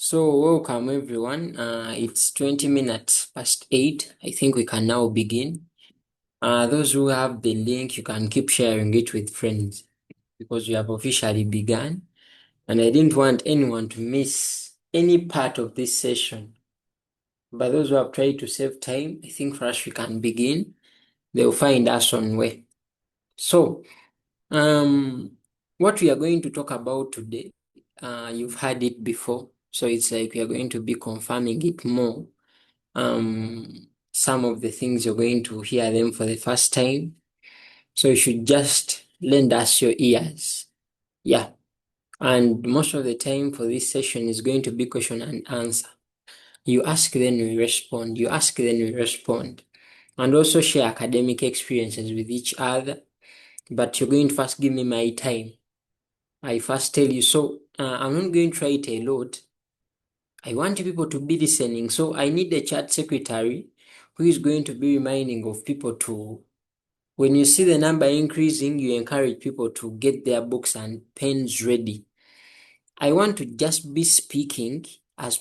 So welcome everyone. It's 20 minutes past 8. I think we can now begin. Those who have the link, you can keep sharing it with friends because we have officially begun. And I didn't want anyone to miss any part of this session. But those who have tried to save time, I think first we can begin. They'll find us on way. So, what we are going to talk about today, you've heard it before. So it's like we are going to be confirming it more. Some of the things you're going to hear them for the first time. So you should just lend us your ears. Yeah. And most of the time for this session is going to be question and answer. You ask, then we respond. You ask, then we respond. And also share academic experiences with each other. But you're going to first give me my time. I first tell you, so I'm not going to write a lot. I want people to be listening. So I need a chat secretary who is going to be reminding of people to, when you see the number increasing, you encourage people to get their books and pens ready. I want to just be speaking as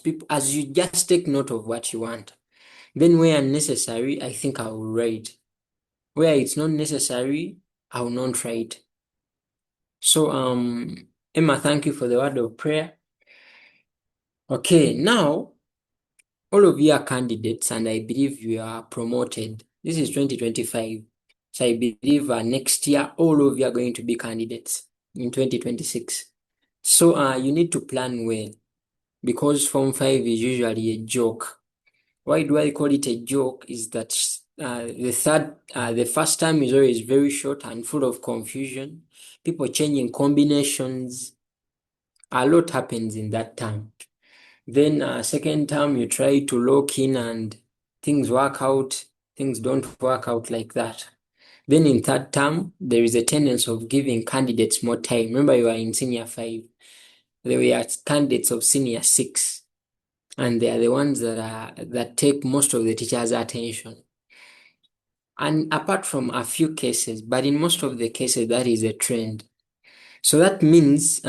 you just take note of what you want. Then where necessary, I think I will write. Where it's not necessary, I will not write. So, Emma, thank you for the word of prayer. Okay, now, all of you are candidates and I believe you are promoted. This is 2025. So I believe next year, all of you are going to be candidates in 2026. So you need to plan well because Form 5 is usually a joke. Why do I call it a joke? Is that the first time is always very short and full of confusion. People changing combinations. A lot happens in that term. Then second term, you try to lock in and things work out. Things don't work out like that. Then in third term, there is a tendency of giving candidates more time. Remember, you are in senior 5. They were candidates of senior 6. And they are the ones that take most of the teacher's attention. And apart from a few cases, but in most of the cases, that is a trend. So that means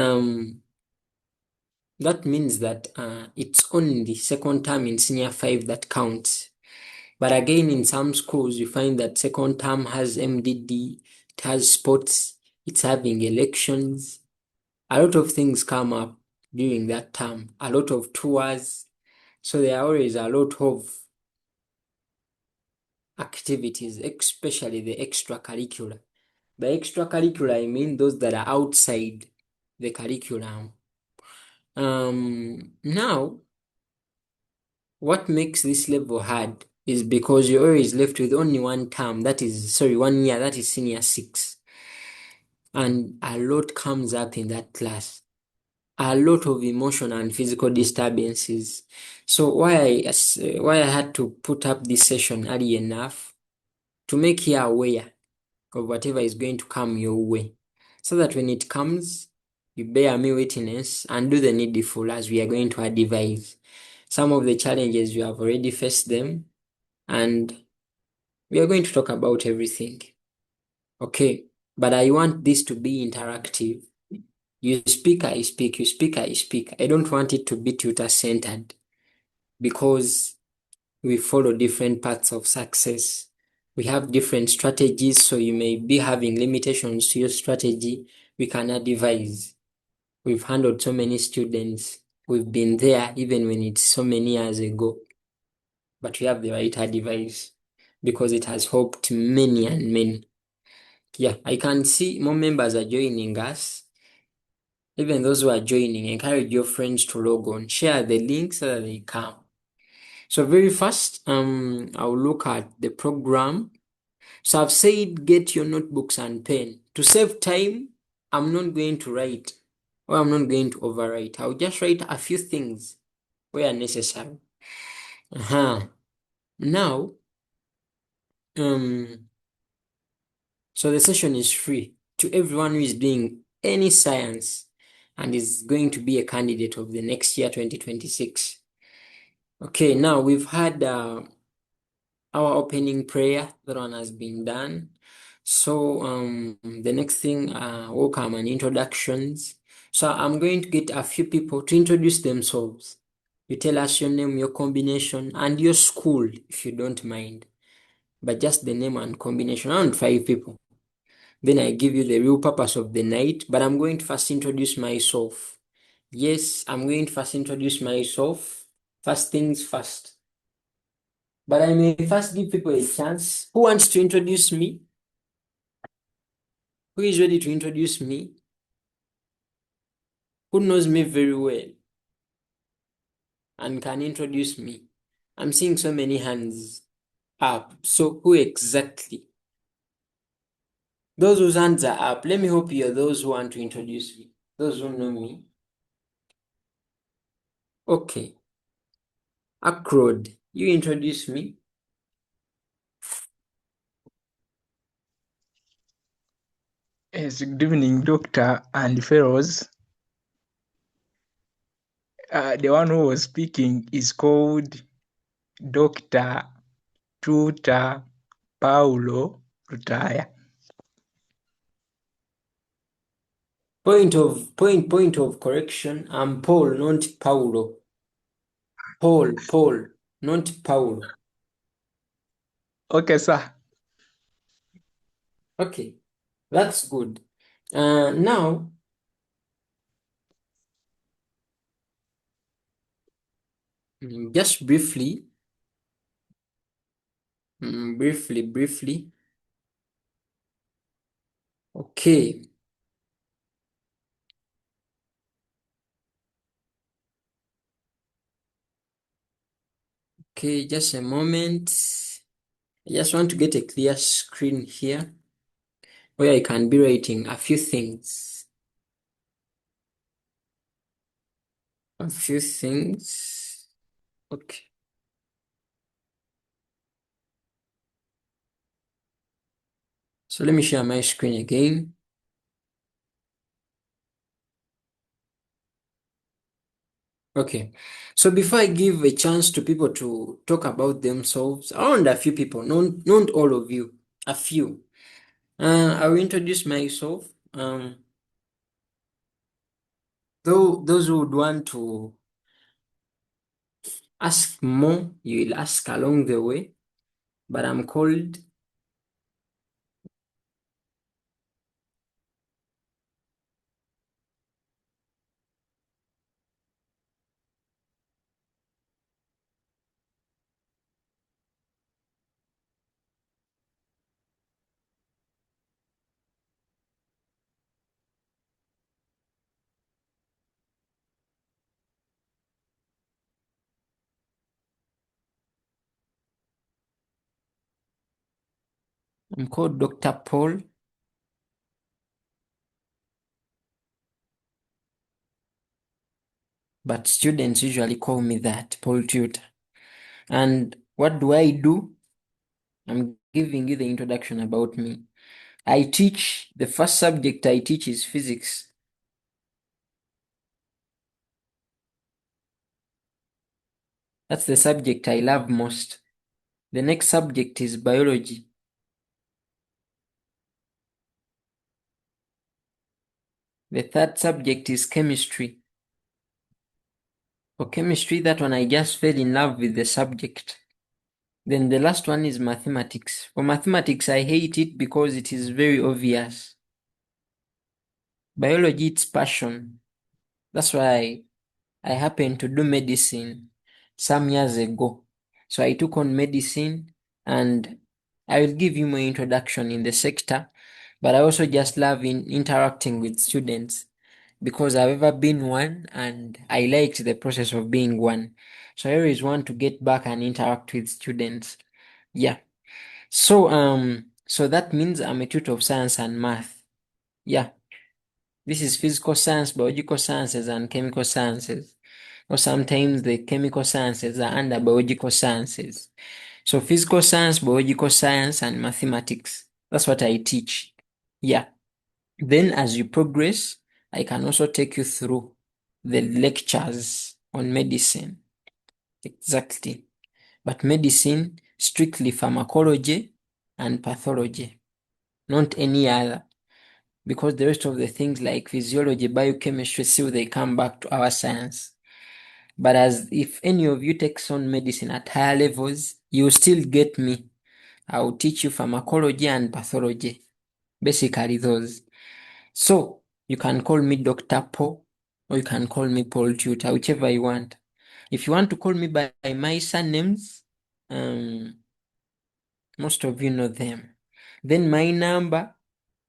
that it's only second term in senior 5 that counts. But again, in some schools, you find that second term has MDD, it has sports, it's having elections. A lot of things come up during that term, a lot of tours. So there are always a lot of activities, especially the extracurricular. By extracurricular, I mean those that are outside the curriculum. Now, what makes this level hard is because you're always left with only one term, 1 year, that is senior 6. And a lot comes up in that class. A lot of emotional and physical disturbances. So why I had to put up this session early enough to make you aware of whatever is going to come your way. So that when it comes, you bear me witness and do the needful as we are going to advise. Some of the challenges you have already faced them, and we are going to talk about everything. Okay, but I want this to be interactive. You speak, I speak, you speak, I speak. I don't want it to be tutor-centered because we follow different paths of success. We have different strategies, so you may be having limitations to your strategy. We can advise. We've handled so many students. We've been there even when it's so many years ago. But we have the right advice because it has helped many and many. Yeah, I can see more members are joining us. Even those who are joining, encourage your friends to log on. Share the link so that they come. So very first, I'll look at the program. So I've said get your notebooks and pen. To save time, I'm not going to write or I'm not going to overwrite. I'll just write a few things where necessary. Now, so the session is free to everyone who is doing any science and is going to be a candidate of the next year, 2026. Okay, now we've had our opening prayer. That one has been done. So the next thing, welcome and introductions. So I'm going to get a few people to introduce themselves. You tell us your name, your combination, and your school, if you don't mind. But just the name and combination, around 5 people. Then I give you the real purpose of the night, but I'm going to first introduce myself. Yes, I'm going to first introduce myself. First things first. But I may first give people a chance. Who wants to introduce me? Who is ready to introduce me? Who knows me very well and can introduce me? I'm seeing so many hands up. So who exactly? Those whose hands are up, let me hope you're those who want to introduce me. Those who know me. Okay. Akrod, you introduce me. Yes, good evening, Doctor and fellows. The one who was speaking is called Dr. Tuta Paulo Rutaya. Point of correction. I'm Paul, not Paulo. Paul, not Paulo. Okay, sir. Okay, that's good. Now, just briefly, briefly. Okay. Okay, just a moment. I just want to get a clear screen here where I can be writing a few things. A few things. Okay. So let me share my screen again. Okay. So before I give a chance to people to talk about themselves, around a few people, not all of you, a few. I will introduce myself. Though those who would want to ask more, you will ask along the way. But I'm called Dr. Paul. But students usually call me that, Paul Tutor. And what do I do? I'm giving you the introduction about me. I teach, the first subject I teach is physics. That's the subject I love most. The next subject is biology. The third subject is chemistry. For chemistry, that one I just fell in love with the subject. Then the last one is mathematics. For mathematics, I hate it because it is very obvious. Biology, it's passion. That's why I happened to do medicine some years ago. So I took on medicine, and I will give you my introduction in the sector, but I also just love interacting with students because I've ever been one and I liked the process of being one. So I always want to get back and interact with students. Yeah. So that means I'm a tutor of science and math. Yeah. This is physical science, biological sciences, and chemical sciences. Or sometimes the chemical sciences are under biological sciences. So physical science, biological science, and mathematics. That's what I teach. Yeah. Then as you progress, I can also take you through the lectures on medicine. Exactly. But medicine, strictly pharmacology and pathology, not any other. Because the rest of the things like physiology, biochemistry, still they come back to our science. But as if any of you takes on medicine at higher levels, you still get me. I will teach you pharmacology and pathology. Basically those. So you can call me Dr. Paul, or you can call me Paul Tutor, whichever you want. If you want to call me by my surnames, most of you know them. Then my number,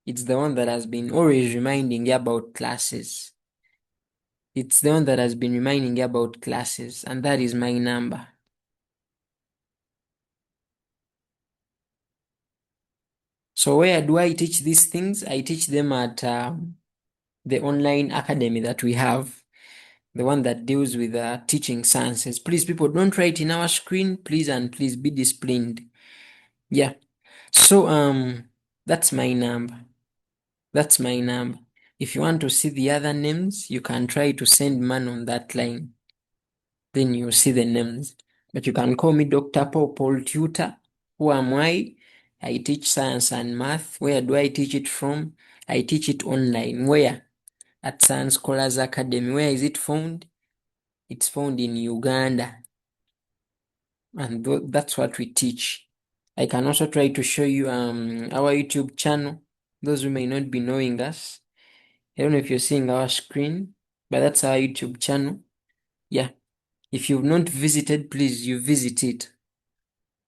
it's the one that has been always reminding you about classes. It's the one that has been reminding you about classes, and that is my number. So where do I teach these things? I teach them at the online academy that we have, the one that deals with teaching sciences. Please, people, don't write in our screen, please, and please be disciplined. Yeah. So that's my number. That's my number. If you want to see the other names, you can try to send man on that line. Then you see the names. But you can call me Dr. Paul Tutor. Who am I? I teach science and math. Where do I teach it from? I teach it online. Where? At Science Scholars Academy. Where is it found? It's found in Uganda. And that's what we teach. I can also try to show you our YouTube channel. Those who may not be knowing us, I don't know if you're seeing our screen, but that's our YouTube channel. Yeah. If you've not visited, please, you visit it.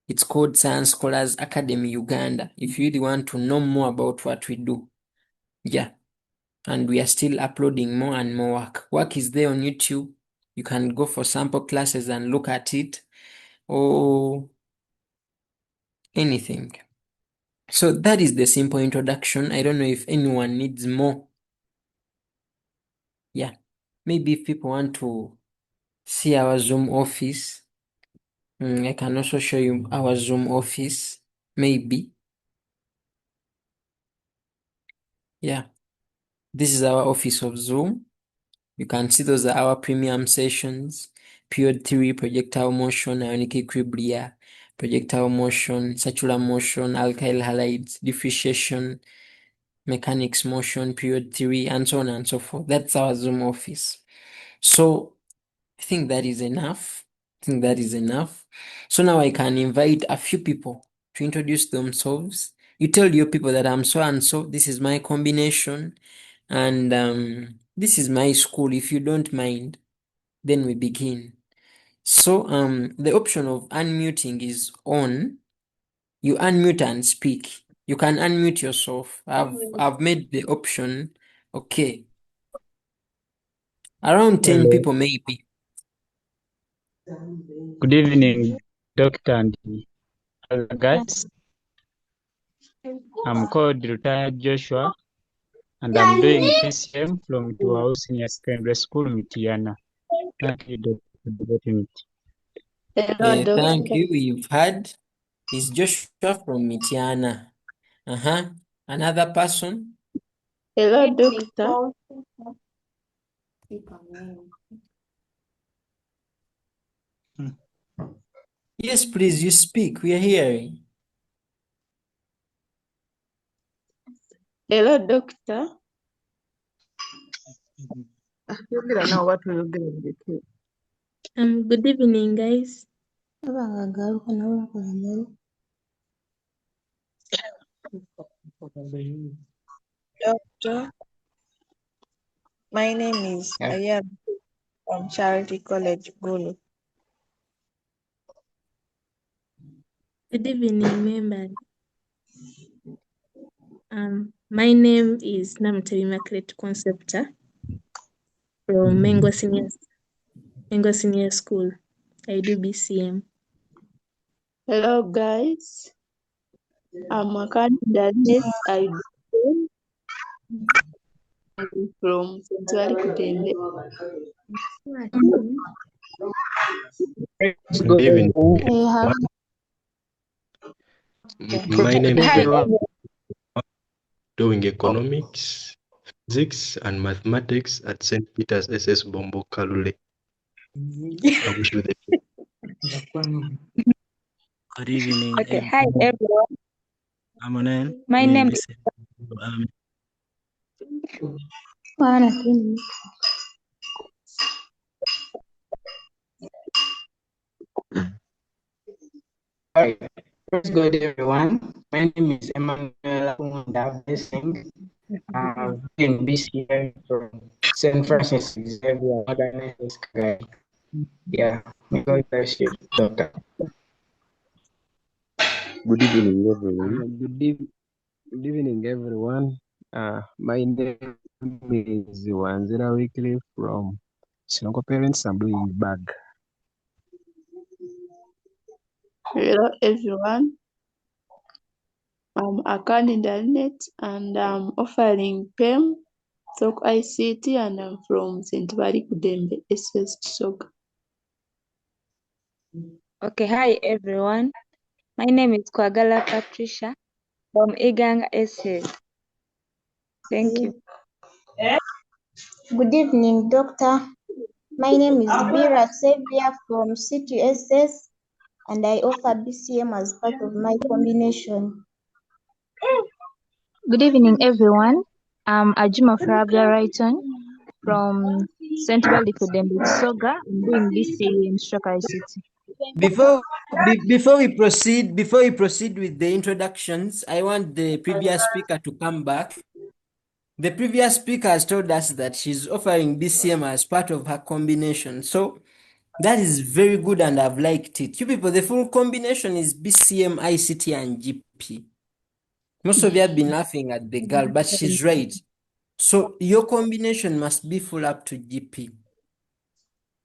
It's called Science Scholars Academy Uganda. If you really want to know more about what we do. Yeah. And we are still uploading more and more work. Work is there on YouTube. You can go for sample classes and look at it. Or anything. So that is the simple introduction. I don't know if anyone needs more. Yeah. Maybe if people want to see our Zoom office, I can also show you our Zoom office. Maybe. Yeah. This is our office of Zoom. You can see those are our premium sessions. Period 3, projectile motion, ionic equilibria, projectile motion, circular motion, alkyl halides, differentiation, mechanics motion, period 3, and so on and so forth. That's our Zoom office. So I think that is enough. So now I can invite a few people to introduce themselves. You tell your people that I'm so and so, this is my combination, and this is my school. If you don't mind, then we begin. So the option of unmuting is on. You unmute and speak. You can unmute yourself. I've made the option. Okay. Around 10 Hello. people maybe. Good evening, Doctor and other guys. I'm called Retired Joshua, and I'm doing PCM from Tuau Senior Secondary School, Mitiana. Thank you, Doctor, for debating it. Hello, Thank Doctor. you. We've had is Joshua from Mitiana. Another person? Hello, Doctor. Yes, please, you speak. We are hearing. Hello, Doctor. Good evening, guys. Doctor, my name is Ayab from Charity College, Gulu. Good evening, members. My name is Namuteri Immaculate Concepta from Mengo Senior School. I do BCM. Hello, guys. I'm a candidate. I'm from Central Kudembe. Good evening. I have My name is Hi, Ben, doing economics, physics, and mathematics at St. Peter's SS Bombo Kalule. I wish you the Good evening. Okay, hi everyone. Amonen. My name is Praise God, everyone. My name is Emmanuel Akunda Blessing. I've been BCM from St. Francis Xavier Modernist Guy. Yeah, may God bless you, Doctor. Good evening, everyone. Good evening, everyone. My name is Wanzira Weekly from Sinoko Parents. I'm doing bag. Hello everyone. I'm Akani Dalnet and I'm offering PEM, Talk ICT, and I'm from St. Valley Kudembe, S.6 SUCCESS. Okay, hi everyone. My name is Kwagala Patricia from Iganga SA. Thank you. Good evening, Doctor. My name is Bira Xavier from CTSS and I offer BCM as part of my combination. Good evening, everyone. I'm Ajima Farabia Rayton from St. Valley Kudembe Soga. I'm doing BCM stroke ICT. Before we proceed with the introductions, I want the previous speaker to come back. The previous speaker has told us that she's offering BCM as part of her combination. So that is very good and I've liked it. You people, the full combination is BCM, ICT, and GP. Most of you have been laughing at the girl, but she's right. So your combination must be full up to GP.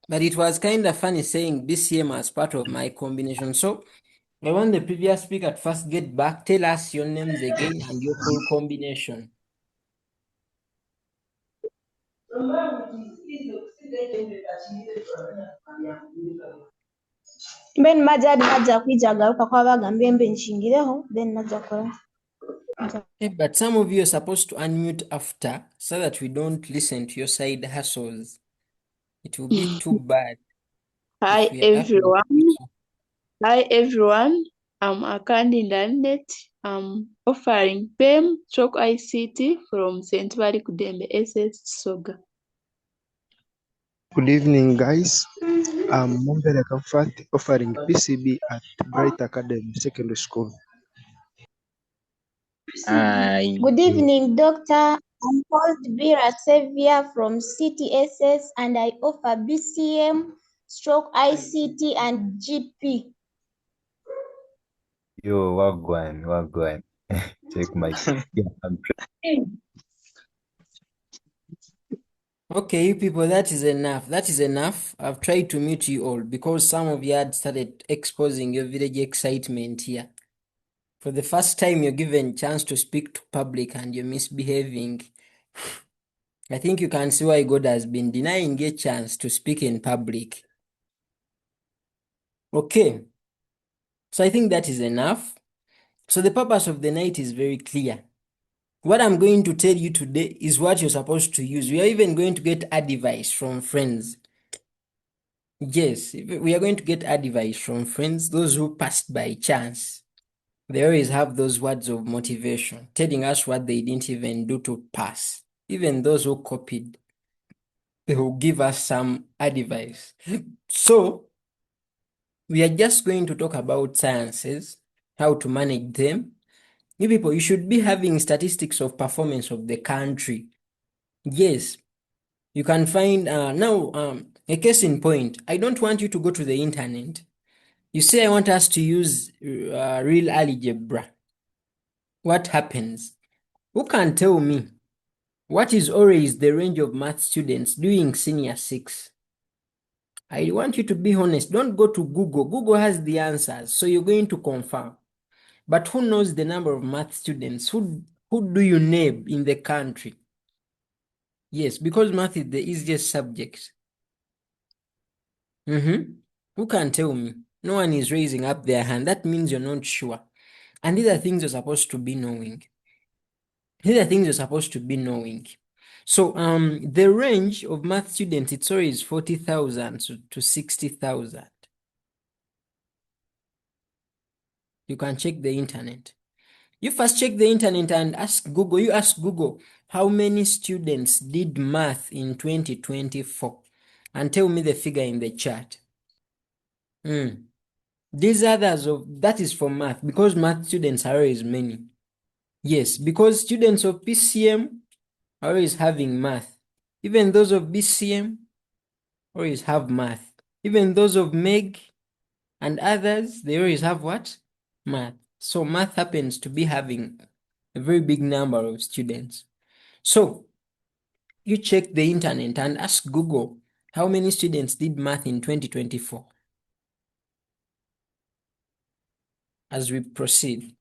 But it was kind of funny saying BCM as part of my combination. So I want the previous speaker to first get back, tell us your names again and your full combination. Ben majja kwijja agaruka kwabagambye mbe nshingireho then najja kola. But some of you are supposed to unmute after so that we don't listen to your side hustles. It will be too bad. Hi everyone. I'm Akani Dalnet. I'm offering PEM, Stroke ICT from St. Valley Kudembe, SS Soga. Good evening, guys. I'm Mumbere Kamfat offering PCB at Bright Academy Secondary School. Good evening, Doctor. I'm called Bira Xavier from CTSS and I offer BCM, stroke ICT and GP. Yo, wagwan. Check my Okay, you people, that is enough. I've tried to mute you all because some of you had started exposing your village excitement here. For the first time, you're given a chance to speak to public and you're misbehaving. I think you can see why God has been denying you a chance to speak in public. Okay. So I think that is enough. So the purpose of the night is very clear. What I'm going to tell you today is what you're supposed to use. We are even going to get advice from friends. Yes, we are going to get advice from friends, those who passed by chance. They always have those words of motivation, telling us what they didn't even do to pass. Even those who copied, they will give us some advice. So, we are just going to talk about sciences, how to manage them. You people, you should be having statistics of performance of the country. Yes, you can find, a case in point. I don't want you to go to the internet. You say I want us to use real algebra. What happens? Who can tell me what is always the range of math students doing senior 6? I want you to be honest. Don't go to Google. Google has the answers, so you're going to confirm. But who knows the number of math students? Who do you name in the country? Yes, because math is the easiest subject. Who can tell me? No one is raising up their hand. That means you're not sure. And these are things you're supposed to be knowing. So the range of math students, it's always 40,000 to 60,000. You can check the internet. You first check the internet and ask Google. You ask Google, how many students did math in 2024? And tell me the figure in the chat. These others that is for math, because math students are always many. Yes, because students of PCM are always having math. Even those of BCM always have math. Even those of MEG and others, they always have what? Math. So math happens to be having a very big number of students. So you check the internet and ask Google how many students did math in 2024 as we proceed.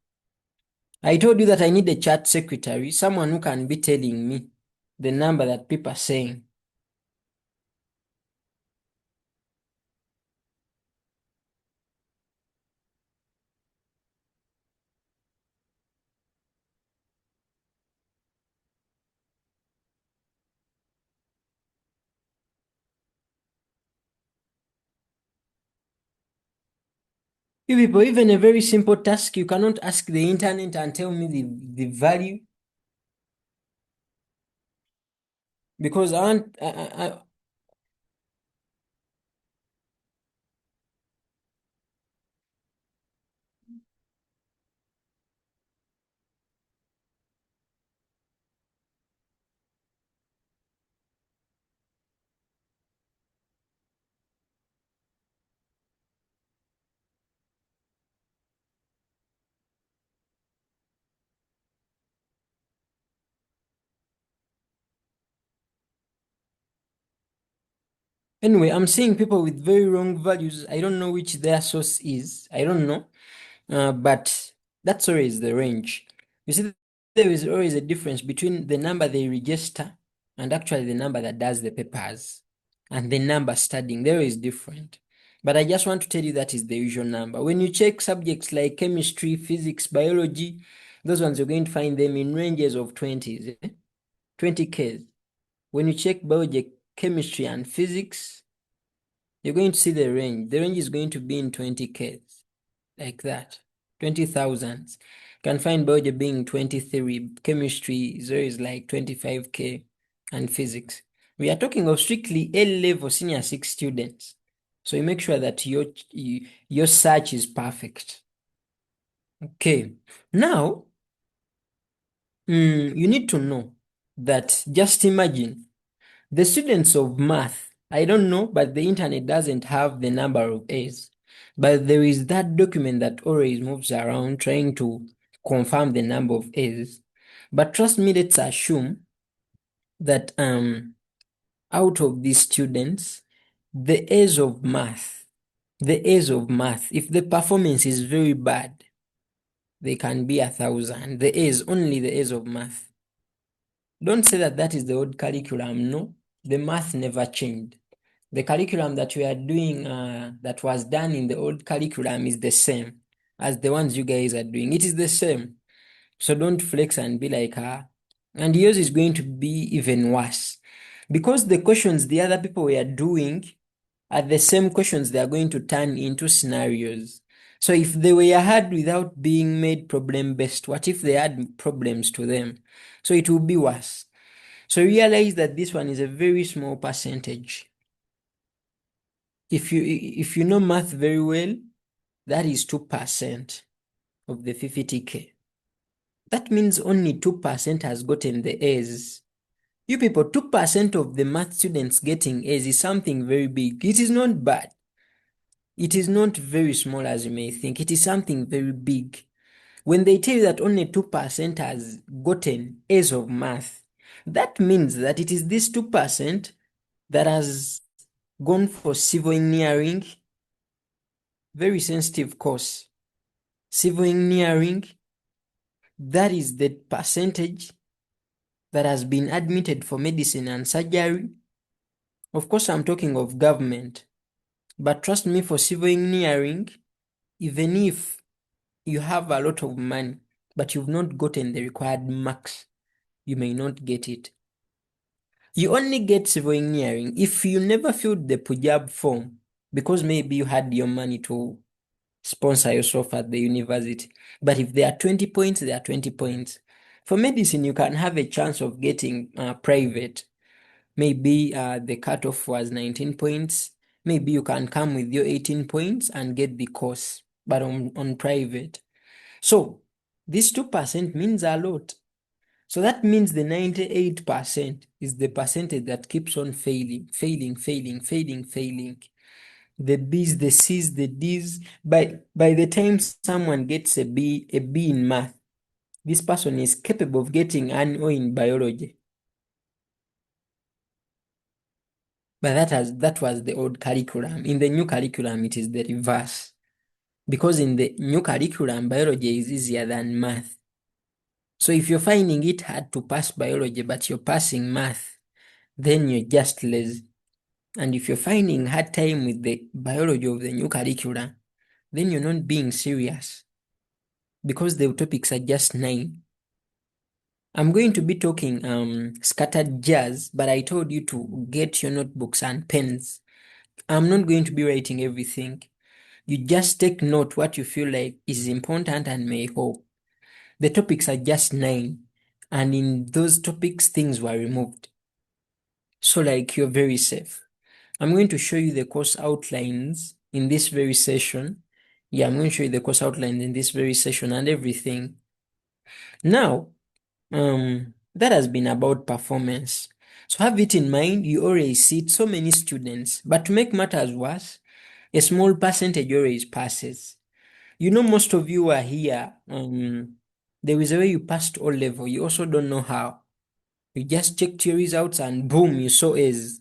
I told you that I need a chat secretary, someone who can be telling me the number that people are saying. You people, even a very simple task, you cannot ask the internet and tell me the value. Because I want, anyway, I'm seeing people with very wrong values. I don't know which their source is. I don't know. But that's always the range. You see, there is always a difference between the number they register and actually the number that does the papers, and the number studying. There is different. But I just want to tell you that is the usual number. When you check subjects like chemistry, physics, biology, those ones you're going to find them in ranges of 20s, 20Ks. When you check biology, chemistry, and physics, you're going to see the range. The range is going to be in 20Ks, like that. 20,000s. Can find biology being 23, chemistry is like 25K, and physics. We are talking of strictly A-level senior 6 students. So you make sure that your search is perfect. Okay. Now, you need to know that, just imagine, the students of math, I don't know, but the internet doesn't have the number of A's. But there is that document that always moves around trying to confirm the number of A's. But trust me, let's assume that out of these students, the A's of math, if the performance is very bad, they can be 1,000. The A's, only the A's of math. Don't say that that is the old curriculum. No, the math never changed. The curriculum that we are doing, that was done in the old curriculum, is the same as the ones you guys are doing. It is the same. So don't flex and be like, and yours is going to be even worse. Because the questions the other people were doing are the same questions they are going to turn into scenarios. So if they were hard without being made problem-based, what if they add problems to them? So it will be worse. So realize that this one is a very small percentage. If you know math very well, that is 2% of the 50K. That means only 2% has gotten the A's. You people, 2% of the math students getting A's is something very big. It is not bad. It is not very small as you may think. It is something very big. When they tell you that only 2% has gotten A's of math, that means that it is this 2% that has gone for civil engineering, very sensitive course. Civil engineering, that is the percentage that has been admitted for medicine and surgery. Of course, I'm talking of government. But trust me, for civil engineering, even if you have a lot of money, but you've not gotten the required marks, you may not get it. You only get civil engineering if you never filled the Pujab form, because maybe you had your money to sponsor yourself at the university. But if there are 20 points, there are 20 points. For medicine, you can have a chance of getting private. Maybe the cutoff was 19 points. maybe you can come with your 18 points and get the course, but on private. So this 2% means a lot. So that means the 98% is the percentage that keeps on failing. The B's, the C's, the D's. By the time someone gets a B in math, this person is capable of getting an O in biology. But that was the old curriculum. In the new curriculum, it is the reverse. Because in the new curriculum, biology is easier than math. So if you're finding it hard to pass biology, but you're passing math, then you're just lazy. And if you're finding hard time with the biology of the new curriculum, then you're not being serious. Because the topics are just 9. I'm going to be talking scattered jazz, but I told you to get your notebooks and pens. I'm not going to be writing everything. You just take note what you feel like is important and may help. The topics are just 9, and in those topics, things were removed. So like you're very safe. I'm going to show you the course outlines in this very session. Yeah, I'm going to show you the course outlines in this very session and everything. Now, that has been about performance. So have it in mind, you already see so many students, but to make matters worse, a small percentage always passes. You know, most of you are here. There is a way you passed all level. You also don't know how. You just checked your results and boom, you saw A's.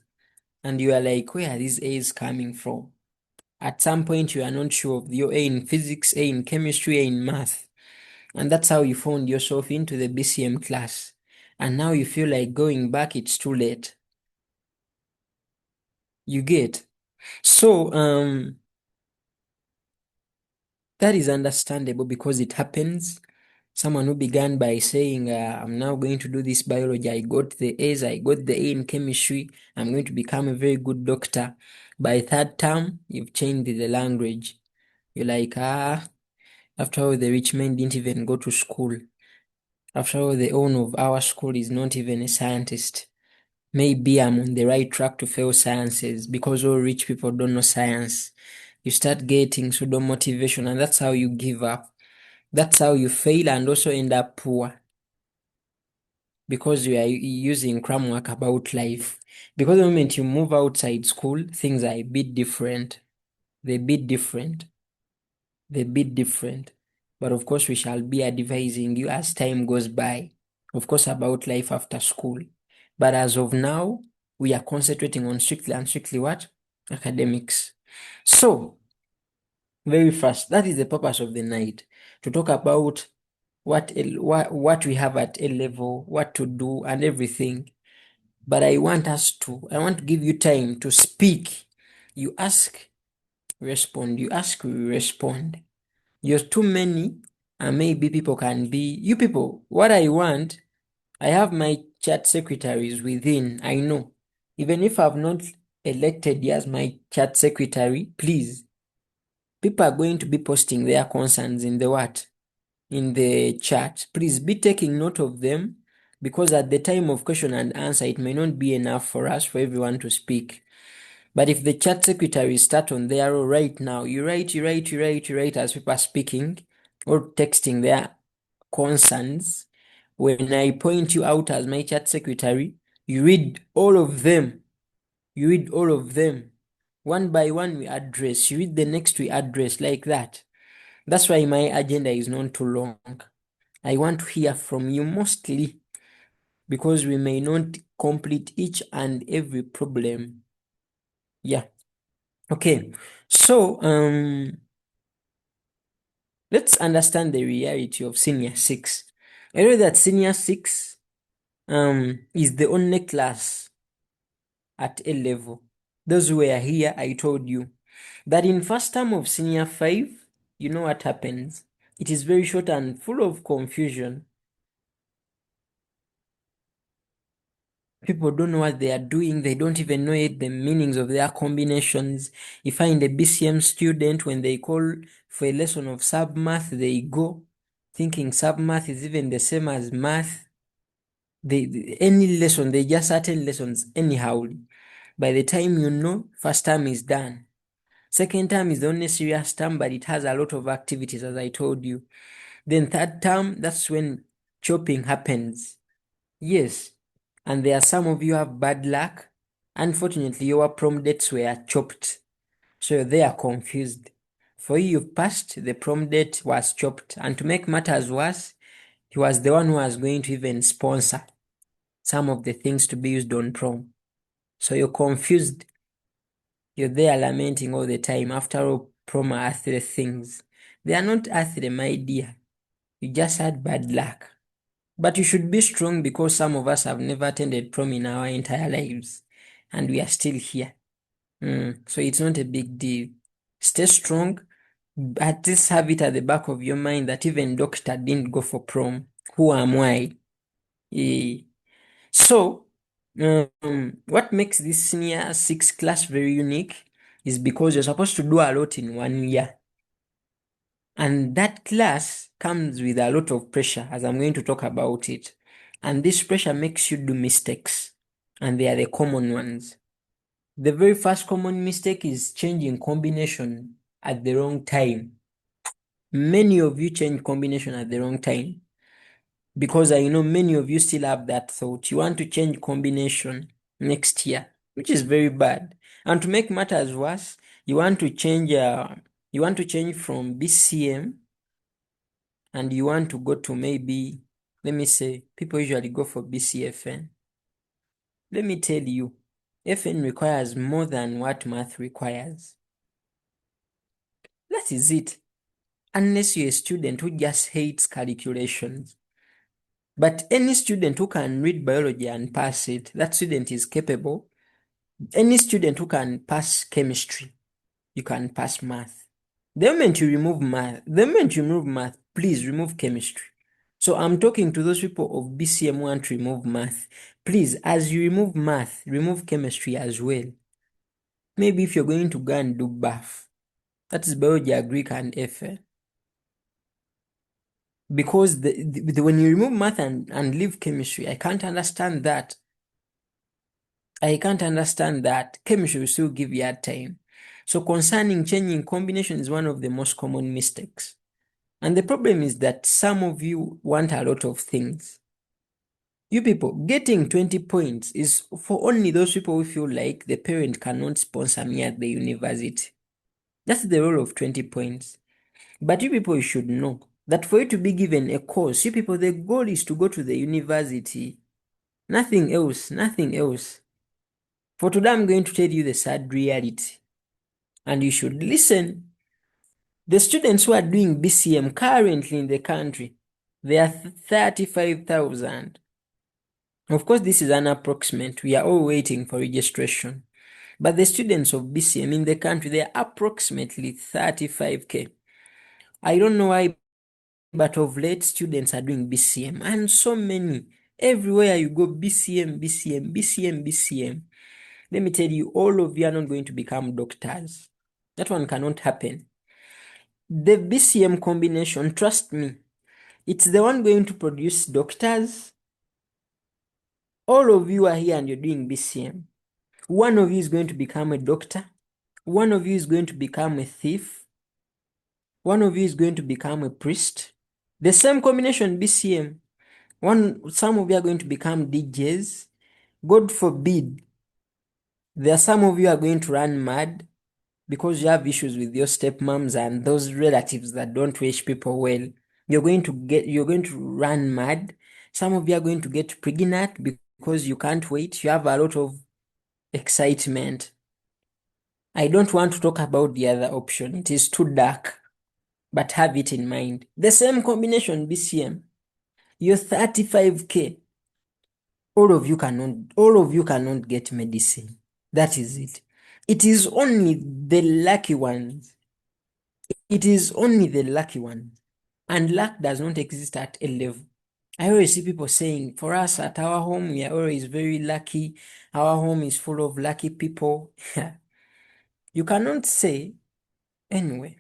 And you are like, where are these A's coming from? At some point, you are not sure of your A in physics, A in chemistry, A in math. And that's how you found yourself into the BCM class. And now you feel like going back, it's too late. You get? So, that is understandable because it happens. Someone who began by saying, I'm now going to do this biology. I got the A's, I got the A in chemistry. I'm going to become a very good doctor. By third term, you've changed the language. You're like, after all, the rich men didn't even go to school. After all, the owner of our school is not even a scientist. Maybe I'm on the right track to fail sciences because all rich people don't know science. You start getting pseudo motivation, and that's how you give up. That's how you fail and also end up poor because you are using cram work about life. Because the moment you move outside school, things are a bit different. They're a bit different. But of course, we shall be advising you as time goes by, of course, about life after school. But as of now, we are concentrating on strictly what? Academics. So, very fast, that is the purpose of the night, to talk about what we have at A level, what to do, and everything. But I want to give you time to speak. You ask, respond. You ask, we respond. You're too many, and maybe people can be... You people, what I want, I have my chat secretaries within, I know. Even if I've not elected you as my chat secretary, please, people are going to be posting their concerns in the what? In the chat. Please be taking note of them, because at the time of question and answer, it may not be enough for us, for everyone to speak. But if the chat secretaries start on their row right now, you write as people are speaking or texting their concerns. When I point you out as my chat secretary, you read all of them. One by one we address. You read the next we address, like that. That's why my agenda is not too long. I want to hear from you mostly, because we may not complete each and every problem. Yeah. Okay. So, let's understand the reality of Senior 6. I know that Senior 6 is the only class at A level. Those who were here, I told you that in first term of Senior 5, you know what happens. It is very short and full of confusion. People don't know what they are doing. They don't even know the meanings of their combinations. You find a BCM student, when they call for a lesson of sub-math, they go thinking sub-math is even the same as math. Any lesson, they just attend lessons anyhow. By the time you know, first term is done. Second term is the only serious term, but it has a lot of activities, as I told you. Then third term, that's when chopping happens. Yes, and there are some of you have bad luck. Unfortunately, your prom dates were chopped, so they are confused. For you, you've passed, the prom date was chopped, and to make matters worse, he was the one who was going to even sponsor some of the things to be used on prom. So you're confused. You're there lamenting all the time. After all, prom are earthly things. They are not earthly, my dear. You just had bad luck. But you should be strong, because some of us have never attended prom in our entire lives, and we are still here. So it's not a big deal. Stay strong. At least have it at the back of your mind that even doctor didn't go for prom. Who am I? So, what makes this senior 6 class very unique is because you're supposed to do a lot in 1 year. And that class comes with a lot of pressure, as I'm going to talk about it. And this pressure makes you do mistakes. And they are the common ones. The very first common mistake is changing combination at the wrong time. Many of you change combination at the wrong time, because I know many of you still have that thought. You want to change combination next year, which is very bad. And to make matters worse, you want to change from BCM, and you want to go to, maybe, let me say, people usually go for BCFN. Let me tell you, FN requires more than what math requires. That is it. Unless you're a student who just hates calculations. But any student who can read biology and pass it, that student is capable. Any student who can pass chemistry, you can pass math. The moment you remove math, please remove chemistry. So I'm talking to those people of BCM who want to remove math. Please, as you remove math, remove chemistry as well. Maybe if you're going to go and do BAF, that is biology, Greek, and FL. Because when you remove math and leave chemistry, I can't understand that. Chemistry will still give you hard time. So concerning changing combination is one of the most common mistakes. And the problem is that some of you want a lot of things. You people, getting 20 points is for only those people who feel like the parent cannot sponsor me at the university. That's the role of 20 points. But you people, you should know that for you to be given a course, you people, the goal is to go to the university. Nothing else. For today, I'm going to tell you the sad reality. And you should listen. The students who are doing BCM currently in the country, they are 35,000. Of course, this is an approximate. We are all waiting for registration. But the students of BCM in the country, they are approximately 35K. I don't know why, but of late, students are doing BCM. And so many. Everywhere you go, BCM. Let me tell you, all of you are not going to become doctors. That one cannot happen. The BCM combination, trust me, it's the one going to produce doctors. All of you are here and you're doing BCM. One of you is going to become a doctor. One of you is going to become a thief. One of you is going to become a priest. The same combination, BCM. Some of you are going to become DJs. God forbid. There are some of you are going to run mad because you have issues with your stepmoms and those relatives that don't wish people well. You're going to run mad. Some of you are going to get pregnant because you can't wait. You have a lot of excitement. I don't want to talk about the other option. It is too dark, but have it in mind. The same combination, BCM. You're 35K. All of you cannot get medicine. That is it. It is only the lucky ones. And luck does not exist at a level. I always see people saying, for us at our home, we are always very lucky. Our home is full of lucky people. You cannot say, anyway,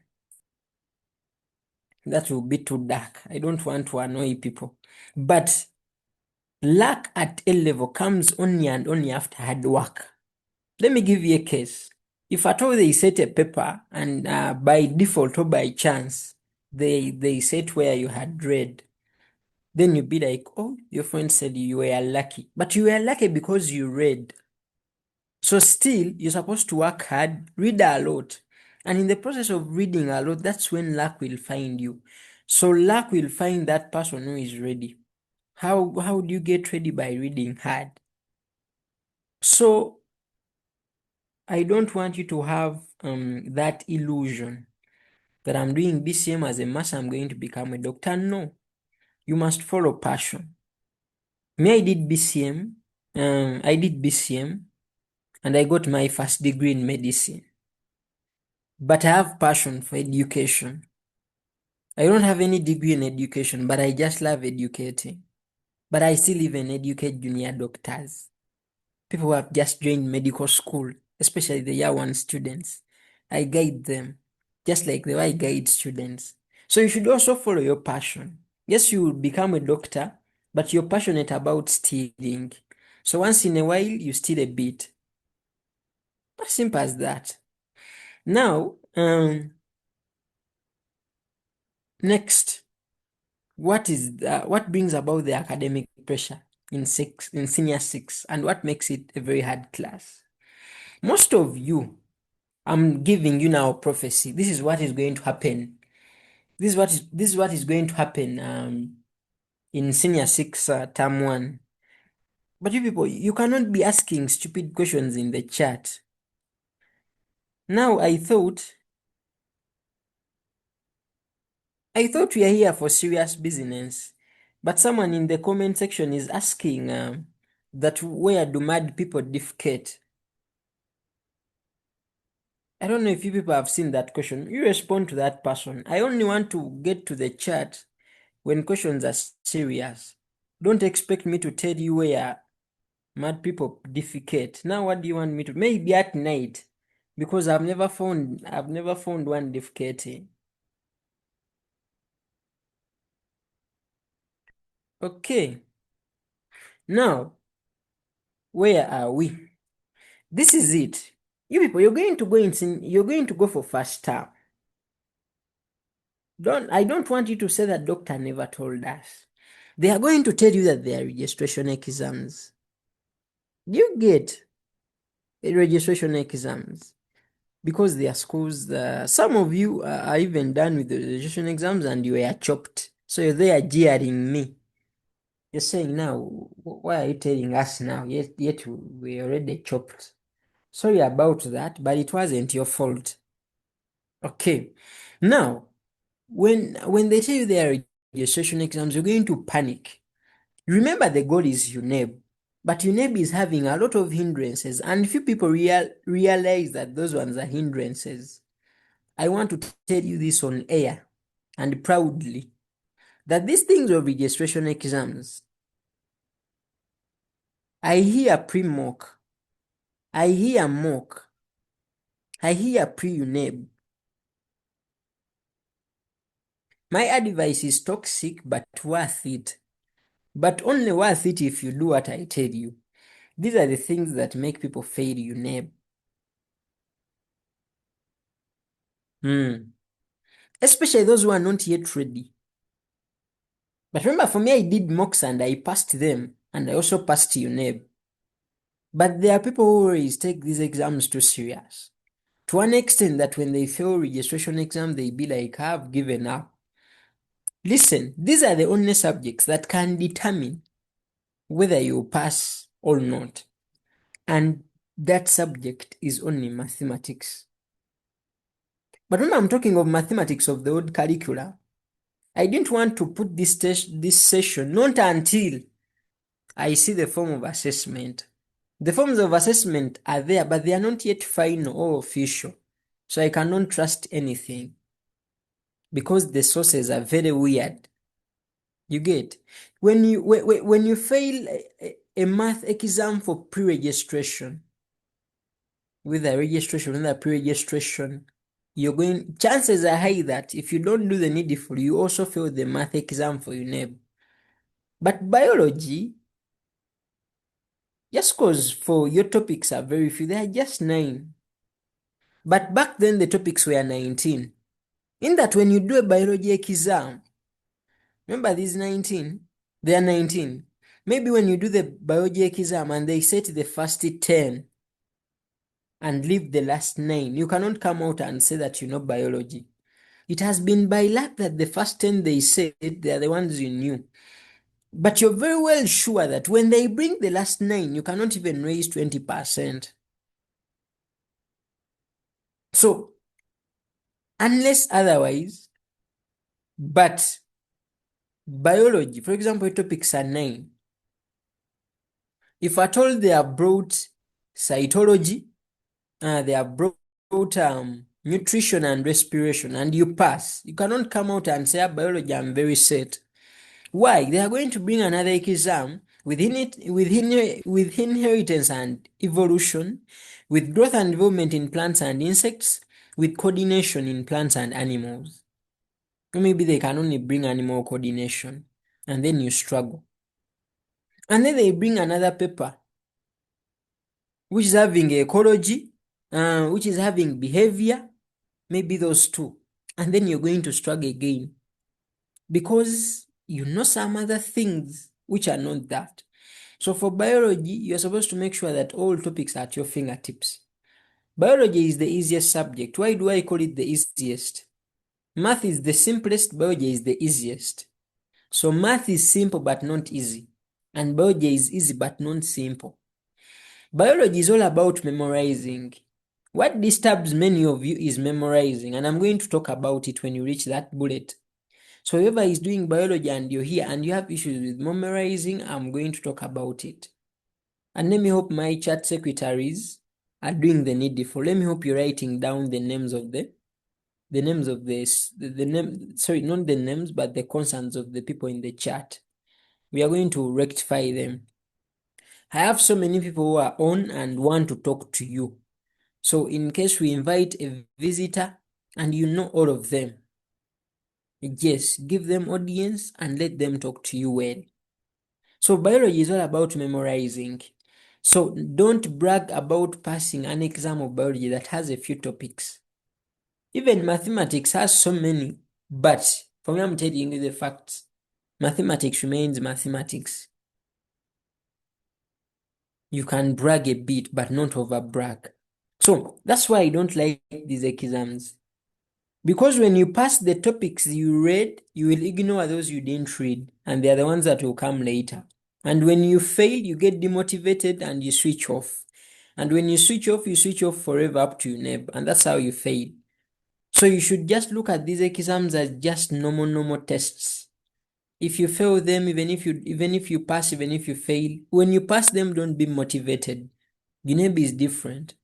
that will be too dark. I don't want to annoy people. But luck at a level comes only and only after hard work. Let me give you a case. If at all they set a paper and by default or by chance, they set where you had read, then you'd be like, oh, your friend said you were lucky. But you were lucky because you read. So still, you're supposed to work hard, read a lot. And in the process of reading a lot, that's when luck will find you. So luck will find that person who is ready. How do you get ready? By reading hard. So I don't want you to have that illusion that I'm doing BCM as a master, I'm going to become a doctor. No, you must follow passion. Me, I did BCM. And I got my first degree in medicine. But I have passion for education. I don't have any degree in education, but I just love educating. But I still even educate junior doctors. People who have just joined medical school, especially the year one students. I guide them, just like the way I guide students. So you should also follow your passion. Yes, you will become a doctor, but you're passionate about stealing. So once in a while, you steal a bit. As simple as that. Now, next, what brings about the academic pressure in senior 6, and what makes it a very hard class? Most of you, I'm giving you now prophecy. This is what is going to happen. This is what is going to happen in senior 6 term 1. But you people, you cannot be asking stupid questions in the chat. Now I thought we are here for serious business, but someone in the comment section is asking that where do mad people defecate? I don't know if you people have seen that question. You respond to that person. I only want to get to the chat when questions are serious. Don't expect me to tell you where mad people defecate. Now what do you want me to? Maybe at night, because I've never found one defecating. Okay. Now, where are we? This is it. You people, you're going to go for first term. I don't want you to say that doctor never told us. They are going to tell you that there are registration exams. You get registration exams because they are schools. Some of you are even done with the registration exams and you are chopped. So they are jeering me. You're saying now, why are you telling us now? Yet we already chopped. Sorry about that, but it wasn't your fault. Okay. Now, when they tell you there are registration exams, you're going to panic. Remember, the goal is UNEB, but UNEB is having a lot of hindrances, and few people realize that those ones are hindrances. I want to tell you this on air and proudly that these things of registration exams, I hear pre-mock, I hear mock, I hear pre-UNEB. My advice is toxic but worth it. But only worth it if you do what I tell you. These are the things that make people fail UNEB. Especially those who are not yet ready. But remember, for me, I did MOCKs and I passed them, and I also passed UNEB. But there are people who always take these exams too serious. To an extent that when they fail registration exam, they be like, I've given up. Listen, these are the only subjects that can determine whether you pass or not. And that subject is only mathematics. But when I'm talking of mathematics of the old curricula, I didn't want to put this session, not until I see the form of assessment. The forms of assessment are there, but they are not yet final or official. So I cannot trust anything because the sources are very weird. You get? When you fail a math exam for pre-registration, whether registration, whether pre-registration, chances are high that if you don't do the needful, you also fail the math exam for UNEB. But biology, Just because for your topics are very few, they are just 9. But back then the topics were 19. In that when you do a biology exam, remember these 19? They are 19. Maybe when you do the biology exam and they set the first 10 and leave the last 9, you cannot come out and say that you know biology. It has been by luck that the first 10 they said, they are the ones you knew. But you're very well sure that when they bring the last 9, you cannot even raise 20%. So, unless otherwise, but biology, for example, topics are 9. If at all they have brought cytology, they have brought nutrition and respiration, and you pass, you cannot come out and say, biology, I'm very set. Why? They are going to bring another exam with inheritance and evolution, with growth and development in plants and insects, with coordination in plants and animals. Or maybe they can only bring animal coordination, and then you struggle. And then they bring another paper, which is having ecology, which is having behavior, maybe those two. And then you're going to struggle again, because you know some other things which are not that. So for biology, you're supposed to make sure that all topics are at your fingertips. Biology is the easiest subject. Why do I call it the easiest? Math is the simplest, biology is the easiest. So math is simple but not easy, and biology is easy but not simple. Biology is all about memorizing. What disturbs many of you is memorizing, and I'm going to talk about it when you reach that bullet. So whoever is doing biology and you're here and you have issues with memorizing, I'm going to talk about it. And let me hope my chat secretaries are doing the needful. Let me hope you're writing down the names of the name, sorry, not the names, but the concerns of the people in the chat. We are going to rectify them. I have so many people who are on and want to talk to you. So in case we invite a visitor and you know all of them, yes, give them audience and let them talk to you well. So biology is all about memorizing. So don't brag about passing an exam of biology that has a few topics. Even mathematics has so many, but for me, I'm telling you the facts. Mathematics remains mathematics. You can brag a bit, but not over brag. So that's why I don't like these exams. Because when you pass the topics you read, you will ignore those you didn't read, and they are the ones that will come later. And when you fail, you get demotivated and you switch off. And when you switch off forever up to your neb, and that's how you fail. So you should just look at these exams as just normal tests. If you fail them, even if you pass, even if you fail, when you pass them, don't be motivated. UNEB is different.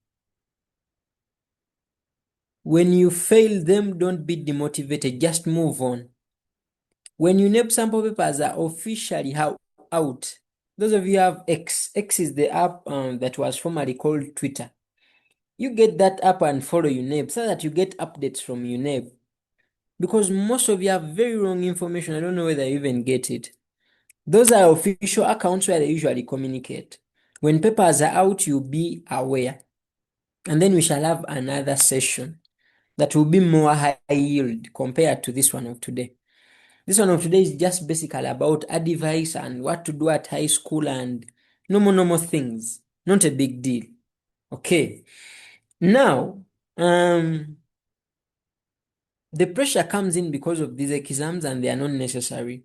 When you fail them, don't be demotivated, just move on. When UNEB sample papers are officially out, those of you have X is the app that was formerly called Twitter. You get that app and follow UNEB so that you get updates from UNEB. Because most of you have very wrong information. I don't know whether you even get it. Those are official accounts where they usually communicate. When papers are out, you'll be aware. And then we shall have another session that will be more high yield compared to this one of today. This one of today is just basically about advice and what to do at high school and normal things. Not a big deal. Okay. Now, the pressure comes in because of these exams and they are not necessary.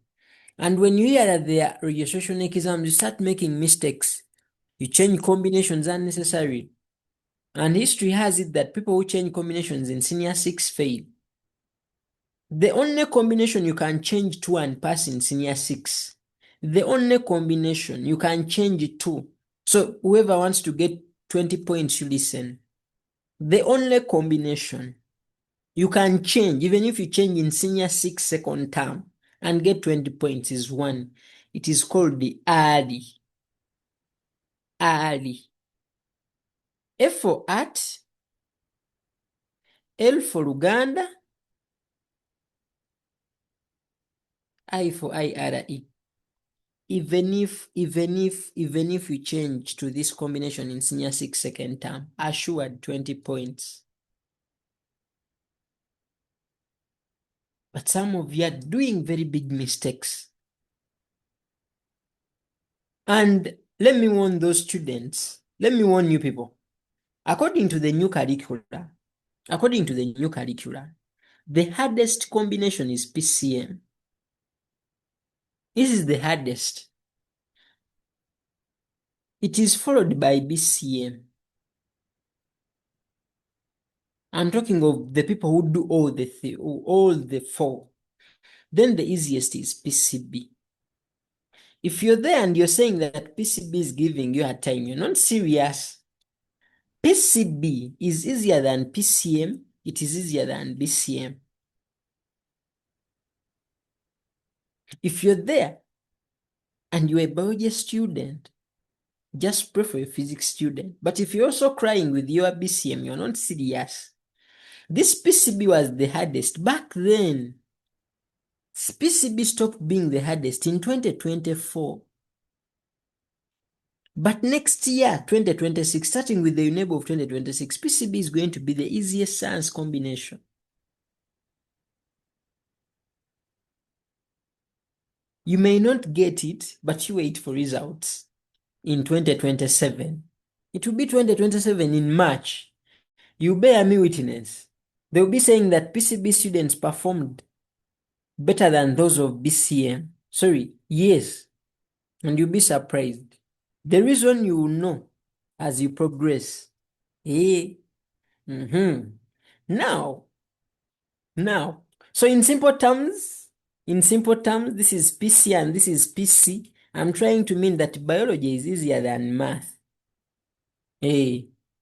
And when you hear that they are registration exams, you start making mistakes. You change combinations unnecessarily. And history has it that people who change combinations in senior 6 fail. The only combination you can change to and pass in senior 6. The only combination you can change it to. So whoever wants to get 20 points, you listen. The only combination you can change, even if you change in senior 6 second term and get 20 points, is one. It is called the early. Early. F for art, L for Uganda, I for IRE. even if you change to this combination in senior 6 second term, assured 20 points. But some of you are doing very big mistakes. And let me warn those students, let me warn you people. According to the new curricula, the hardest combination is PCM. This is the hardest. It is followed by BCM. I'm talking of the people who do all the four. Then the easiest is PCB. If you're there and you're saying that PCB is giving you a time, you're not serious. PCB is easier than PCM. It is easier than BCM. If you're there and you're a biology student, just pray for a physics student. But if you're also crying with your BCM, you're not serious. This PCB was the hardest back then. PCB stopped being the hardest in 2024. But next year, 2026, starting with the UNEB of 2026, PCB is going to be the easiest science combination. You may not get it, but you wait for results in 2027. It will be 2027 in March. You bear me witness. They'll be saying that PCB students performed better than those of BCM. Sorry, yes. And you'll be surprised. The reason you will know as you progress. Now, so in simple terms, this is PC and this is PC. I'm trying to mean that biology is easier than math.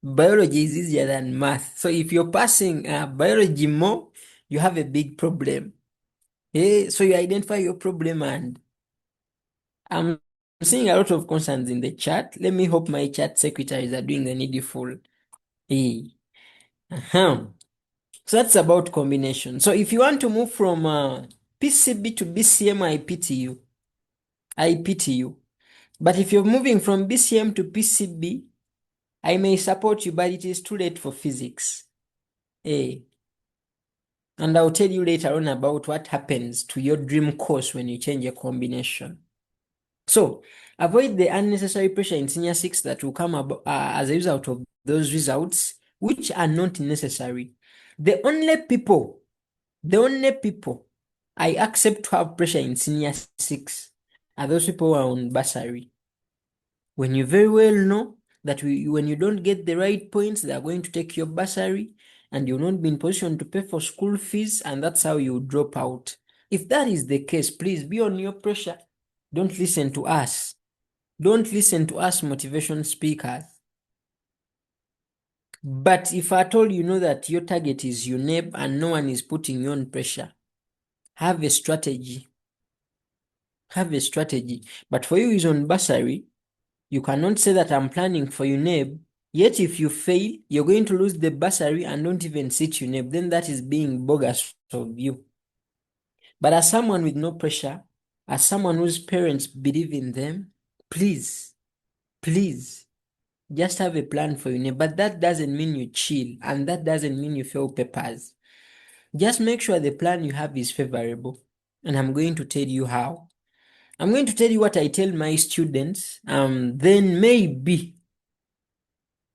Biology is easier than math. So if you're passing biology more, you have a big problem. So you identify your problem, and I'm seeing a lot of concerns in the chat. Let me hope my chat secretaries are doing the needful. So that's about combination. So if you want to move from PCB to BCM, I pity you. But if you're moving from BCM to PCB, I may support you, but it is too late for physics. And I'll tell you later on about what happens to your dream course when you change a combination. So avoid the unnecessary pressure in senior 6 that will come as a result of those results, which are not necessary. The only people I accept to have pressure in senior 6 are those people who are on bursary. When you very well know that when you don't get the right points, they are going to take your bursary and you'll not be in position to pay for school fees, and that's how you drop out. If that is the case, please be on your pressure. Don't listen to us. Don't listen to us motivation speakers. But if at all you know that your target is UNEB and no one is putting you on pressure, have a strategy. But for you who is on bursary, you cannot say that I'm planning for UNEB, yet if you fail, you're going to lose the bursary and don't even sit UNEB. Then that is being bogus of you. But as someone with no pressure, as someone whose parents believe in them, please, just have a plan for UNEB. But that doesn't mean you chill, and that doesn't mean you fail papers. Just make sure the plan you have is favorable. And I'm going to tell you how. I'm going to tell you what I tell my students. Then maybe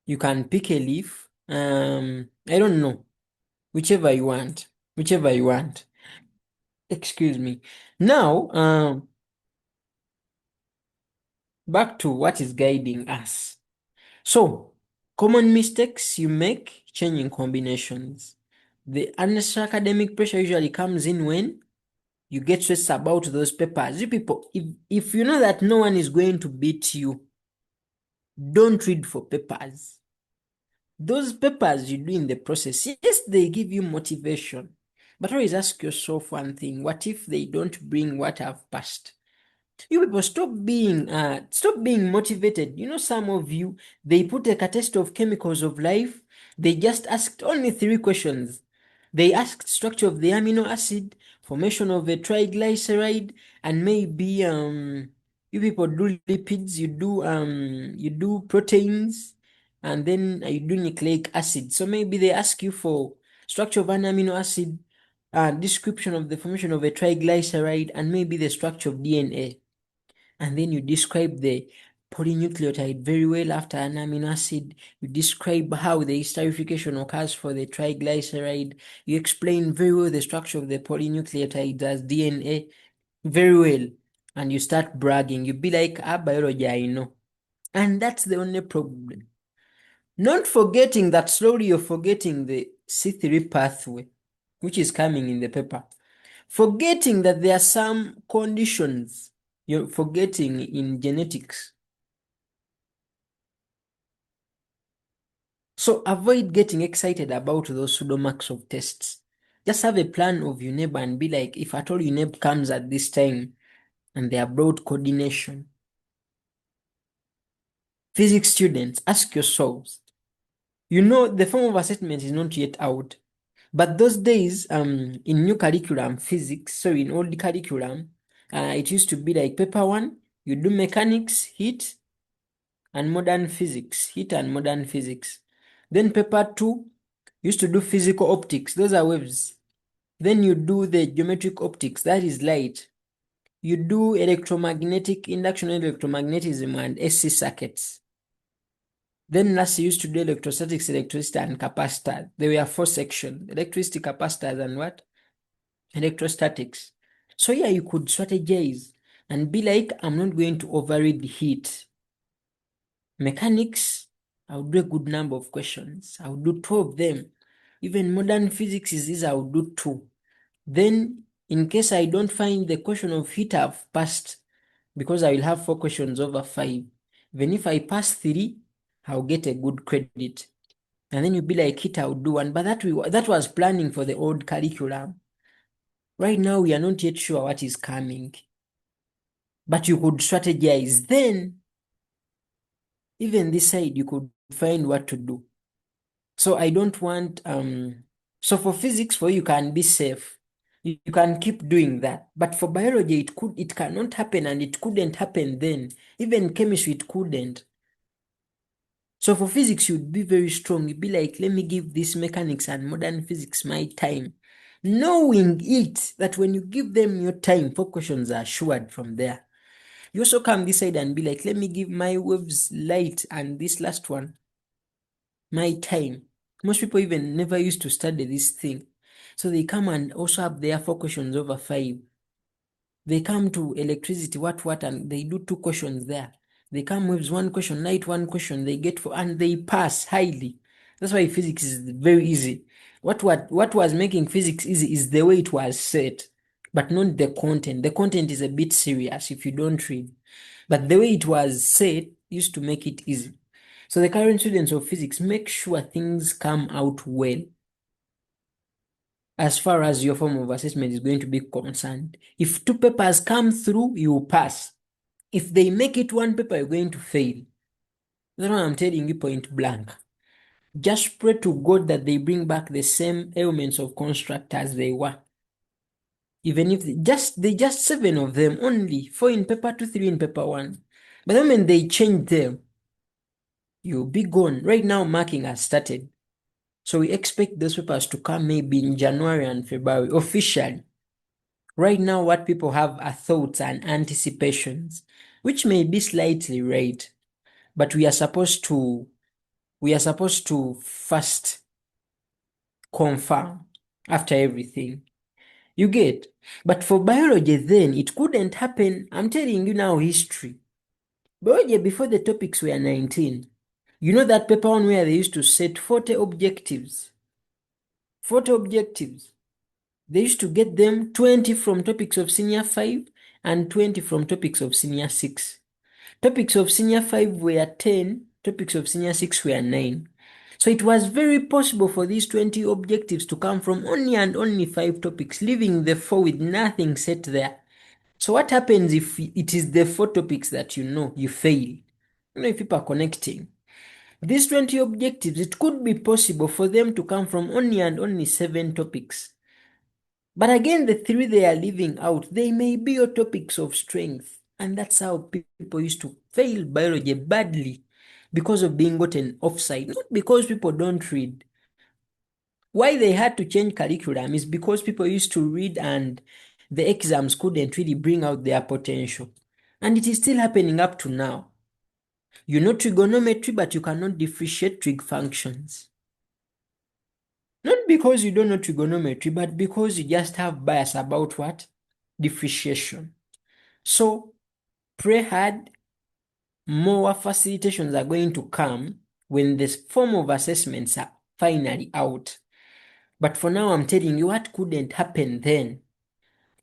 you can pick a leaf. I don't know. Whichever you want. Excuse me. Now, back to what is guiding us. So, common mistakes you make changing combinations. The unnecessary academic pressure usually comes in when you get stressed about those papers. You people, if you know that no one is going to beat you, don't read for papers. Those papers you do in the process, yes, they give you motivation. But always ask yourself one thing: what if they don't bring what I've passed? You people stop being motivated. You know, some of you, they put a test of chemicals of life. They just asked only 3 questions. They asked structure of the amino acid, formation of a triglyceride, and maybe You people do lipids, you do proteins, and then you do nucleic acid. So maybe they ask you for structure of an amino acid, description of the formation of a triglyceride, and maybe the structure of DNA. And then you describe the polynucleotide very well after an amino acid. You describe how the esterification occurs for the triglyceride. You explain very well the structure of the polynucleotide as DNA very well. And you start bragging. You be like, biology, I know. And that's the only problem. Not forgetting that slowly you're forgetting the C3 pathway, which is coming in the paper. Forgetting that there are some conditions you're forgetting in genetics. So avoid getting excited about those pseudo marks of tests. Just have a plan of UNEB and be like, if at all UNEB comes at this time and they are broad coordination. Physics students, ask yourselves, you know the form of assessment is not yet out, but those days in new curriculum physics, so in old curriculum, it used to be like paper 1, you do mechanics, heat, and modern physics, heat and modern physics. Then paper 2 used to do physical optics, those are waves. Then you do the geometric optics, that is light. You do electromagnetic, induction electromagnetism, and S.6 circuits. Then last you used to do electrostatics, electricity, and capacitor. There were 4 sections, electricity, capacitors, and what? Electrostatics. So yeah, you could strategize and be like, I'm not going to overread heat. Mechanics, I'll do a good number of questions. I'll do 2 of them. Even modern physics is this, I'll do 2. Then, in case I don't find the question of heat I've passed, because I will have 4 questions over 5. Even if I pass 3, I'll get a good credit. And then you'll be like, heat, I'll do 1. But that was planning for the old curriculum. Right now, we are not yet sure what is coming. But you could strategize. Then, even this side, you could find what to do. So I don't want, so for physics, for you can be safe. You can keep doing that. But for biology, it cannot happen, and it couldn't happen then. Even chemistry, it couldn't. So for physics, you'd be very strong. You'd be like, let me give this mechanics and modern physics my time. Knowing it, that when you give them your time, 4 questions are assured from there. You also come this side and be like, let me give my waves light and this last one my time. Most people even never used to study this thing. So they come and also have their 4 questions over 5. They come to electricity, what, and they do 2 questions there. They come with 1 question, light 1 question, they get 4, and they pass highly. That's why physics is very easy. What was making physics easy is the way it was set, but not the content. The content is a bit serious if you don't read. But the way it was set used to make it easy. So the current students of physics, make sure things come out well as far as your form of assessment is going to be concerned. If 2 papers come through, you pass. If they make it 1 paper, you're going to fail. That's why I'm telling you point blank. Just pray to God that they bring back the same elements of construct as they were. Even if they just 7 of them only, 4 in paper 2, 3 in paper 1. But then when they change them, you'll be gone. Right now, marking has started. So we expect those papers to come maybe in January and February, officially. Right now, what people have are thoughts and anticipations, which may be slightly right, but we are supposed to first confirm after everything. You get? But for biology, then, it couldn't happen. I'm telling you now history. Biology, before the topics were 19, you know that paper 1 where they used to set 40 objectives. 40 objectives. They used to get them 20 from topics of senior 5 and 20 from topics of senior 6. Topics of senior 5 were 10, topics of senior 6 were 9. So it was very possible for these 20 objectives to come from only and only 5 topics, leaving the 4 with nothing set there. So what happens if it is the 4 topics that you fail? You know, if people are connecting. These 20 objectives, it could be possible for them to come from only and only 7 topics. But again, the 3 they are leaving out, they may be your topics of strength. And that's how people used to fail biology badly, because of being gotten offside, not because people don't read. Why they had to change curriculum is because people used to read and the exams couldn't really bring out their potential. And it is still happening up to now. You know trigonometry, but you cannot differentiate trig functions. Not because you don't know trigonometry, but because you just have bias about what? Differentiation. So pray hard. More facilitations are going to come when this form of assessments are finally out. But for now, I'm telling you what couldn't happen then.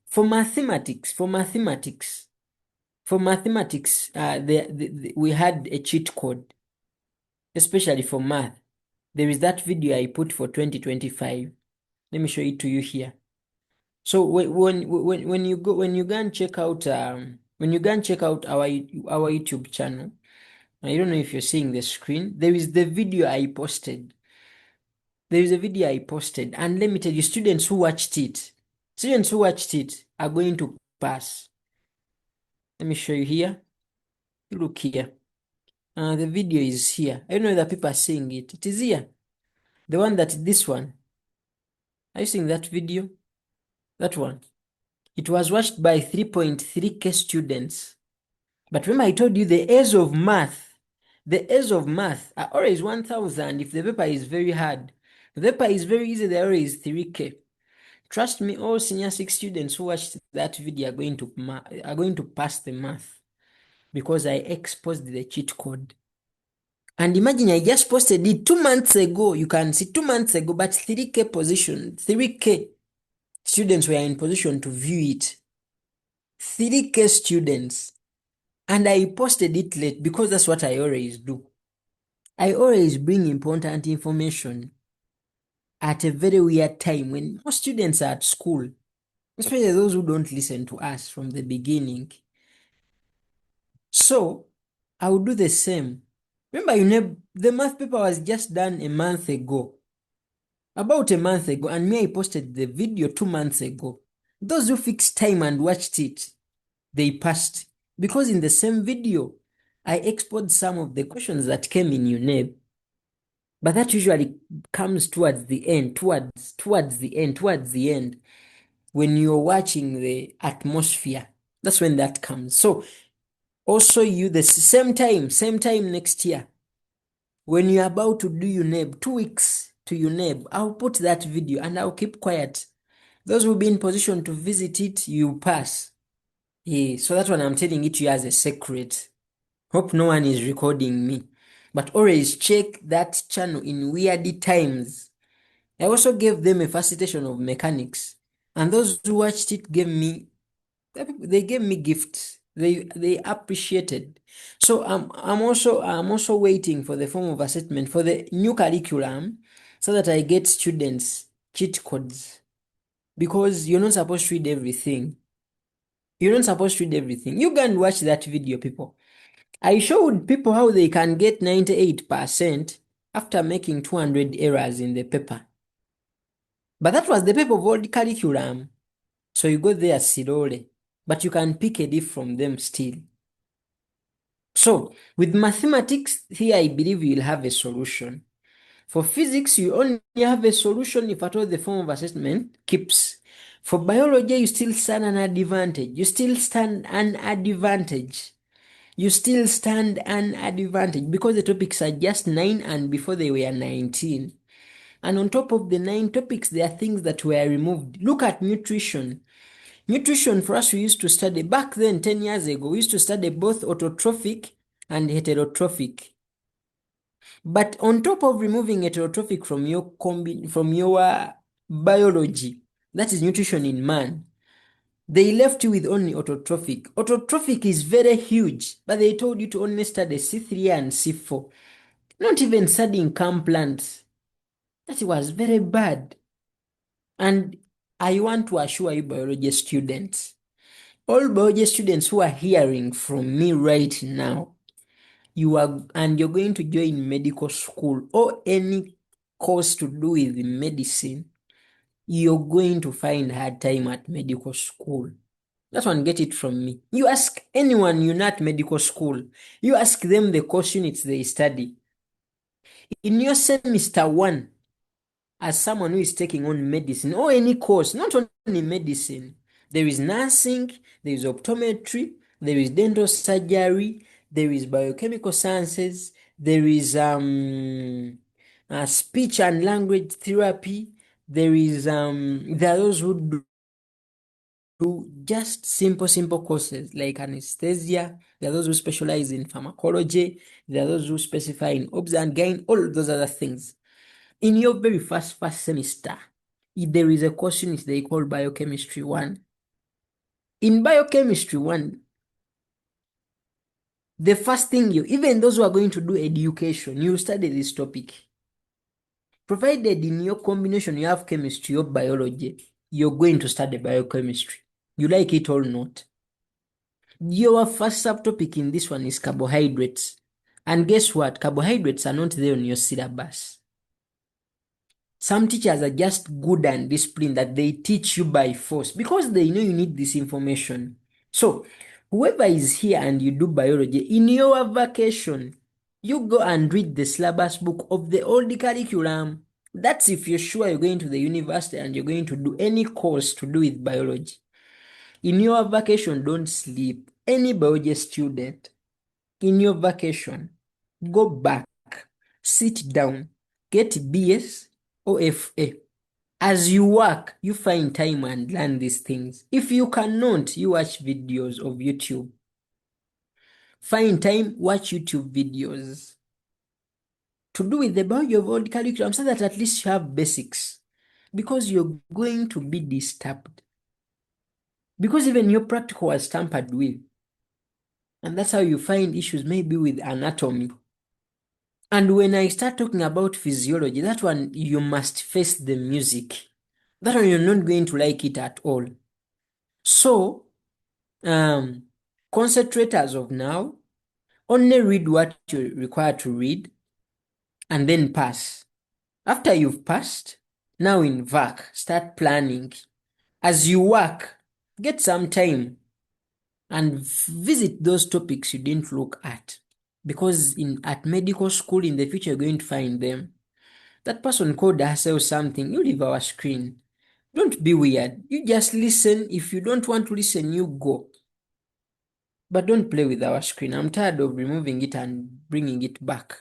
For mathematics, we had a cheat code, especially for math. There is that video I put for 2025. Let me show it to you here. So when you go and check out our YouTube channel, I don't know if you're seeing the screen. There is the video I posted. There is a video I posted, and let me tell you, students who watched it are going to pass. Let me show you here. Look here. The video is here. I don't know that people are seeing it. It is here. This one. Are you seeing that video? That one. It was watched by 3.3K students. But remember I told you the A's of math are always 1,000 if the paper is very hard. If the paper is very easy, they're always 3K. Trust me, all senior 6 students who watched that video are going to pass the math, because I exposed the cheat code. And imagine I just posted it 2 months ago. You can see 2 months ago, but 3K students were in position to view it. 3K students. And I posted it late because that's what I always do. I always bring important information at a very weird time when most students are at school, especially those who don't listen to us from the beginning. So I will do the same. Remember, the math paper was just done about a month ago, and me, I posted the video 2 months ago. Those who fixed time and watched it, they passed, because in the same video, I exposed some of the questions that came in UNEB. But that usually comes towards the end, when you're watching the atmosphere. That's when that comes. So also the same time next year, when you're about to do UNEB, 2 weeks to UNEB, I'll put that video and I'll keep quiet. Those who will be in position to visit it, you pass. Yeah, so that one I'm telling it to you as a secret. Hope no one is recording me. But always check that channel in weird times. I also gave them a facilitation of mechanics, and those who watched it gave me gifts. They appreciated. So I'm also waiting for the form of assessment for the new curriculum, so that I get students cheat codes, because you're not supposed to read everything. You go and watch that video, people. I showed people how they can get 98% after making 200 errors in the paper. But that was the paper of old curriculum. So you go there slowly, but you can pick a diff from them still. So with mathematics, here I believe you'll have a solution. For physics, you only have a solution if at all the form of assessment keeps. For biology, you still stand an advantage. Because the topics are just 9, and before they were 19. And on top of the 9 topics, there are things that were removed. Look at nutrition. Nutrition for us, we used to study back then, 10 years ago, we used to study both autotrophic and heterotrophic. But on top of removing heterotrophic from your biology, that is nutrition in man, they left you with only autotrophic. Autotrophic is very huge, but they told you to only study C3 and C4. Not even studying CAM plants. That was very bad. And I want to assure you, biology students, all biology students who are hearing from me right now, you're going to join medical school or any course to do with medicine, you're going to find hard time at medical school. That one, get it from me. You ask anyone you know at medical school, you ask them the course units they study. In your semester 1, as someone who is taking on medicine or any course, not only medicine, there is nursing, there is optometry, there is dental surgery, there is biochemical sciences, there is speech and language therapy, there are those who do just simple courses like anesthesia, there are those who specialize in pharmacology, there are those who specify in obs and gyne, all of those other things. In your very first semester, there is a course unit they call Biochemistry 1. In Biochemistry 1, the first thing even those who are going to do education, you study this topic. Provided in your combination you have chemistry or biology, you're going to study biochemistry. You like it or not. Your first subtopic in this one is carbohydrates. And guess what? Carbohydrates are not there on your syllabus. Some teachers are just good and disciplined that they teach you by force because they know you need this information. So, whoever is here and you do biology, in your vacation, you go and read the syllabus book of the old curriculum. That's if you're sure you're going to the university and you're going to do any course to do with biology. In your vacation, don't sleep. Any biology student, in your vacation, go back, sit down, get BS or FA. As you work, you find time and learn these things. If you cannot, you watch videos of YouTube. Find time, watch YouTube videos to do with the biology of old curriculum so that at least you have basics. Because you're going to be disturbed. Because even your practical was tampered with. And that's how you find issues maybe with anatomy. And when I start talking about physiology, that one you must face the music. That one you're not going to like it at all. So, concentrate as of now. Only read what you're required to read and then pass. After you've passed, now in VAC, start planning. As you work, get some time and visit those topics you didn't look at. Because at medical school in the future, you're going to find them. That person called herself something, you leave our screen. Don't be weird. You just listen. If you don't want to listen, you go. But don't play with our screen. I'm tired of removing it and bringing it back.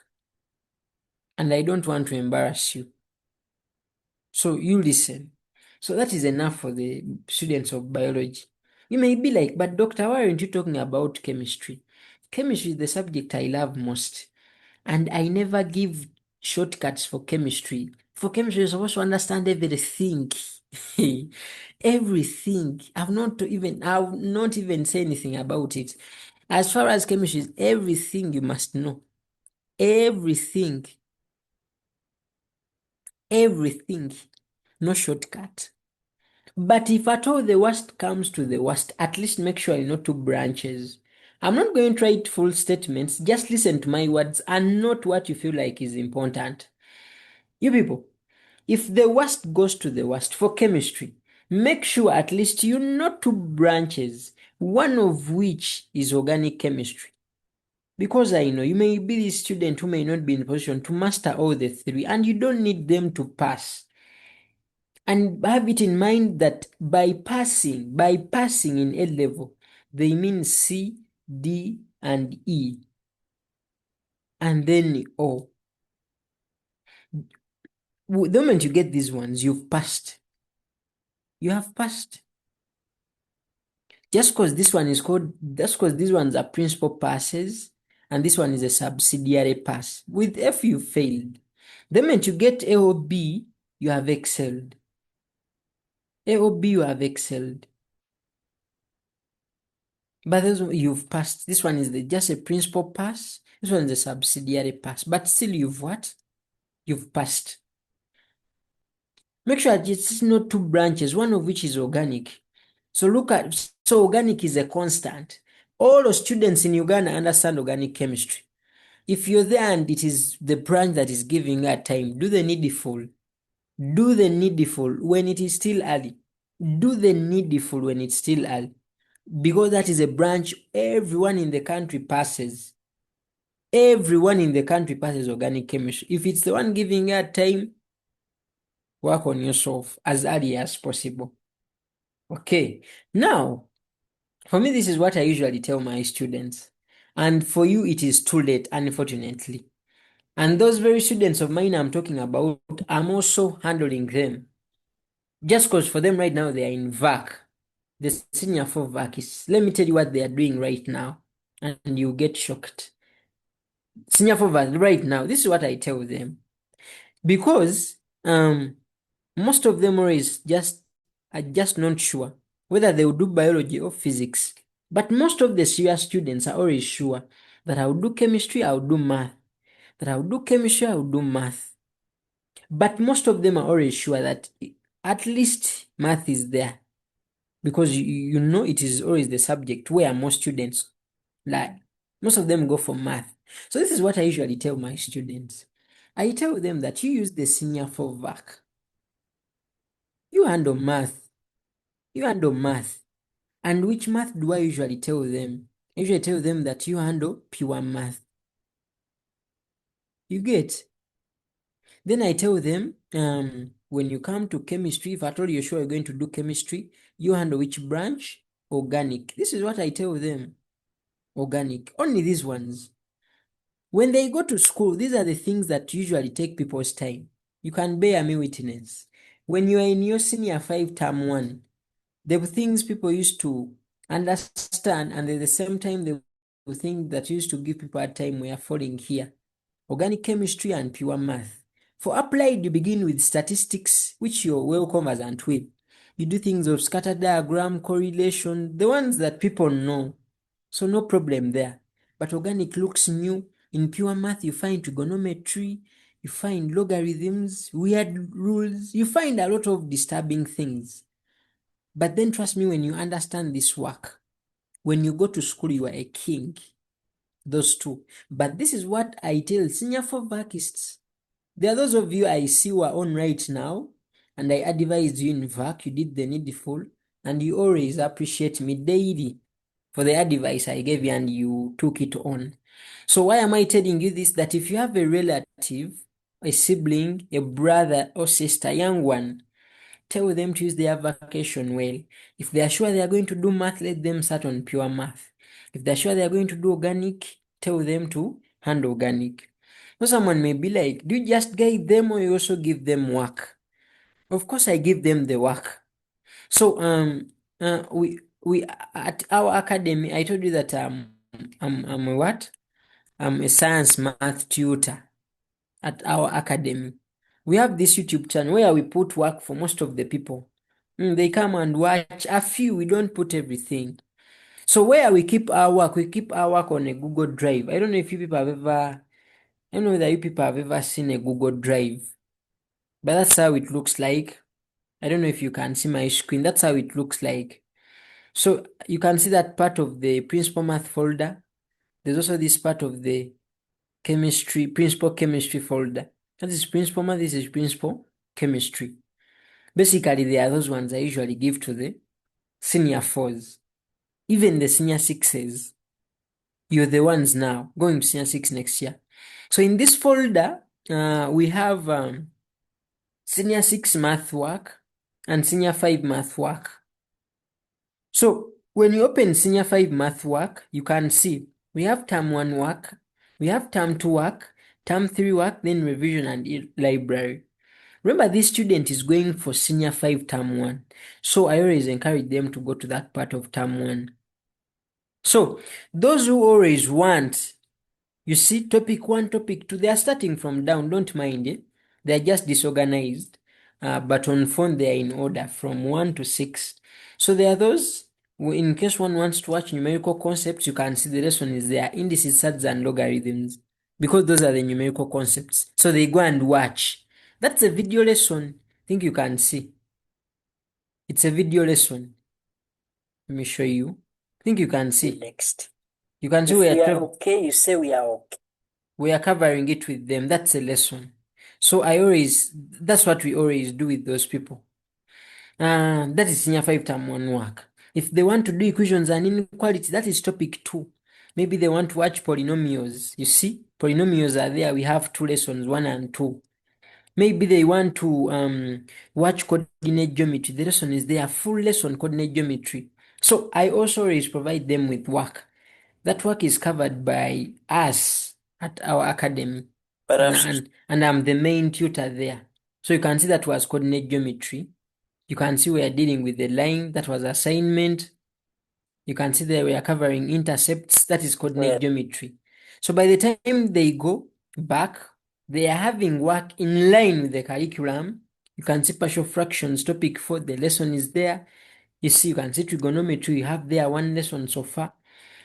And I don't want to embarrass you. So you listen. So that is enough for the students of biology. You may be like, but doctor, why aren't you talking about chemistry? Chemistry is the subject I love most. And I never give shortcuts for chemistry. For chemistry, you're supposed to understand everything. Everything. I've not even say anything about it. As far as chemistry is, everything you must know. Everything. Everything. No shortcut. But if at all the worst comes to the worst, at least make sure you know 2 branches. I'm not going to write full statements. Just listen to my words and note what you feel like is important. You people, if the worst goes to the worst for chemistry, make sure at least you know 2 branches, one of which is organic chemistry. Because I know you may be the student who may not be in a position to master all the 3, and you don't need them to pass. And have it in mind that by passing in A level, they mean C, D, and E. And then O. The moment you get these ones, you've passed. You have passed. Just because these ones are principal passes, and this one is a subsidiary pass. With F, you failed. The moment you get A or B, you have excelled. A or B, you have excelled. But you've passed. This one is just a principal pass. This one is a subsidiary pass. But still, you've what? You've passed. Make sure it's not 2 branches, one of which is organic. So organic is a constant. All the students in Uganda understand organic chemistry. If you're there and it is the branch that is giving that time, do the needful. Do the needful when it is still early. Do the needful when it's still early. because that is a branch everyone in the country passes. Everyone in the country passes organic chemistry. If it's the one giving you time, work on yourself as early as possible. Okay, now, for me, this is what I usually tell my students. And for you, it is too late, unfortunately. And those very students of mine I'm talking about, I'm also handling them. Just because for them right now, they are in VAC. The senior for VAC is, let me tell you what they are doing right now, and you get shocked. Senior for VAC right now, this is what I tell them. Because most of them are just not sure whether they will do biology or physics. But most of the serious students are always sure that I will do chemistry, I will do math. That I will do chemistry, I will do math. But most of them are always sure that at least math is there. Because you know it is always the subject where most students, like, most of them go for math. So this is what I usually tell my students. I tell them that you use the senior for VAC. You handle math. You handle math. And which math do I usually tell them? I usually tell them that you handle pure math. You get? Then I tell them, when you come to chemistry, if at all you're sure you're going to do chemistry, you handle which branch? Organic. This is what I tell them. Organic. Only these ones. When they go to school, these are the things that usually take people's time. You can bear me witness. When you are in your senior 5 term 1, there were things people used to understand, and at the same time, the things that used to give people a time were falling here. Organic chemistry and pure math. For applied, you begin with statistics, which you're well conversant with. You do things of scatter diagram, correlation, the ones that people know. So no problem there. But organic looks new. In pure math, you find trigonometry, you find logarithms, weird rules, you find a lot of disturbing things. But then trust me, when you understand this work, when you go to school, you are a king. Those two. But this is what I tell senior for vacists. There are those of you I see who are on right now, and I advised you in VAC, you did the needful, and you always appreciate me daily for the advice I gave you and you took it on. So why am I telling you this? That if you have a relative, a sibling, a brother or sister, young one, tell them to use their vacation well. If they are sure they are going to do math, let them start on pure math. If they're sure they are going to do organic, tell them to handle organic. So someone may be like, do you just guide them or you also give them work? Of course, I give them the work. So we at our academy, I told you that I'm a what? I'm a science math tutor at our academy. We have this YouTube channel where we put work for most of the people. They come and watch a few. We don't put everything. So where we keep our work on a Google Drive. I don't know if you people have ever, I don't know whether you people have ever seen a Google Drive, but that's how it looks like. I don't know if you can see my screen. That's how it looks like. So you can see that part of the principal math folder. There's also this part of the principal chemistry folder. That is principal math, this is principal chemistry. Basically, they are those ones I usually give to the senior 4s. Even the senior 6s. You're the ones now going to senior 6 next year. So in this folder, we have senior 6 math work and senior 5 math work. So when you open senior 5 math work, you can see we have term 1 work, we have term 2 work, term 3 work, then revision and library. Remember, this student is going for senior 5 term 1. So I always encourage them to go to that part of term 1. So those who always want, you see, topic 1, topic 2, they are starting from down, don't mind it. They are just disorganized, but on phone they are in order from 1 to 6. So there are those, in case one wants to watch numerical concepts, you can see the lesson is there, indices, surds, and logarithms, because those are the numerical concepts. So they go and watch. That's a video lesson. I think you can see. It's a video lesson. Let me show you. I think you can see. Next. You can see If we are okay, you say we are okay. We are covering it with them. That's a lesson. So that's what we always do with those people. That is senior 5 term 1 work. If they want to do equations and inequality, that is topic 2. Maybe they want to watch polynomials. You see, polynomials are there. We have 2 lessons, 1 and 2. Maybe they want to watch coordinate geometry. The lesson is there, full lesson coordinate geometry. So I also always provide them with work. That work is covered by us at our academy. And I'm the main tutor there. So you can see that was coordinate geometry. You can see we are dealing with the line. That was assignment. You can see that we are covering intercepts. That is coordinate geometry. So by the time they go back, they are having work in line with the curriculum. You can see partial fractions, topic 4, the lesson is there. You see, you can see trigonometry, you have there 1 lesson so far.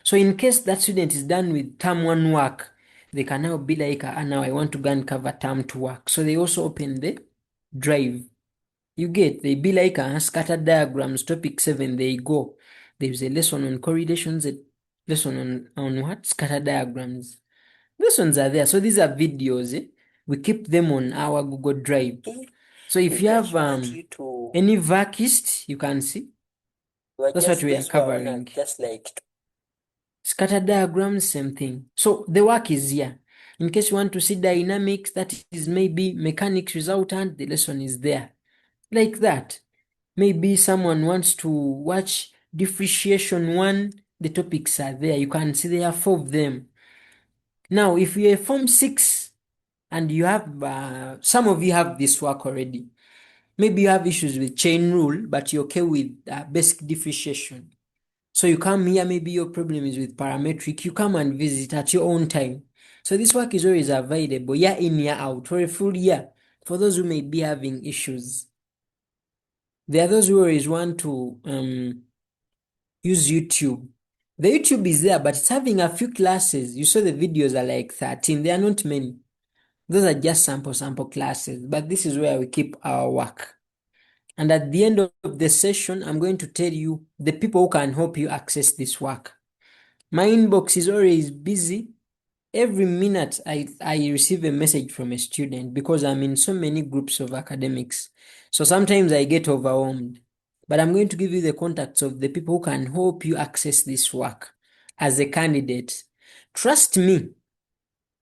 So in case that student is done with term 1 work, they can now be like, now I want to go and cover term 2 work. So they also open the drive. You get, they be like scattered diagrams, topic 7, they go. There's a lesson on correlations, a lesson on what? Scatter diagrams. Lessons are there. So these are videos. We keep them on our Google Drive. So if you have any vacuist, you can see. That's what we are covering. Just like Scatter diagrams, same thing. So the work is here. In case you want to see dynamics, that is maybe mechanics resultant, the lesson is there. Like that. Maybe someone wants to watch differentiation 1, the topics are there. You can see there are 4 of them. Now, if you're Form 6 and you have, some of you have this work already. Maybe you have issues with chain rule, but you're okay with basic differentiation. So you come here, maybe your problem is with parametric, you come and visit at your own time. So this work is always available, year in, year out, for a full year, for those who may be having issues. There are those who always want to use YouTube. The YouTube is there, but it's having a few classes. You saw the videos are like 13. There are not many. Those are just sample classes. But this is where we keep our work. And at the end of the session, I'm going to tell you the people who can help you access this work. My inbox is always busy. Every minute I receive a message from a student because I'm in so many groups of academics. So sometimes I get overwhelmed. But I'm going to give you the contacts of the people who can help you access this work as a candidate. Trust me,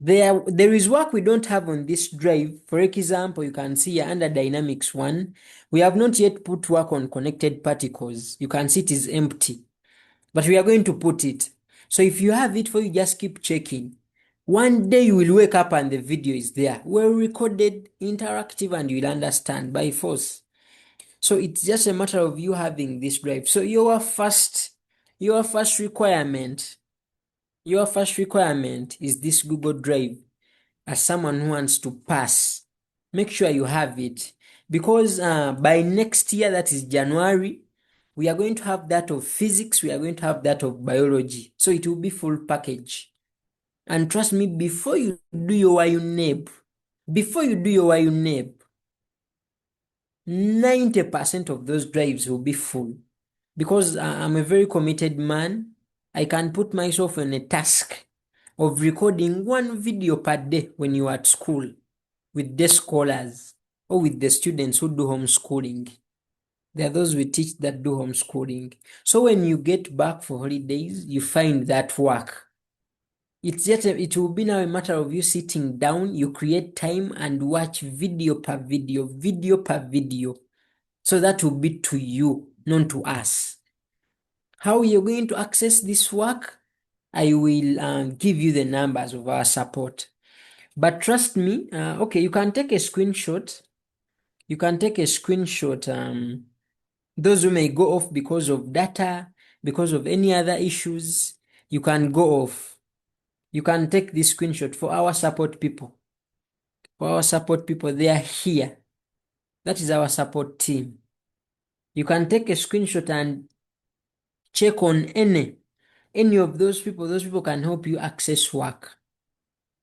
there is work we don't have on this drive. For example, you can see here under Dynamics 1, we have not yet put work on connected particles. You can see it is empty. But we are going to put it. So if you have it for you, just keep checking. One day you will wake up and the video is there. Well recorded, interactive, and you'll understand by force. So it's just a matter of you having this drive. So your first requirement is this Google Drive. As someone who wants to pass, make sure you have it. Because by next year, that is January, we are going to have that of physics, we are going to have that of biology. So it will be full package. And trust me, before you do your UNEB, 90% of those drives will be full. Because I'm a very committed man, I can put myself on a task of recording 1 video per day when you are at school with the scholars or with the students who do homeschooling. There are those we teach that do homeschooling. So when you get back for holidays, you find that work. It will be now a matter of you sitting down, you create time and watch video per video. So that will be to you, not to us. How you're going to access this work, I will give you the numbers of our support. But trust me, okay, you can take a screenshot. Those who may go off because of data, because of any other issues, you can go off. You can take this screenshot for our support people. They are here. That is our support team. You can take a screenshot and check on any of those people. Those people can help you access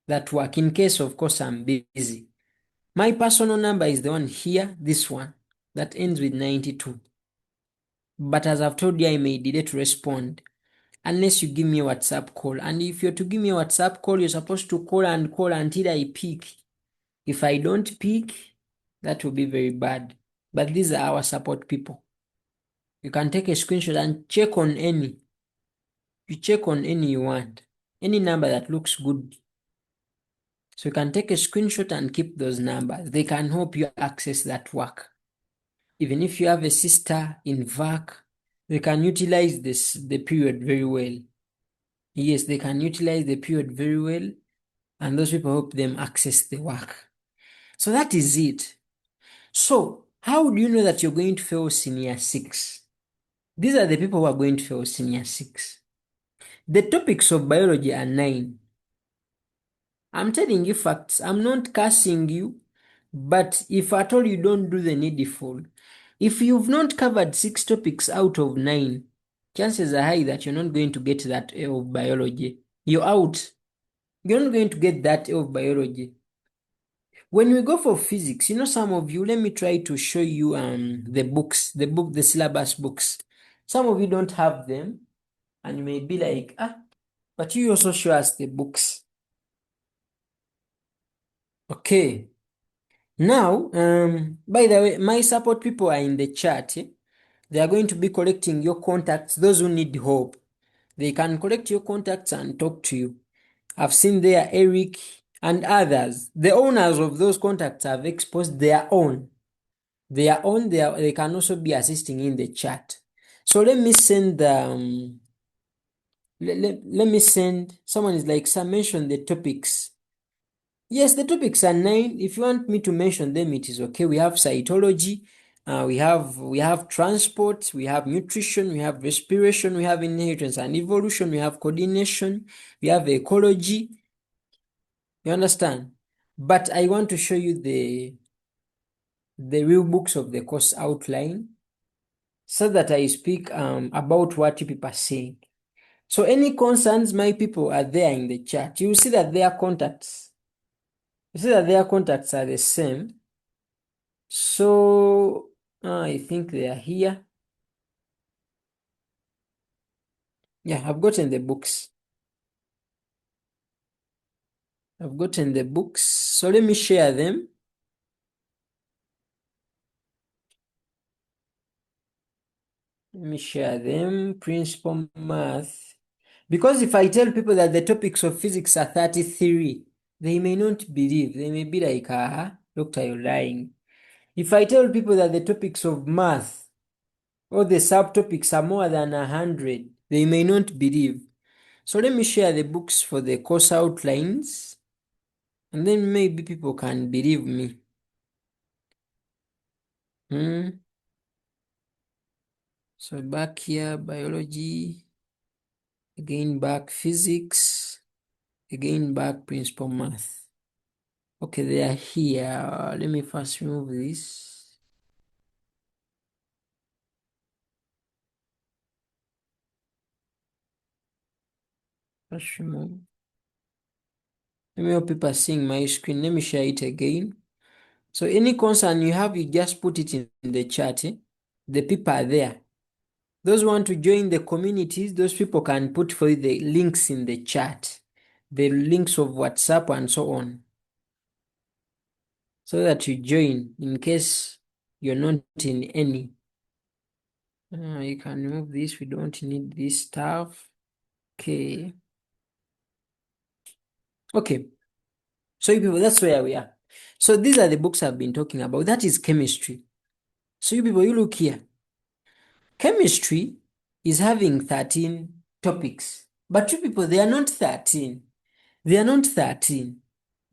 that work in case, of course, I'm busy. My personal number is the one here, this one, that ends with 92. But as I've told you, I may delay to respond unless you give me a WhatsApp call. And if you're to give me a WhatsApp call, you're supposed to call until I pick. If I don't pick, that will be very bad. But these are our support people. You can take a screenshot and check on any. You check on any you want. Any number that looks good. So you can take a screenshot and keep those numbers. They can help you access that work. Even if you have a sister in VAC, they can utilize the period very well. Yes, they can utilize the period very well, and those people help them access the work. So that is it. So how do you know that you're going to fail senior 6? These are the people who are going to fail senior 6. The topics of biology are 9. I'm telling you facts. I'm not cursing you, but if at all you don't do the needful, if you've not covered 6 topics out of 9, chances are high that you're not going to get that A of biology. You're out. You're not going to get that A of biology. When we go for physics, you know, some of you, let me try to show you the syllabus books. Some of you don't have them, and you may be like, but you also show us the books. Okay. Now, by the way, my support people are in the chat. They are going to be collecting your contacts. Those who need help, they can collect your contacts and talk to you. I've seen there Eric and others. The owners of those contacts have exposed their own. They can also be assisting in the chat. So let me send let me send. Someone is like, sir, mention the topics. Yes, the topics are 9. If you want me to mention them, it is okay. We have cytology, we have transport, we have nutrition, we have respiration, we have inheritance and evolution, we have coordination, we have ecology. You understand? But I want to show you the real books of the course outline, so that I speak about what you people are saying. So any concerns, my people, are there in the chat. You will see that their contacts. You see that their contacts are the same. So I think they are here. Yeah, I've gotten the books. I've gotten the books. So let me share them. Let me share them. Principal math. Because if I tell people that the topics of physics are 33, they may not believe. They may be like, doctor, you're lying. If I tell people that the topics of math or the subtopics are more than 100, they may not believe. So let me share the books for the course outlines, and then maybe people can believe me. So back here, biology, again back physics, again back principal math. Okay, they are here. Let me first remove this. First remove. Let me hope people are seeing my screen. Let me share it again. So any concern you have, you just put it in the chat. The people are there. Those who want to join the communities, those people can put for you the links in the chat. The links of WhatsApp and so on. So that you join in case you're not in any. You can remove this. We don't need this stuff. Okay. Okay. So you people, that's where we are. So these are the books I've been talking about. That is chemistry. So you people, you look here. Chemistry is having 13 topics. But you people, they are not 13. They are not 13.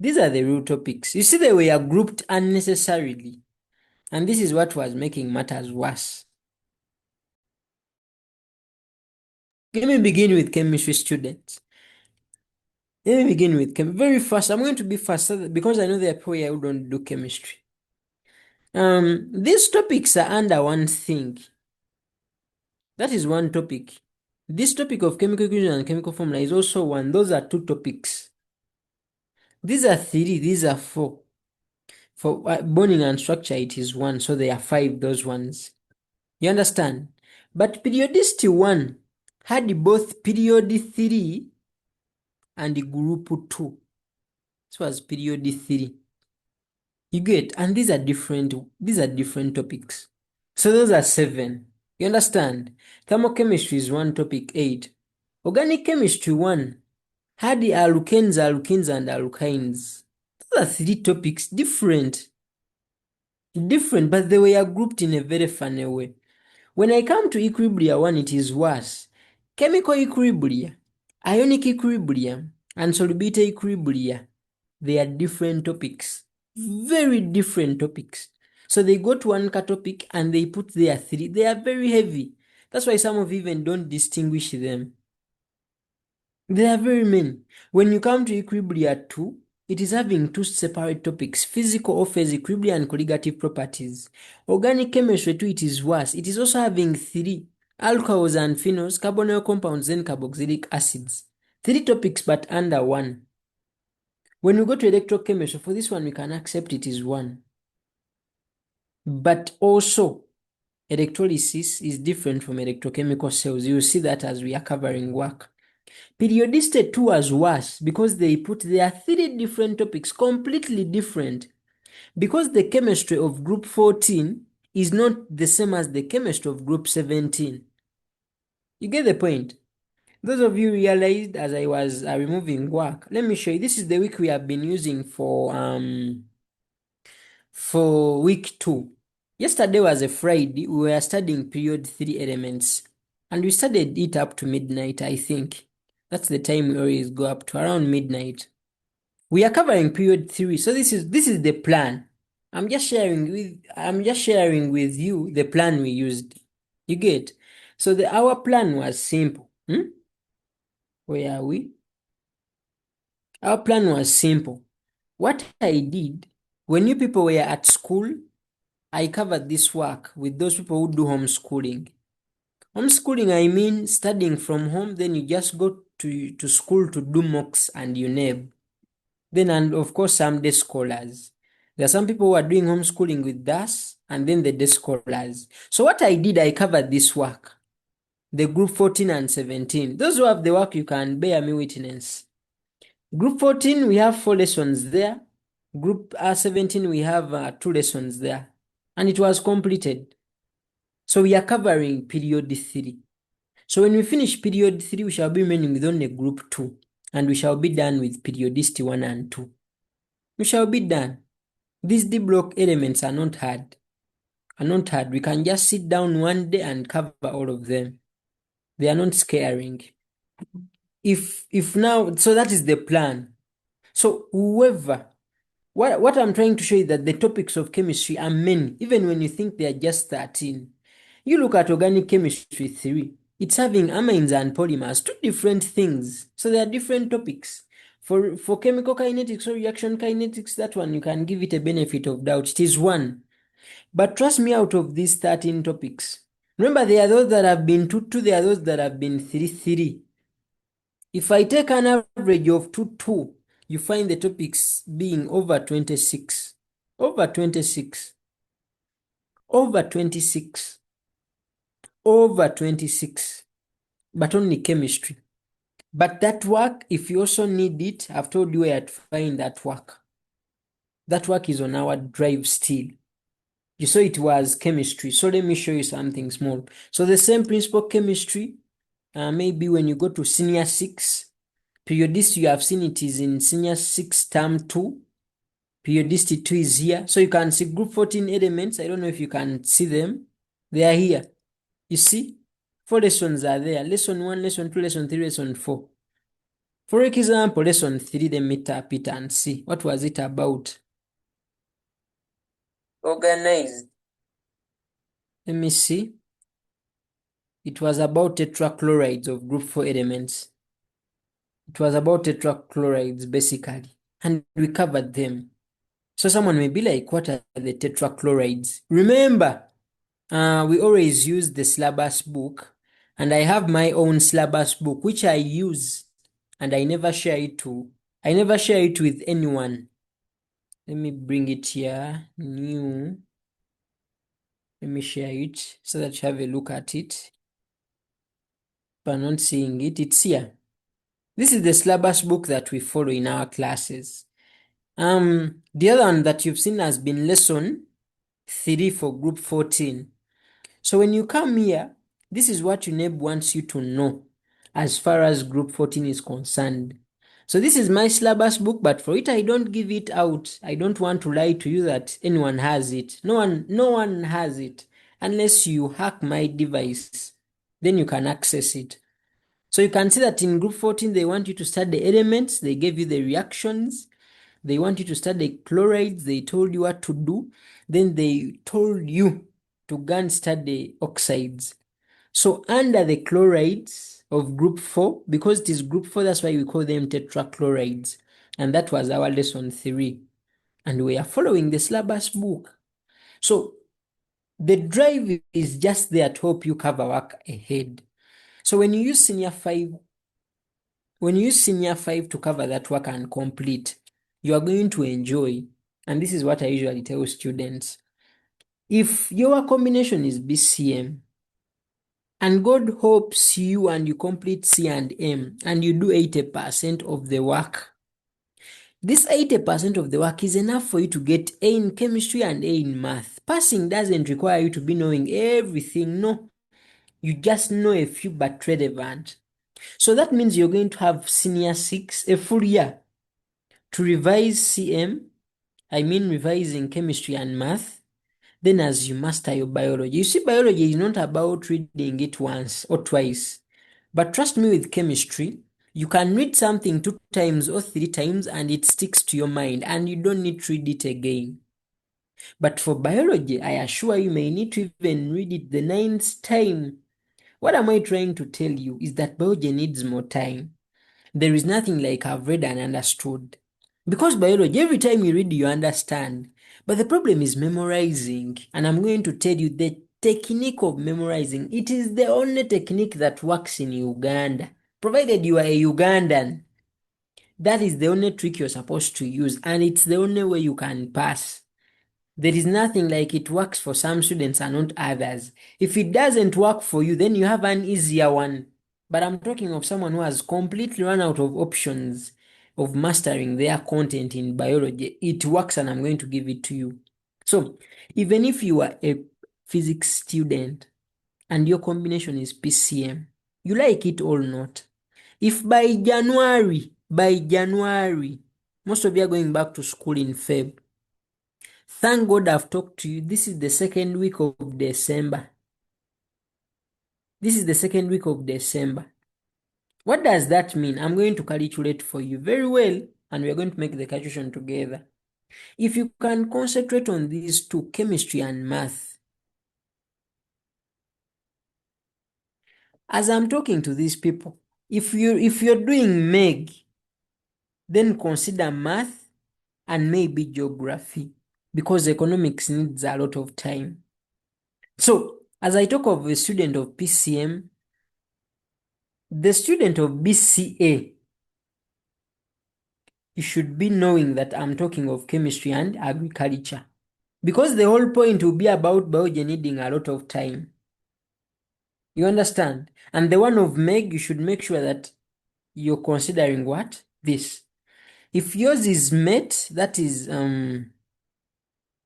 These are the real topics. You see, they were grouped unnecessarily. And this is what was making matters worse. Let me begin with chemistry students. Let me begin with very fast. I'm going to be fast because I know there are people here who don't do chemistry. These topics are under one thing. That is one topic. This topic of chemical equation and chemical formula is also one. Those are 2 topics. These are 3. These are 4. For bonding and structure, it is 1. So there are 5, those ones. You understand? But periodicity 1 had both period 3 and group 2. This was period 3. You get? And these are different topics. So those are 7. You understand? Thermochemistry is one, topic 8. Organic chemistry 1 had the alkenes, and alkynes. Those are 3 topics, different, but they were grouped in a very funny way. When I come to equilibria 1, it is worse. Chemical equilibria, ionic equilibrium, and solubility equilibria, they are different topics, very different topics. So they go to one topic and they put their 3. They are very heavy. That's why some of you even don't distinguish them. There are very many. When you come to equilibria 2, it is having 2 separate topics, physical or phase equilibrium and colligative properties. Organic chemistry 2, it is worse. It is also having 3, alcohols and phenols, carbonyl compounds, and carboxylic acids. 3 topics but under 1. When we go to electrochemistry, for this one we can accept it is 1. But also, electrolysis is different from electrochemical cells. You will see that as we are covering work. Periodicity 2 was worse because they put their 3 different topics, completely different. Because the chemistry of group 14 is not the same as the chemistry of group 17. You get the point? Those of you realized as I was removing work, let me show you. This is the week we have been using for week 2. Yesterday was a Friday. We were studying period 3 elements. And we studied it up to midnight, I think. That's the time we always go up to, around midnight. We are covering period 3. So this is the plan. I'm just sharing with you the plan we used. You get? So our plan was simple. Where are we? Our plan was simple. What I did, when you people were at school, I covered this work with those people who do homeschooling. Homeschooling, I mean studying from home, then you just go to school to do MOCKs and UACE. Then, and of course, some day scholars. There are some people who are doing homeschooling with us, and then the day scholars. So what I did, I covered this work. The group 14 and 17. Those who have the work, you can bear me witness. Group 14, we have 4 lessons there. Group 17, we have 2 lessons there. And it was completed. So we are covering period 3. So when we finish period 3, we shall be remaining with only group 2. And we shall be done with periodicity 1 and 2. We shall be done. These D block elements are not hard. We can just sit down one day and cover all of them. They are not scaring. If now, so that is the plan. So whoever, what I'm trying to show you that the topics of chemistry are many, even when you think they are just 13. You look at organic chemistry 3, it's having amines and polymers, 2 different things. So they are different topics. For chemical kinetics or reaction kinetics, that one you can give it a benefit of doubt. It is 1. But trust me, out of these 13 topics, remember there are those that have been 2, there are those that have been 3. If I take an average of 2, you find the topics being over 26. Over 26. Over 26. Over 26. But only chemistry. But that work, if you also need it, I've told you where to find that work. That work is on our drive still. You saw it was chemistry. So let me show you something small. So the same principle chemistry, maybe when you go to senior 6, periodicity you have seen it is in senior 6 term 2. Periodicity 2 is here. So you can see group 14 elements. I don't know if you can see them. They are here. You see? 4 lessons are there. Lesson 1, lesson 2, lesson 3, lesson 4. For example, lesson 3, let me tap it and see. What was it about? Organized. Let me see. It was about tetrachlorides of group 4 elements. It was about tetrachlorides basically. And we covered them. So someone may be like, what are the tetrachlorides? Remember, we always use the syllabus book. And I have my own syllabus book, which I use. And I never share it with anyone. Let me bring it here. New. Let me share it so that you have a look at it. If I'm not seeing it, it's here. This is the syllabus book that we follow in our classes. The other one that you've seen has been lesson 3 for group 14. So when you come here, this is what UNEB wants you to know as far as Group 14 is concerned. So this is my syllabus book, but for it, I don't give it out. I don't want to lie to you that anyone has it. No one has it unless you hack my device. Then you can access it. So you can see that in Group 14, they want you to study the elements. They gave you the reactions. They want you to study chlorides. They told you what to do. Then they told you to go and study oxides. So under the chlorides of Group 4, because it is Group 4, that's why we call them tetrachlorides. And that was our lesson 3. And we are following the syllabus book. So the drive is just there to help you cover work ahead. So when you use senior 5 to cover that work and complete, you are going to enjoy. And this is what I usually tell students. If your combination is BCM, and God hopes you and you complete C and M, and you do 80% of the work, this 80% of the work is enough for you to get A in chemistry and A in math. Passing doesn't require you to be knowing everything, no. You just know a few but relevant. So that means you're going to have senior 6, a full year, to revise CM, revising chemistry and math. Then as you master your biology, you see biology is not about reading it once or twice. But trust me, with chemistry, you can read something 2 times or 3 times and it sticks to your mind and you don't need to read it again. But for biology, I assure you may need to even read it the 9th time. What am I trying to tell you is that biology needs more time. There is nothing like I've read and understood. Because biology, every time you read, you understand. But the problem is memorizing. And I'm going to tell you the technique of memorizing. It is the only technique that works in Uganda. Provided you are a Ugandan, that is the only trick you're supposed to use. And it's the only way you can pass. There is nothing like it works for some students and not others. If it doesn't work for you, then you have an easier one. But I'm talking of someone who has completely run out of options of mastering their content in biology. It works and I'm going to give it to you. So even if you are a physics student and your combination is PCM, you like it or not, if by January, most of you are going back to school in Feb, thank God I've talked to you. This is the 2nd week of December. What does that mean? I'm going to calculate for you very well, and we're going to make the calculation together. If you can concentrate on these two, chemistry and math, as I'm talking to these people, if you're doing MEG, then consider math and maybe geography, because economics needs a lot of time. So, as I talk of a student of PCM, the student of BCA, you should be knowing that I'm talking of chemistry and agriculture, because the whole point will be about biology needing a lot of time. You understand? And the one of MEG, you should make sure that you're considering what? This. If yours is MET, that is,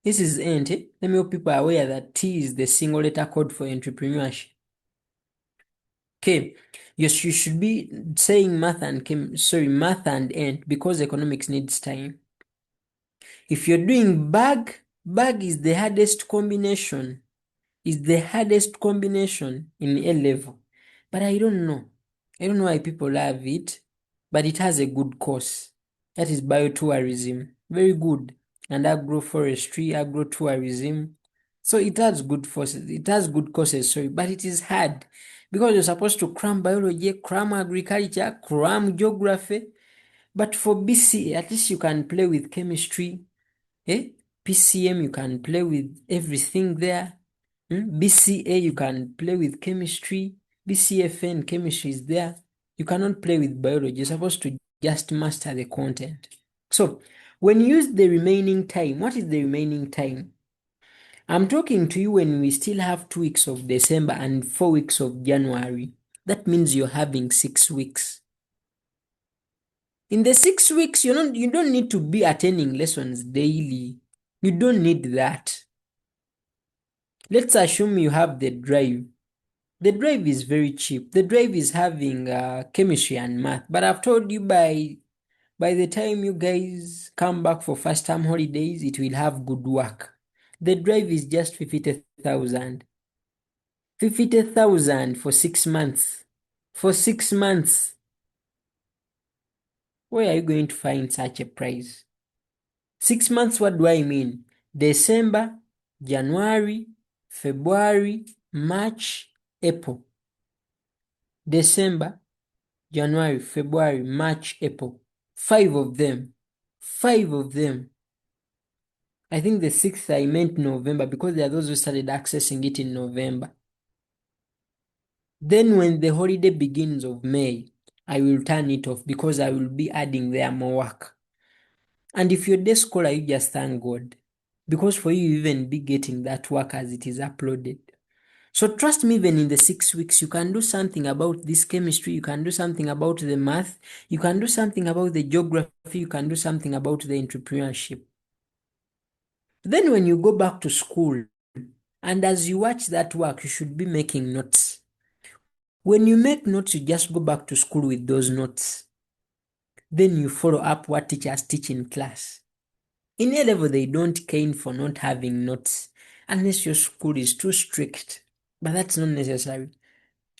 this is ENT. Let me hope people are aware that T is the single letter code for entrepreneurship. Okay, yes, you should be saying math and ENT, because economics needs time. If you're doing BAG is the hardest combination. In A level. But I don't know why people love it, but it has a good course. That is biotourism. Very good. And agroforestry, agrotourism. So it has good courses. But it is hard, because you're supposed to cram biology, cram agriculture, cram geography. But for BC, at least you can play with chemistry. PCM, you can play with everything there. BCA, you can play with chemistry. BCFN, chemistry is there. You cannot play with biology. You're supposed to just master the content. So, when you use the remaining time, what is the remaining time? I'm talking to you when we still have 2 weeks of December and 4 weeks of January. That means you're having 6 weeks. In the 6 weeks, you don't need to be attending lessons daily. You don't need that. Let's assume you have the drive. The drive is very cheap. The drive is having chemistry and math. But I've told you by the time you guys come back for first term holidays, it will have good work. The drive is just 50,000. 50,000 for 6 months. For 6 months. Where are you going to find such a price? 6 months, what do I mean? December, January, February, March, April. December, January, February, March, April. 5 of them. 5 of them. I think the 6th I meant November because there are those who started accessing it in November. Then when the holiday begins of May, I will turn it off because I will be adding there more work. And if you're a day scholar, you just thank God. Because for you even be getting that work as it is uploaded. So trust me, even in the 6 weeks, you can do something about this chemistry, you can do something about the math, you can do something about the geography, you can do something about the entrepreneurship. Then when you go back to school, and as you watch that work, you should be making notes. When you make notes, you just go back to school with those notes. Then you follow up what teachers teach in class. In A level, they don't cane for not having notes, unless your school is too strict. But that's not necessary.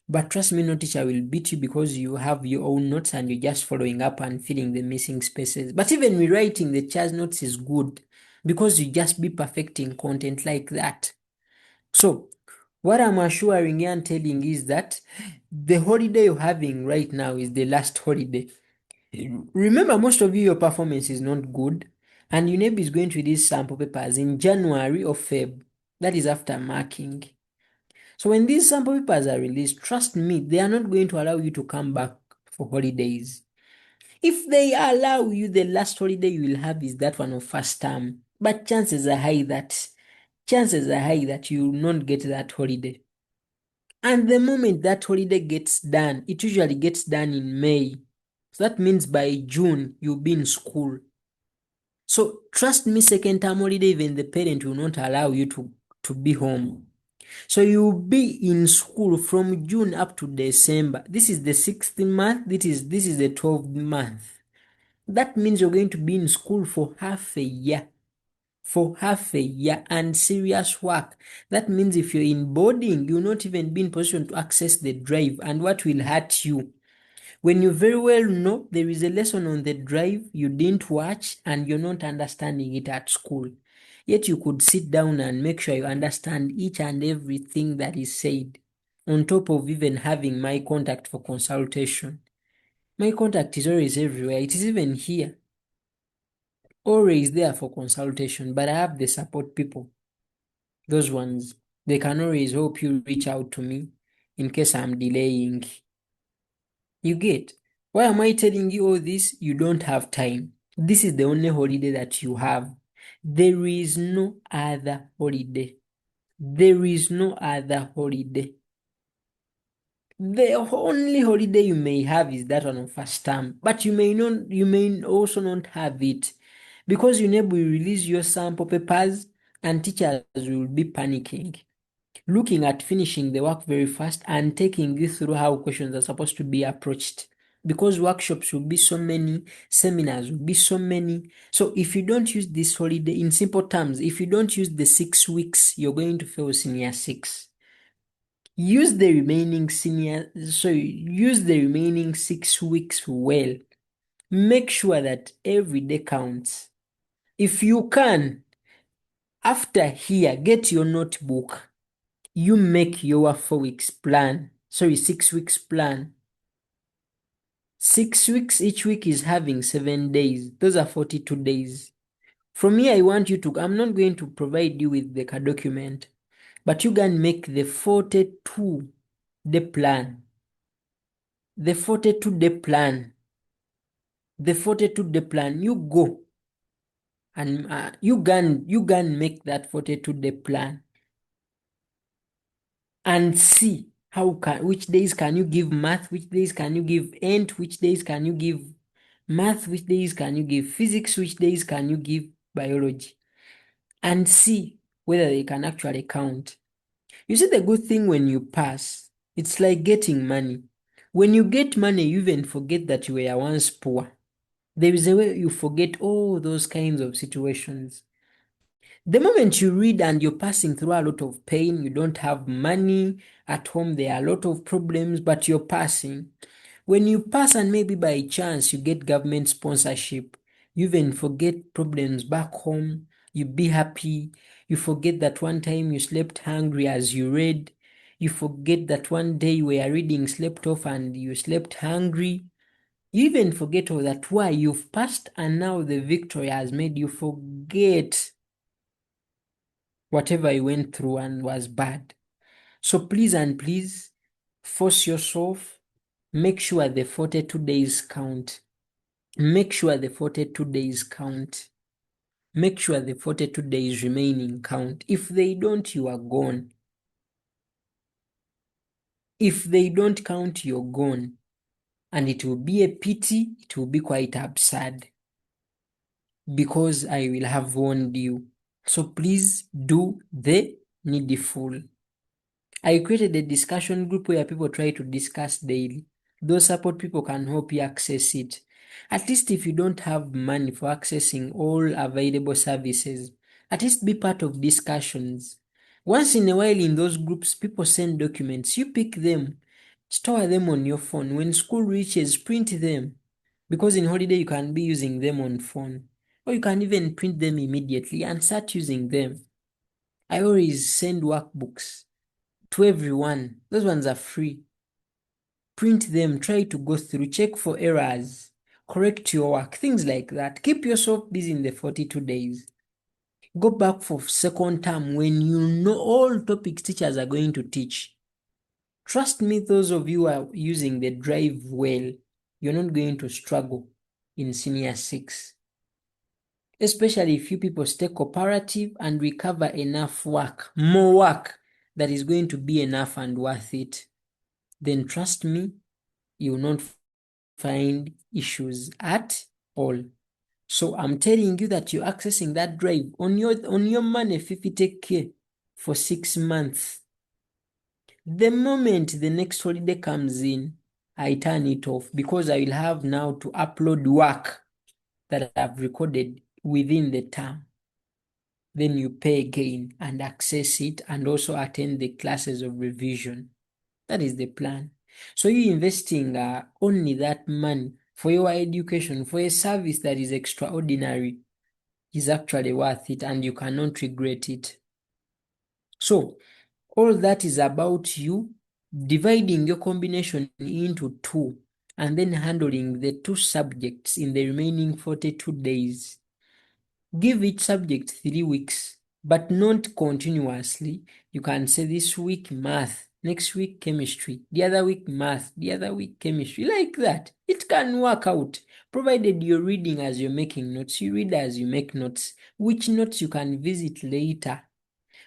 But trust me, no teacher will beat you because you have your own notes and you're just following up and filling the missing spaces. But even rewriting the child's notes is good because you just be perfecting content like that. So, what I'm assuring and telling is that the holiday you're having right now is the last holiday. Remember, most of you, your performance is not good, and UNEB is going to release sample papers in January or Feb. That is after marking. So when these sample papers are released, trust me, they are not going to allow you to come back for holidays. If they allow you, the last holiday you will have is that one of first term. But chances are high that you will not get that holiday. And the moment that holiday gets done, it usually gets done in May. So that means by June, you'll be in school. So trust me, second term holiday, even the parent will not allow you to be home. So you'll be in school from June up to December. This is the 6th month. This is the 12th month. That means you're going to be in school for half a year. For half a year and serious work. That means if you're in boarding, you'll not even be in position to access the drive. And what will hurt you? When you very well know there is a lesson on the drive you didn't watch and you're not understanding it at school. Yet you could sit down and make sure you understand each and everything that is said, on top of even having my contact for consultation. My contact is always everywhere. It is even here. Always there for consultation, but I have the support people. Those ones, they can always help you reach out to me in case I'm delaying. You get? Why am I telling you all this? You don't have time. This is the only holiday that you have. There is no other holiday. There is no other holiday. The only holiday you may have is that one of first term, but you may also not have it because UNEB will release your sample papers and teachers will be panicking, looking at finishing the work very fast and taking you through how questions are supposed to be approached. Because workshops will be so many, seminars will be so many. So if you don't use this holiday, in simple terms, if you don't use the 6 weeks, you're going to fail senior 6. Use the remaining 6 weeks well. Make sure that every day counts. If you can, after here, get your notebook. You make your 4 weeks plan. 6 weeks plan. 6 weeks, each week is having 7 days. Those are 42 days. From here, I'm not going to provide you with the document, but you can make the 42-day plan. The 42-day plan. The 42-day plan, you go and you can make that 42-day plan and see which days can you give math, which days can you give which days can you give math, which days can you give physics, which days can you give biology, and see whether they can actually count. You see, the good thing when you pass, it's like getting money. When you get money, you even forget that you were once poor. There is a way you forget all those kinds of situations. The moment you read and you're passing through a lot of pain, you don't have money at home, there are a lot of problems, but you're passing. When you pass and maybe by chance you get government sponsorship, you even forget problems back home, you be happy, you forget that one time you slept hungry as you read, you forget that one day you were reading, slept off and you slept hungry. You even forget all that. Why? You've passed and now the victory has made you forget whatever you went through and was bad. So please and please, force yourself. Make sure the 42 days count. Make sure the 42 days count. Make sure the 42 days remaining count. If they don't, you are gone. If they don't count, you're gone. And it will be a pity, it will be quite absurd, because I will have warned you. So please do the needful. I created a discussion group where people try to discuss daily. Those support people can help you access it. At least if you don't have money for accessing all available services, at least be part of discussions. Once in a while in those groups, people send documents. You pick them, store them on your phone. When school reaches, print them. Because in holiday, you can be using them on phone. Or you can even print them immediately and start using them. I always send workbooks to everyone. Those ones are free. Print them, try to go through, check for errors, correct your work, things like that. Keep yourself busy in the 42 days. Go back for second term when you know all topics teachers are going to teach. Trust me, those of you who are using the drive well, you're not going to struggle in senior 6. Especially if you people stay cooperative and we cover enough work, more work that is going to be enough and worth it, then trust me, you will not find issues at all. So I'm telling you that you're accessing that drive on your money, 50k for 6 months. The moment the next holiday comes in, I turn it off because I will have now to upload work that I've recorded within the term. Then you pay again and access it and also attend the classes of revision. That is the plan. So you're investing only that money for your education, for a service that is extraordinary, is actually worth it and you cannot regret it. So all that is about you dividing your combination into 2 and then handling the 2 subjects in the remaining 42 days. Give each subject 3 weeks, but not continuously. You can say this week math, next week chemistry, the other week math, the other week chemistry, like that. It can work out, provided you're reading as you're making notes. You read as you make notes, which notes you can visit later.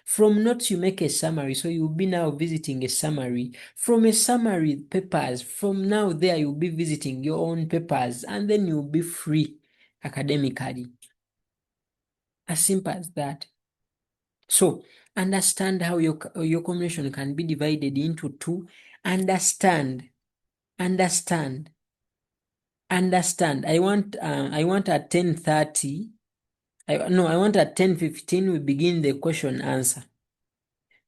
From notes you make a summary, so you'll be now visiting a summary. From a summary, papers, from now there you'll be visiting your own papers, and then you'll be free academically. As simple as that. So understand how your combination can be divided into 2. Understand. I want at 10:30. I want at 10:15 we begin the question answer.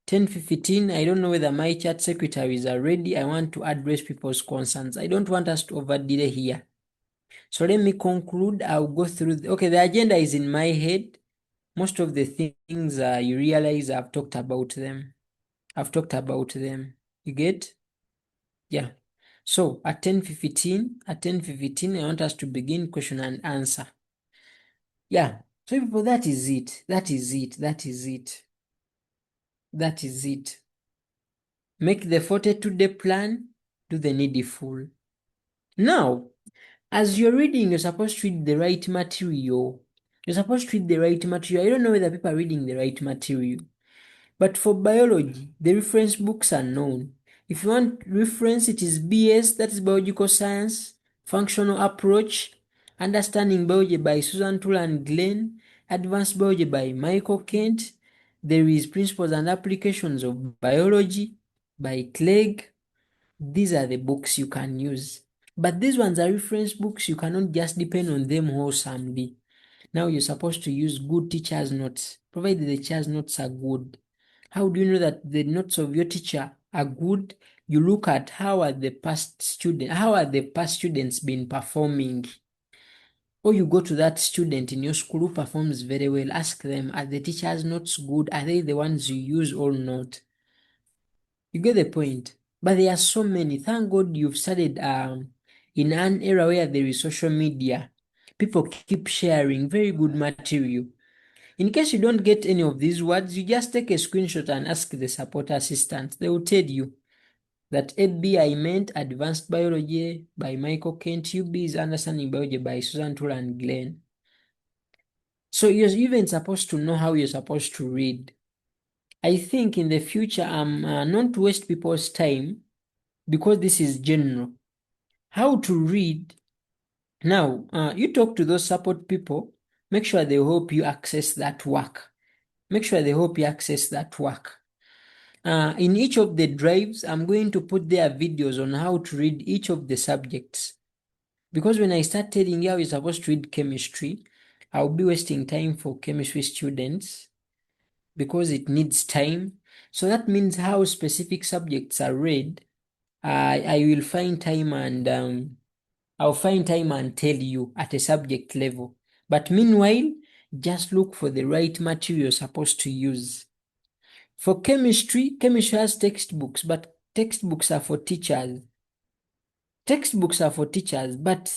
10:15, I don't know whether my chat secretaries are ready. I want to address people's concerns. I don't want us to over delay here. So let me conclude. I'll go through. The agenda is in my head. Most of the things you realize I've talked about them. You get? Yeah. So at 10:15, I want us to begin question and answer. Yeah. So people, that is it. Make the 42-day plan, do the needful. Now, as you're reading, you're supposed to read the right material. I don't know whether people are reading the right material. But for biology, the reference books are known. If you want reference, it is BS, that is Biological Science, Functional Approach, Understanding Biology by Susan Toole and Glenn, Advanced Biology by Michael Kent, There is Principles and Applications of Biology by Clegg. These are the books you can use. But these ones are reference books. You cannot just depend on them wholesomely. Now you're supposed to use good teacher's notes, provided the teacher's notes are good. How do you know that the notes of your teacher are good? You look at how are the past students been performing. Or you go to that student in your school who performs very well, ask them, are the teacher's notes good? Are they the ones you use or not? You get the point. But there are so many. Thank God you've studied in an era where there is social media. People keep sharing very good material. In case you don't get any of these words, you just take a screenshot and ask the support assistant. They will tell you that AB I meant Advanced Biology by Michael Kent, UB is Understanding Biology by Susan Toole and Glenn. So you're even supposed to know how you're supposed to read. I think in the future, I'm not to waste people's time, because this is general. How to read. Now, you talk to those support people, make sure they help you access that work. Make sure they help you access that work. In each of the drives, I'm going to put their videos on how to read each of the subjects. Because when I start telling you how you're supposed to read chemistry, I'll be wasting time for chemistry students because it needs time. So that means how specific subjects are read. I will find time and I'll find time and tell you at a subject level. But meanwhile, just look for the right material you're supposed to use. For chemistry, chemistry has textbooks, but textbooks are for teachers. Textbooks are for teachers, but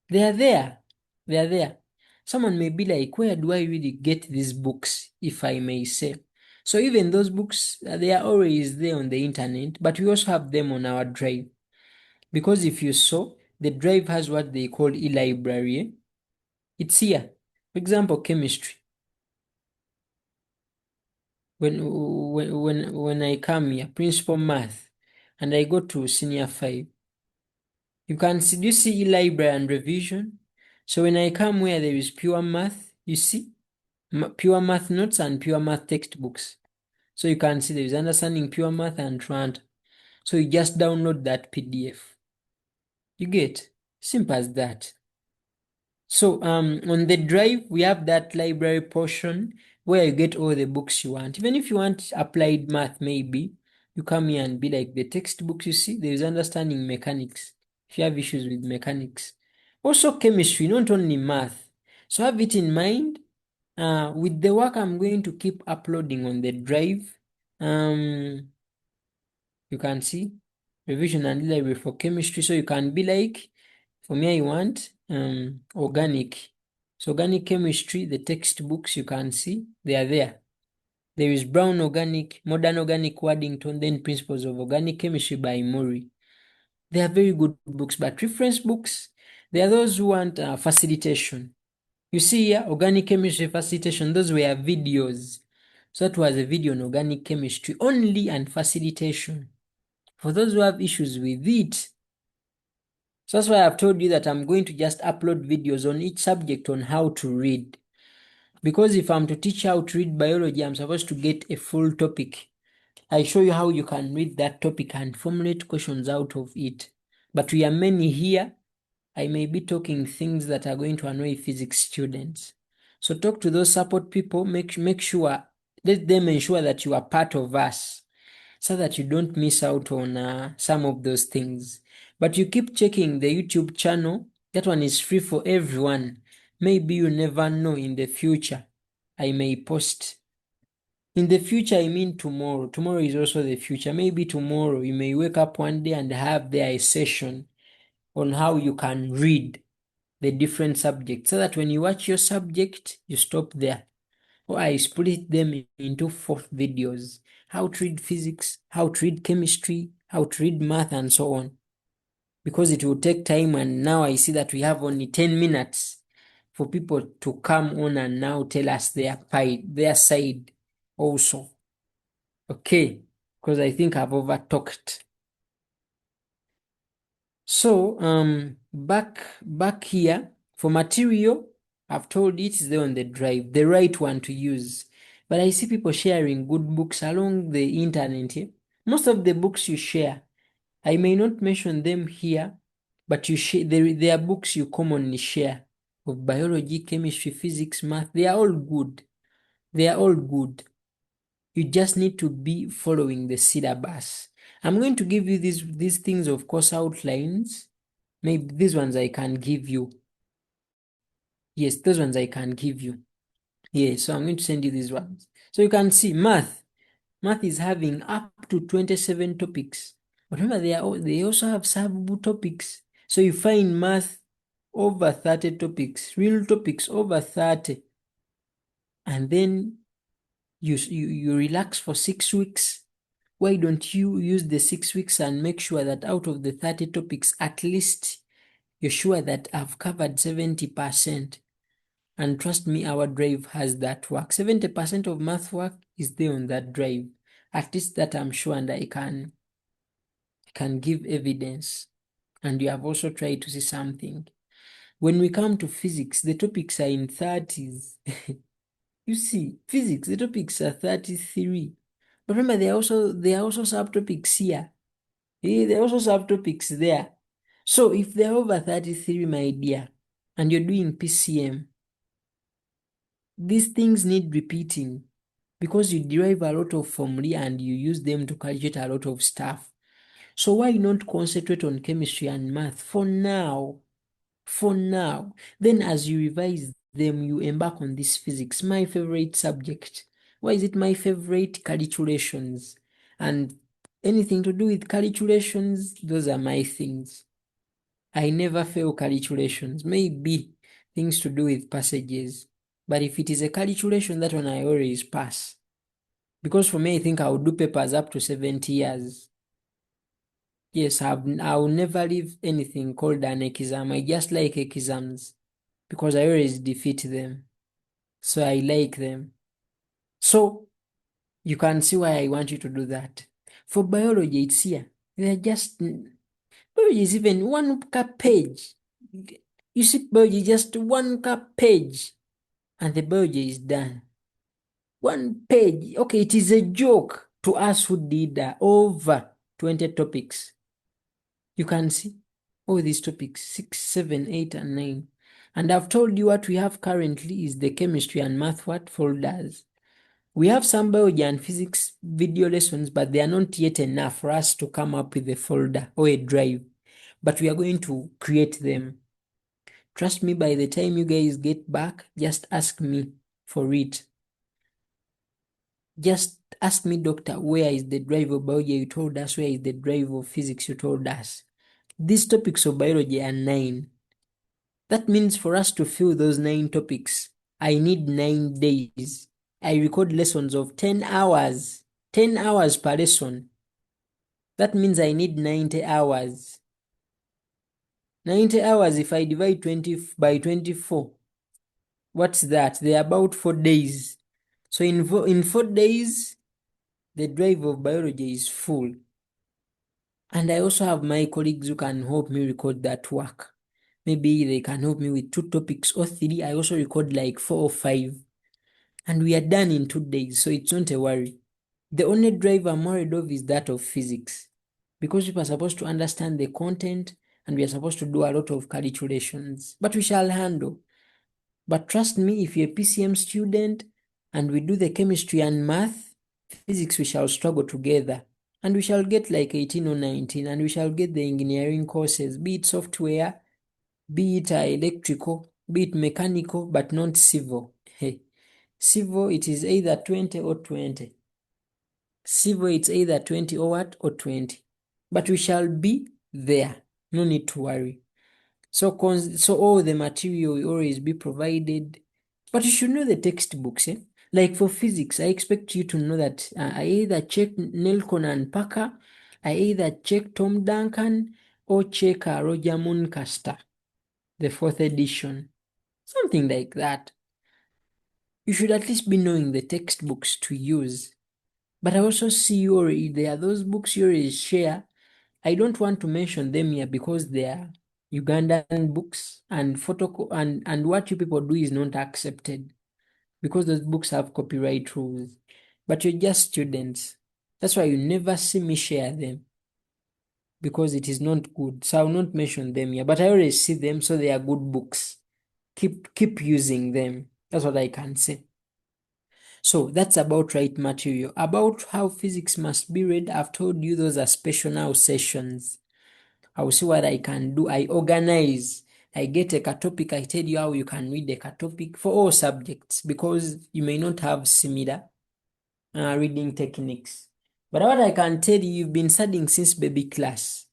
they are there. They are there. Someone may be like, where do I really get these books, if I may say? So even those books, they are always there on the internet, but we also have them on our drive. Because if you saw, the drive has what they call e-library. It's here. For example, chemistry. When I come here, principal math, and I go to senior 5, you can see, do you see e-library and revision? So when I come where there is pure math, you see pure math notes and pure math textbooks. So you can see there is understanding pure math and Trant. So you just download that PDF. You get simple as that. So on the drive, we have that library portion where you get all the books you want. Even if you want applied math, maybe, you come here and be like the textbooks you see, there is understanding mechanics, if you have issues with mechanics. Also chemistry, not only math. So have it in mind. With the work I'm going to keep uploading on the drive, you can see revision and library for chemistry. So you can be like, for me, I want organic. So organic chemistry, the textbooks you can see, they are there. There is Brown Organic, Modern Organic Waddington, then Principles of Organic Chemistry by Murray. They are very good books, but reference books, they are those who want facilitation. You see here, organic chemistry facilitation, those were videos. So that was a video on organic chemistry only and facilitation. For those who have issues with it, so that's why I've told you that I'm going to just upload videos on each subject on how to read. Because if I'm to teach how to read biology, I'm supposed to get a full topic. I show you how you can read that topic and formulate questions out of it. But we are many here. I may be talking things that are going to annoy physics students. So talk to those support people, make sure, let them ensure that you are part of us, so that you don't miss out on some of those things. But you keep checking the YouTube channel. That one is free for everyone. Maybe you never know, in the future I may post. In the future, I mean tomorrow. Tomorrow is also the future. Maybe tomorrow you may wake up one day and have there a session on how you can read the different subjects, so that when you watch your subject, you stop there. Or I split them into 4 videos: how to read physics, how to read chemistry, how to read math, and so on. Because it will take time, and now I see that we have only 10 minutes for people to come on and now tell us their side also. Okay, because I think I've over talked. So back here for material, I've told it is there on the drive, the right one to use. But I see people sharing good books along the internet. Most of the books you share, I may not mention them here, but you share. There are books you commonly share of biology, chemistry, physics, math. They are all good. They are all good. You just need to be following the syllabus. I'm going to give you these things of course outlines. Maybe these ones I can give you. Yes, those ones I can give you. Yes, so I'm going to send you these ones. So you can see math. Math is having up to 27 topics. But remember, they also have subtopics. So you find math over 30 topics, real topics over 30. And then you relax for 6 weeks. Why don't you use the 6 weeks and make sure that out of the 30 topics, at least you're sure that I've covered 70%. And trust me, our drive has that work. 70% of math work is there on that drive. At least that I'm sure, and I can give evidence. And you have also tried to see something. When we come to physics, the topics are in 30s. You see, physics, the topics are 33. But remember, there are also subtopics here. There are also subtopics there. So if they're over 33, my dear, and you're doing PCM, these things need repeating because you derive a lot of formulae and you use them to calculate a lot of stuff. So why not concentrate on chemistry and math for now? For now. Then as you revise them, you embark on this physics, my favorite subject. Why is it my favorite? Calculations. And anything to do with calculations, those are my things. I never fail calculations. Maybe things to do with passages. But if it is a calculation, that one I always pass. Because for me, I think I will do papers up to 70 years. Yes, I will never leave anything called an exam. I just like exams because I always defeat them. So I like them. So you can see why I want you to do that. For biology, it's here. They're just, biology is even one page. You see, biology just one page and the biology is done. One page. Okay, it is a joke to us who did over 20 topics. You can see all these topics, 6, 7, 8, and 9. And I've told you what we have currently is the chemistry and math folders. We have some biology and physics video lessons, but they are not yet enough for us to come up with a folder or a drive. But we are going to create them. Trust me, by the time you guys get back, just ask me for it. Just ask me, doctor, where is the drive of biology you told us? Where is the drive of physics you told us? These topics of biology are 9. That means for us to fill those 9 topics, I need 9 days. I record lessons of 10 hours. 10 hours per lesson. That means I need 90 hours. 90 hours if I divide 20 by 24. What's that? They're about 4 days. So in 4 days, the drive of biology is full. And I also have my colleagues who can help me record that work. Maybe they can help me with 2 topics or 3. I also record like 4 or 5. And we are done in 2 days, so it's not a worry. The only drive I'm worried of is that of physics. Because people are supposed to understand the content and we are supposed to do a lot of calculations. But we shall handle. But trust me, if you're a PCM student and we do the chemistry and math, physics we shall struggle together. And we shall get like 18 or 19 and we shall get the engineering courses, be it software, be it electrical, be it mechanical, but not civil. Hey, civil, it is either 20 or 20. Civil, it's either 20 or what? Or 20. But we shall be there. No need to worry. So all the material will always be provided. But you should know the textbooks. Like for physics, I expect you to know that I either check Nelcon and Parker, I either check Tom Duncan, or check Roger Muncaster, the 4th edition. Something like that. You should at least be knowing the textbooks to use. But I also see you already, there are those books you already share. I don't want to mention them here because they are Ugandan books and and what you people do is not accepted. because those books have copyright rules. But you're just students. That's why you never see me share them, because it is not good. So I will not mention them here, but I always see them, so they are good books. Keep using them. That's what I can say. So that's about right material. About how physics must be read, I've told you those are special now sessions. I will see what I can do. I organize. I get a topic. I tell you how you can read a topic for all subjects, because you may not have similar reading techniques. But what I can tell you, you've been studying since baby class.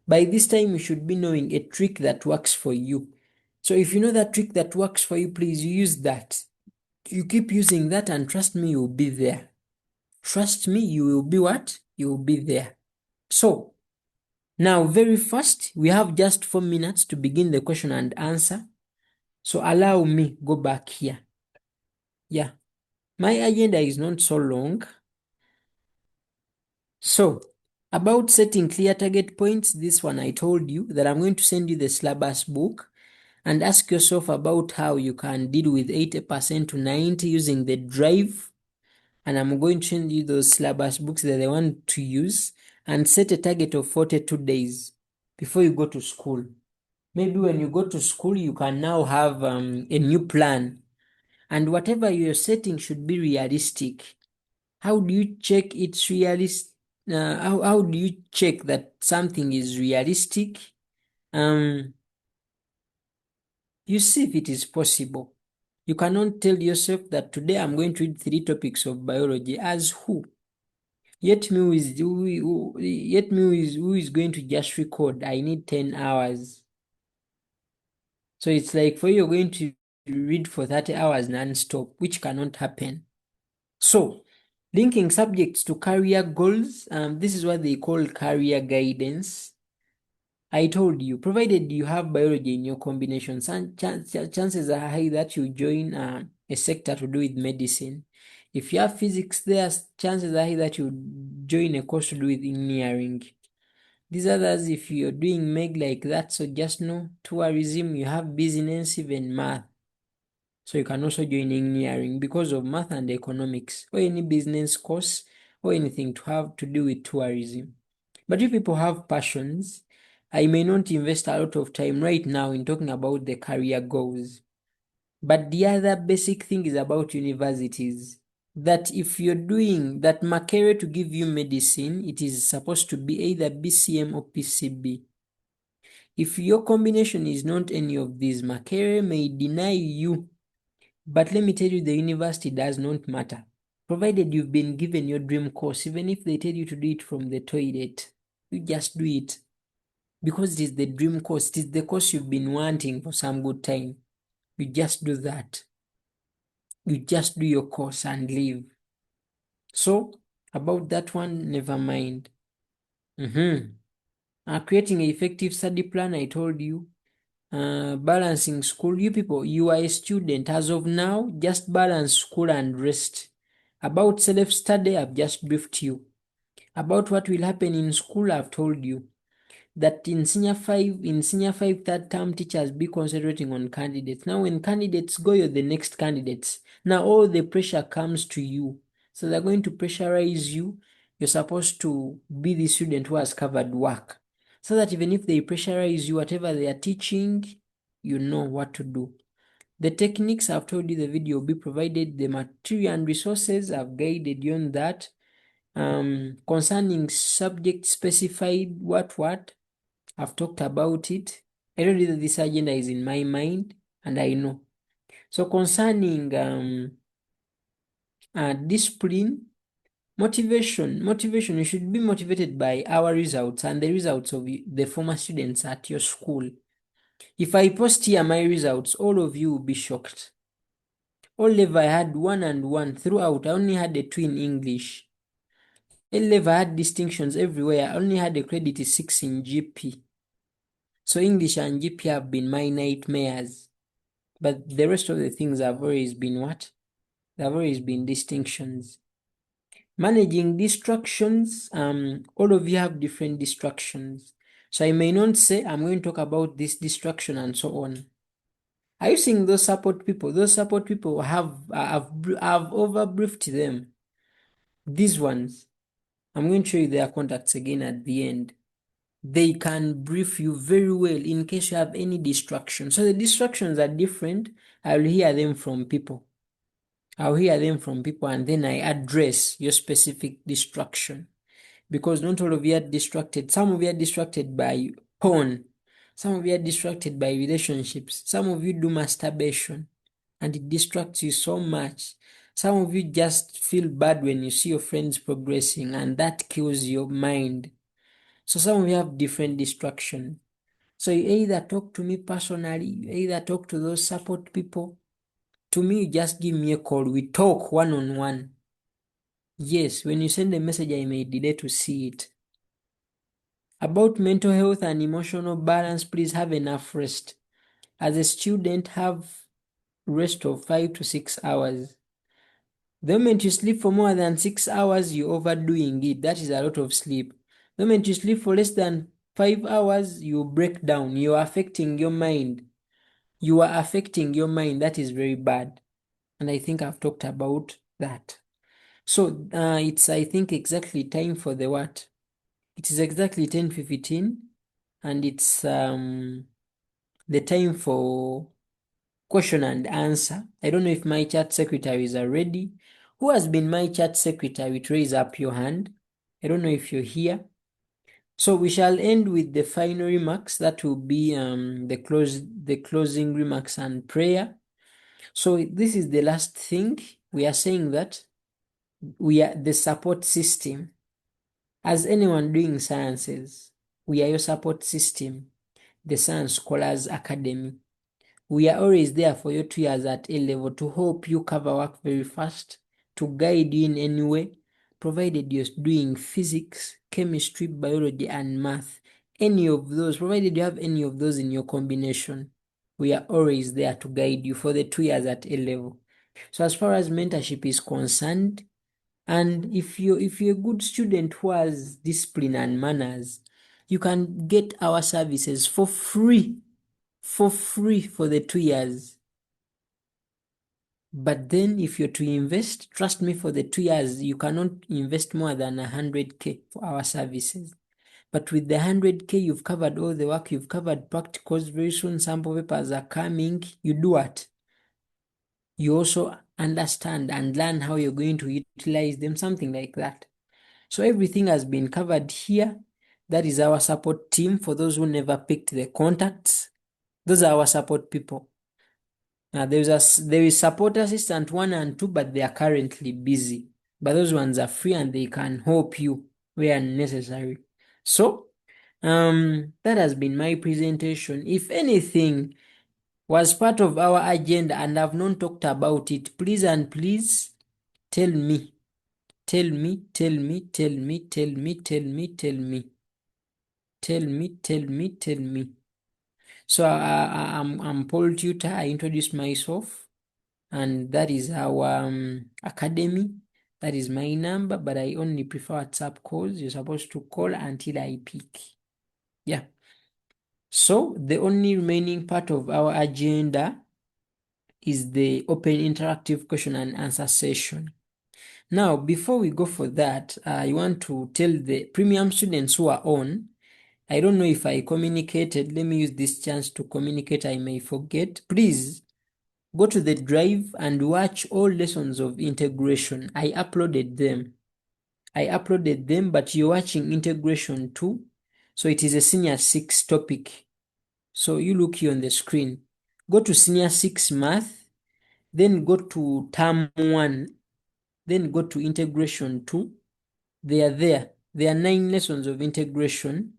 By this time, you should be knowing a trick that works for you. So if you know that trick that works for you, please use that. You keep using that, and trust me, you will be there. Trust me, you will be what? You will be there. So, now very fast, we have just 4 minutes to begin the question and answer. So allow me go back here. Yeah, my agenda is not so long. So, about setting clear target points, this one I told you that I'm going to send you the syllabus book and ask yourself about how you can deal with 80% to 90 using the drive. And I'm going to send you those syllabus books that I want to use, and set a target of 42 days before you go to school. Maybe when you go to school, you can now have a new plan, and whatever you're setting should be realistic. How do you check it's realistic? How do you check that something is realistic? You see if it is possible. You cannot tell yourself that today I'm going to read 3 topics of biology. As who? Yet me who is going to just record, I need 10 hours. So it's like for you, you're going to read for 30 hours non-stop, which cannot happen. So, linking subjects to career goals, this is what they call career guidance. I told you, provided you have biology in your combinations, and chances are high that you join a sector to do with medicine. If you have physics there, chances are high that you join a course to do with engineering. These others, if you're doing MEG like that, so just know tourism, you have business, even math. So you can also join engineering because of math and economics, or any business course, or anything to have to do with tourism. But if people have passions, I may not invest a lot of time right now in talking about the career goals. But the other basic thing is about universities, that if you're doing that Makerere to give you medicine, it is supposed to be either BCM or PCB. If your combination is not any of these, Makerere may deny you. But let me tell you, the university does not matter. Provided you've been given your dream course, even if they tell you to do it from the toilet, you just do it. Because it is the dream course, it is the course you've been wanting for some good time. You just do that. You just do your course and leave. So, about that one, never mind. Creating an effective study plan, I told you. Balancing school. You people, you are a student. As of now, just balance school and rest. About self-study, I've just briefed you. About what will happen in school, I've told you. That in senior 5 third term, teachers be concentrating on candidates. Now when candidates go, you're the next candidates. Now all the pressure comes to you. So they're going to pressurize you. You're supposed to be the student who has covered work. So that even if they pressurize you, whatever they are teaching, you know what to do. The techniques, I've told you, the video will be provided. The material and resources, I've guided you on that. Concerning subject specified what, I've talked about it. I told you that this agenda is in my mind, and I know. So concerning discipline, motivation, you should be motivated by our results and the results of the former students at your school. If I post here my results, all of you will be shocked. All level I had 1 and 1 throughout. I only had a 2 in English. A level I had distinctions everywhere. I only had a credit 6 in GP. So English and GP have been my nightmares. But the rest of the things have always been what? They've always been distinctions. Managing distractions, all of you have different distractions. So I may not say I'm going to talk about this distraction and so on. Are you seeing those support people? Those support people have overbriefed them. These ones, I'm going to show you their contacts again at the end. They can brief you very well in case you have any distraction. So the distractions are different. I will hear them from people. I'll hear them from people and then I address your specific distraction. Because not all of you are distracted. Some of you are distracted by porn. Some of you are distracted by relationships. Some of you do masturbation and it distracts you so much. Some of you just feel bad when you see your friends progressing and that kills your mind. So some of you have different distraction. So you either talk to me personally, you either talk to those support people. To me, you just give me a call. We talk one-on-one. Yes, when you send a message, I may delay to see it. About mental health and emotional balance, please have enough rest. As a student, have rest of 5 to 6 hours. The moment you sleep for more than 6 hours, you're overdoing it. That is a lot of sleep. The moment you sleep for less than 5 hours, you break down. You are affecting your mind. You are affecting your mind. That is very bad. And I think I've talked about that. So it's, I think, exactly time for the what? It is exactly 10:15 and it's the time for question and answer. I don't know if my chat secretaries are ready. Who has been my chat secretary? Raise up your hand. I don't know if you're here. So we shall end with the final remarks. That will be the closing remarks and prayer. So this is the last thing. We are saying that we are the support system. As anyone doing sciences, we are your support system, the Science Scholars Academy. We are always there for your 2 years at A level to help you cover work very fast, to guide you in any way, provided you're doing physics, chemistry, biology, and math. Any of those, provided you have any of those in your combination, we are always there to guide you for the 2 years at A level. So as far as mentorship is concerned, and if you're a good student who has discipline and manners, you can get our services for free for the 2 years. But then if you're to invest, trust me, for the 2 years, you cannot invest more than 100K for our services. But with the 100K, you've covered all the work, you've covered practicals. Very soon, sample papers are coming. You do what? You also understand and learn how you're going to utilize them, something like that. So everything has been covered here. That is our support team. For those who never picked the contacts, those are our support people. Now there is support assistant 1 and 2, but they are currently busy. But those ones are free and they can help you where necessary. So that has been my presentation. If anything was part of our agenda and I've not talked about it, please and please tell me. Tell me. So I'm Paul Tutor. I introduced myself, and that is our academy. That is my number, but I only prefer WhatsApp calls. You're supposed to call until I pick. Yeah. So the only remaining part of our agenda is the open interactive question and answer session. Now, before we go for that, I want to tell the premium students who are on, I don't know if I communicated. Let me use this chance to communicate. I may forget. Please go to the drive and watch all lessons of integration. I uploaded them, but you're watching integration too. So it is a senior 6 topic. So you look here on the screen. Go to senior 6 math, then go to term 1, then go to integration 2. They are there. There are 9 lessons of integration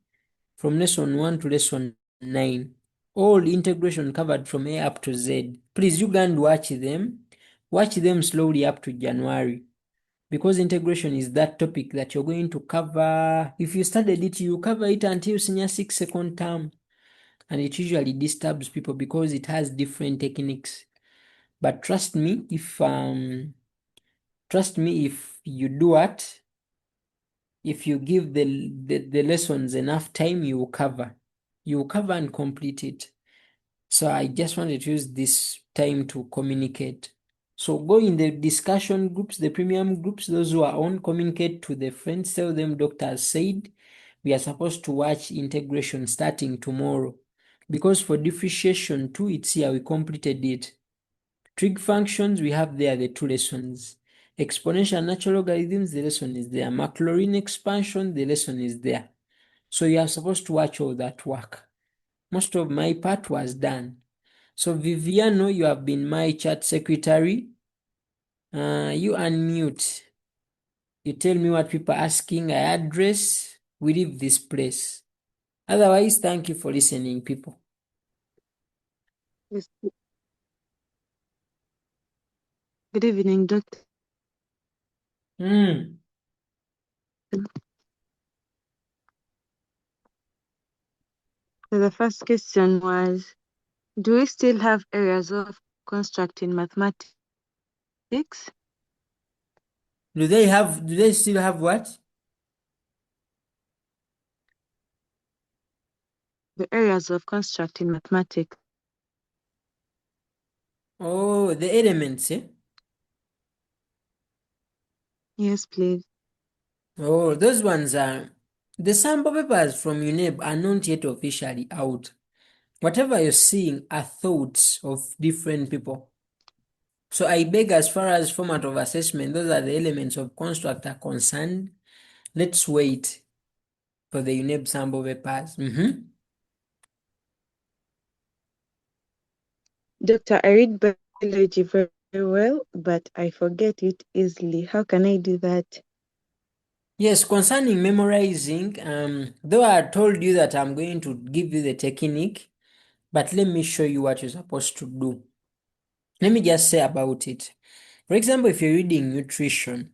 from lesson 1 to lesson 9. All integration covered from A up to Z. Please, you can watch them. Watch them slowly up to January. Because integration is that topic that you're going to cover. If you studied it, you cover it until senior 6 second term. And it usually disturbs people because it has different techniques. But trust me, if you do what? If you give the lessons enough time, you will cover. You will cover and complete it. So I just wanted to use this time to communicate. So go in the discussion groups, the premium groups, those who are on, communicate to the friends, tell them doctor has said we are supposed to watch integration starting tomorrow. Because for differentiation too, it's here, we completed it. Trig functions, we have there the 2 lessons. Exponential natural logarithms, the lesson is there. Maclaurin expansion, the lesson is there. So you are supposed to watch all that work. Most of my part was done. So Viviano, you have been my chat secretary. You unmute. You tell me what people are asking, I address, we leave this place. Otherwise, thank you for listening, people. Yes. Good evening, Doctor. Mm. So the first question was, do we still have areas of construct in mathematics? Do they still have what? The areas of construct in mathematics. Oh, the elements, eh? Yes, please. Oh, those ones are... The sample papers from UNEB are not yet officially out. Whatever you're seeing are thoughts of different people. So I beg, as far as format of assessment, those are the elements of construct are concerned. Let's wait for the UNEB sample papers. Doctor, I read biology very well, but I forget it easily. How can I do that? Yes, concerning memorizing, though I told you that I'm going to give you the technique, but let me show you what you're supposed to do. Let me just say about it. For example, if you're reading nutrition,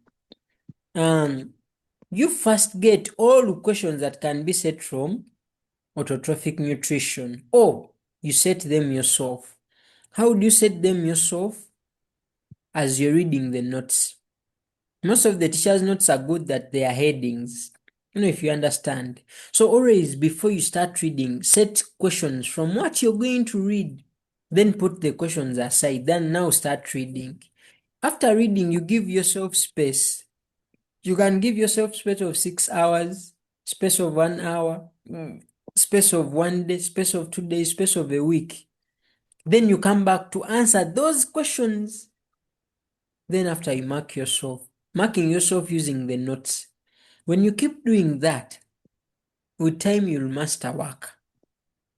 you first get all the questions that can be set from autotrophic nutrition, or you set them yourself. How do you set them yourself? As you're reading the notes. Most of the teachers' notes are good that they are headings, if you understand. So always, before you start reading, set questions from what you're going to read. Then put the questions aside, then now start reading. After reading, you give yourself space. You can give yourself space of 6 hours, space of 1 hour, space of 1 day, space of 2 days, space of a week. Then you come back to answer those questions. Then after you mark yourself, marking yourself using the notes. When you keep doing that, with time you'll master work.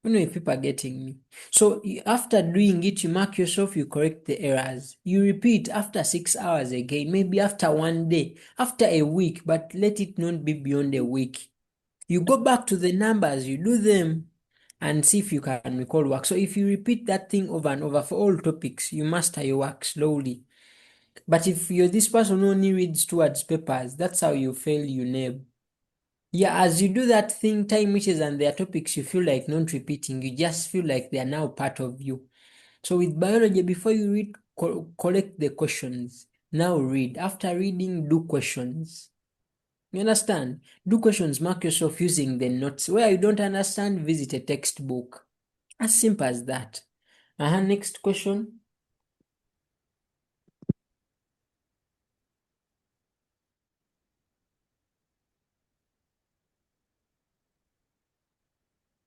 If people are getting me. So after doing it, you mark yourself, you correct the errors. You repeat after 6 hours again, maybe after 1 day, after a week, but let it not be beyond a week. You go back to the numbers, you do them, and see if you can recall work. So if you repeat that thing over and over for all topics, you master your work slowly. But if you're this person who only reads towards papers, that's how you fail UNEB. Yeah, as you do that thing, time reaches and there are topics you feel like not repeating. You just feel like they are now part of you. So with biology, before you read, collect the questions. Now read. After reading, do questions. You understand? Do questions, mark yourself using the notes. Where you don't understand, visit a textbook. As simple as that. Next question.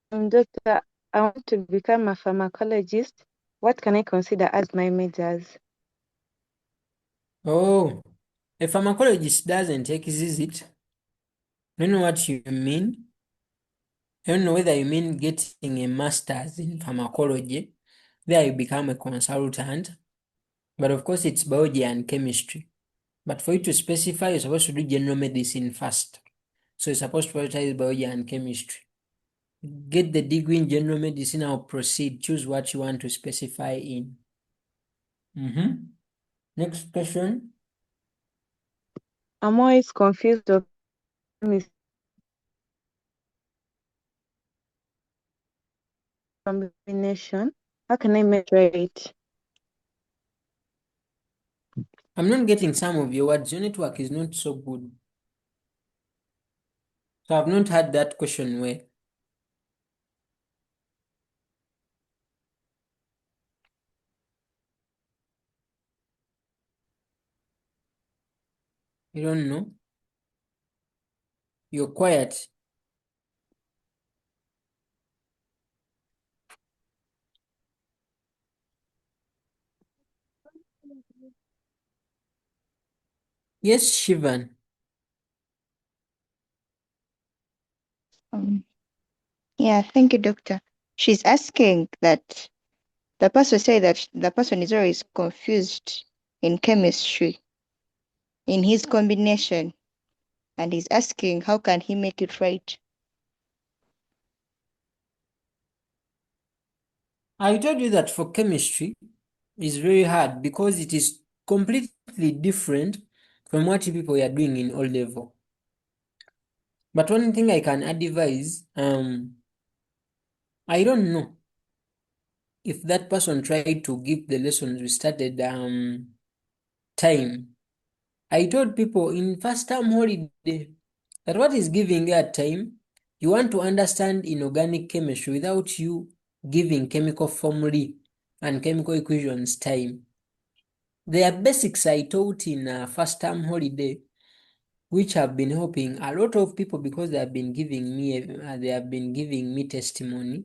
Doctor, I want to become a pharmacologist. What can I consider as my majors? Oh, a pharmacologist doesn't exist it. I don't know what you mean. I don't know whether you mean getting a master's in pharmacology. There you become a consultant. But of course it's biology and chemistry. But for you to specify, you're supposed to do general medicine first. So you're supposed to prioritize biology and chemistry. Get the degree in general medicine, I'll proceed. Choose what you want to specify in. Next question. I'm always confused of combination. How can I measure it? I'm not getting some of your words. Your network is not so good. So I've not had that question well. You don't know? You're quiet. Yes, Shivan. Yeah, thank you, doctor. She's asking that the person say that the person is always confused in chemistry in his combination, and he's asking how can he make it right? I told you that for chemistry, it's very hard because it is completely different from what you people are doing in O level. But one thing I can advise, I don't know if that person tried to give the lessons we started time. I told people in first term holiday that what is giving that time, you want to understand inorganic chemistry without you giving chemical formulae and chemical equations time. There are basics I taught in first term holiday, which have been helping a lot of people because they have been giving me testimony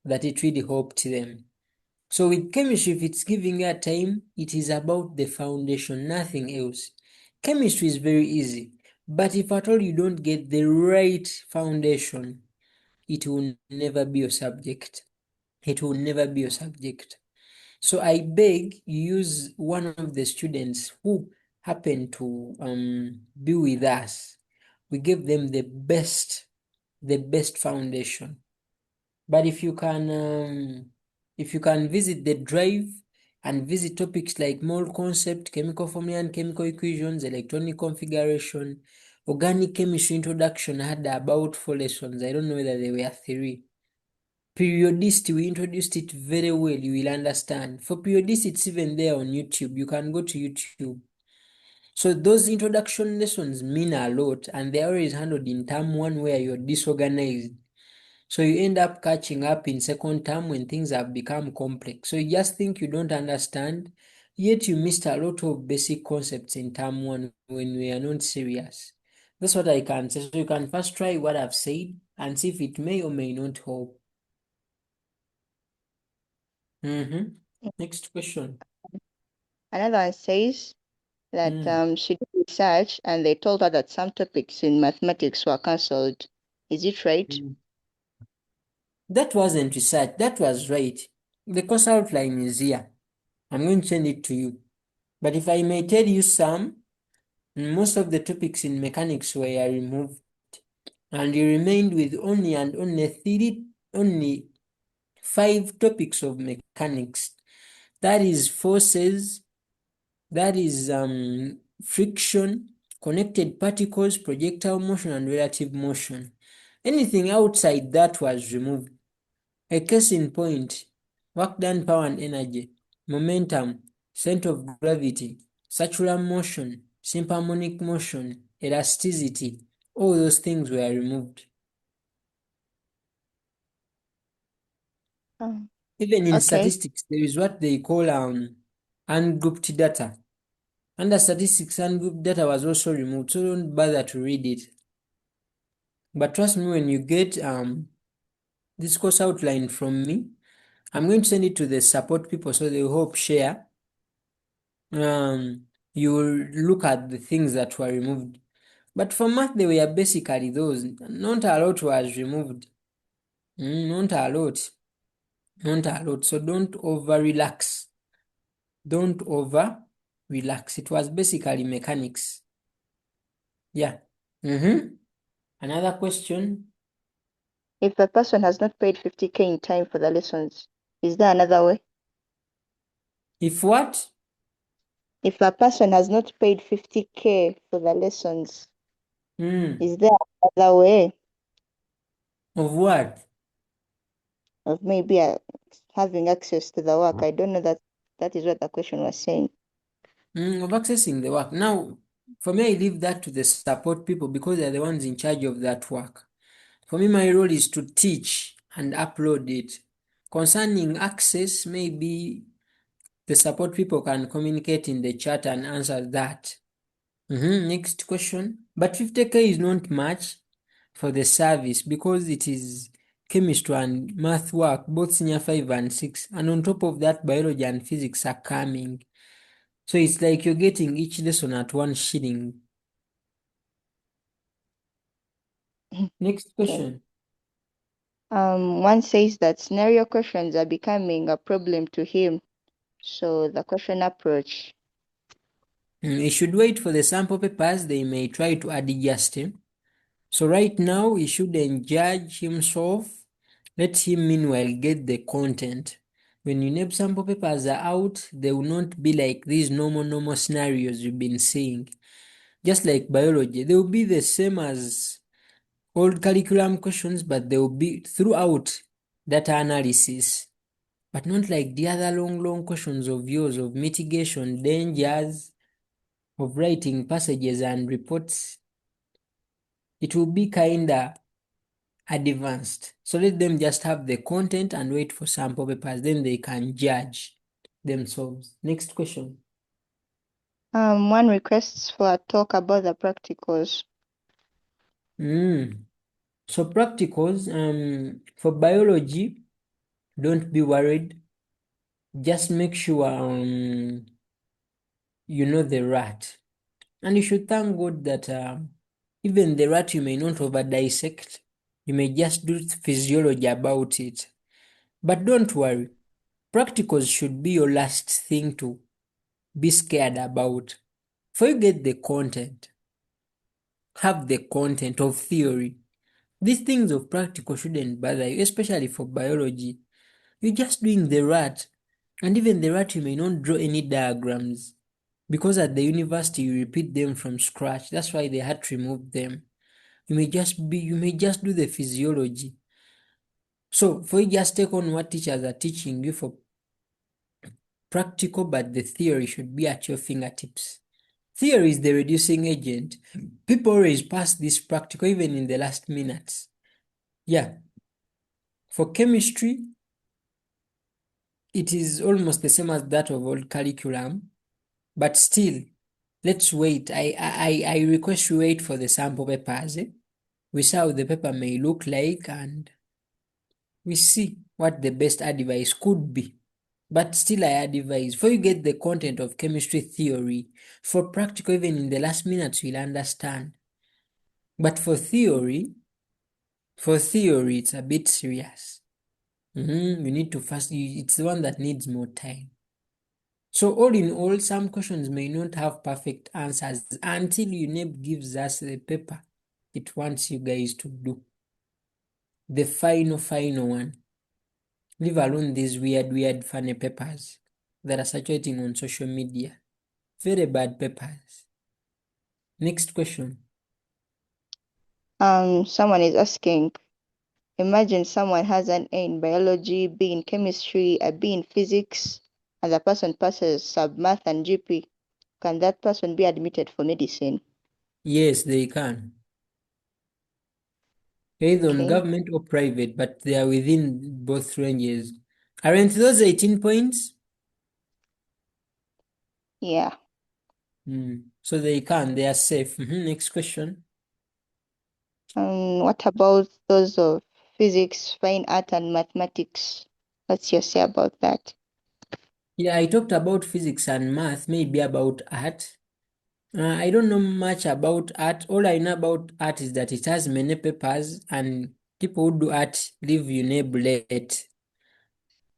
that it really helped them. So with chemistry, if it's giving a time, it is about the foundation, nothing else. Chemistry is very easy, but if at all you don't get the right foundation, it will never be your subject. It will never be your subject. So I beg you use one of the students who happen to be with us. We give them the best foundation. But if you can visit the drive and visit topics like mole concept, chemical formula and chemical equations, electronic configuration, organic chemistry introduction, I had about 4 lessons. I don't know whether they were 3. Periodicity, we introduced it very well, you will understand. For periodicity, it's even there on YouTube. You can go to YouTube. So those introduction lessons mean a lot, and they're always handled in term 1 where you're disorganized. So you end up catching up in second term when things have become complex. So you just think you don't understand, yet you missed a lot of basic concepts in term 1 when we are not serious. That's what I can say. So you can first try what I've said and see if it may or may not help. Next question. Another one says that she did research and they told her that some topics in mathematics were cancelled. Is it right? That wasn't research, that was right. The course outline is here. I'm going to send it to you. But if I may tell you some, most of the topics in mechanics were removed, and you remained with only 5 topics of mechanics. That is forces, that is friction, connected particles, projectile motion, and relative motion. Anything outside that was removed. A case in point, work done, power and energy, momentum, center of gravity, circular motion, simple harmonic motion, elasticity, all those things were removed. Even in statistics, there is what they call ungrouped data. Under statistics, ungrouped data was also removed, so don't bother to read it. But trust me, when you get this course outline from me, I'm going to send it to the support people so they will help share. You will look at the things that were removed. But for math, they were basically those. Not a lot was removed. Not a lot. Not a lot. So don't over relax. Don't over relax. It was basically mechanics. Yeah. Another question. If a person has not paid 50K in time for the lessons, is there another way? If what? If a person has not paid 50K for the lessons, is there another way? Of what? Of maybe having access to the work. I don't know that is what the question was saying. Of accessing the work. Now, for me, I leave that to the support people because they're the ones in charge of that work. For me, my role is to teach and upload it. Concerning access, maybe the support people can communicate in the chat and answer that. Next question. But 50k is not much for the service because it is chemistry and math work, both senior 5 and 6. And on top of that, biology and physics are coming. So it's like you're getting each lesson at 1 shilling. Next question. One says that scenario questions are becoming a problem to him. So the question approach. He should wait for the sample papers. They may try to adjust him. So right now, he shouldn't judge himself. Let him meanwhile get the content. When UNEB sample papers are out, they will not be like these normal scenarios you've been seeing. Just like biology, they will be the same as old curriculum questions, but they will be throughout data analysis. But not like the other long questions of yours of mitigation, dangers, of writing passages and reports. It will be kinda advanced. So let them just have the content and wait for sample papers, then they can judge themselves. Next question. One requests for a talk about the practicals. So practicals, for biology, don't be worried. Just make sure you know the rat. And you should thank God that even the rat you may not over dissect. You may just do physiology about it. But don't worry. Practicals should be your last thing to be scared about. For you get the content, have the content of theory. These things of practical shouldn't bother you, especially for biology. You're just doing the rat, and even the rat you may not draw any diagrams because at the university you repeat them from scratch. That's why they had to remove them. You may just do the physiology. So for you just take on what teachers are teaching you for practical, but the theory should be at your fingertips. Theory is the reducing agent. People always pass this practical even in the last minutes. Yeah. For chemistry, it is almost the same as that of old curriculum, but still, let's wait. I request you wait for the sample papers. We see how the paper may look like and we see what the best advice could be. But still I advise, before you get the content of chemistry theory, for practical even in the last minutes you'll understand. But for theory, it's a bit serious. You need to it's the one that needs more time. So all in all, some questions may not have perfect answers until UNEP gives us the paper it wants you guys to do. The final one. Leave alone these weird funny papers that are circulating on social media. Very bad papers. Next question. Someone is asking, imagine someone has an A in biology, B in chemistry, a B in physics, and the person passes sub-math and GP. Can that person be admitted for medicine? Yes, they can. Either on government or private, but they are within both ranges. Aren't those 18 points? Yeah. So they are safe. Next question. What about those of physics, fine art, and mathematics? What's your say about that? Yeah, I talked about physics and math, maybe about art. I don't know much about art. All I know about art is that it has many papers and people who do art leave UNEB late.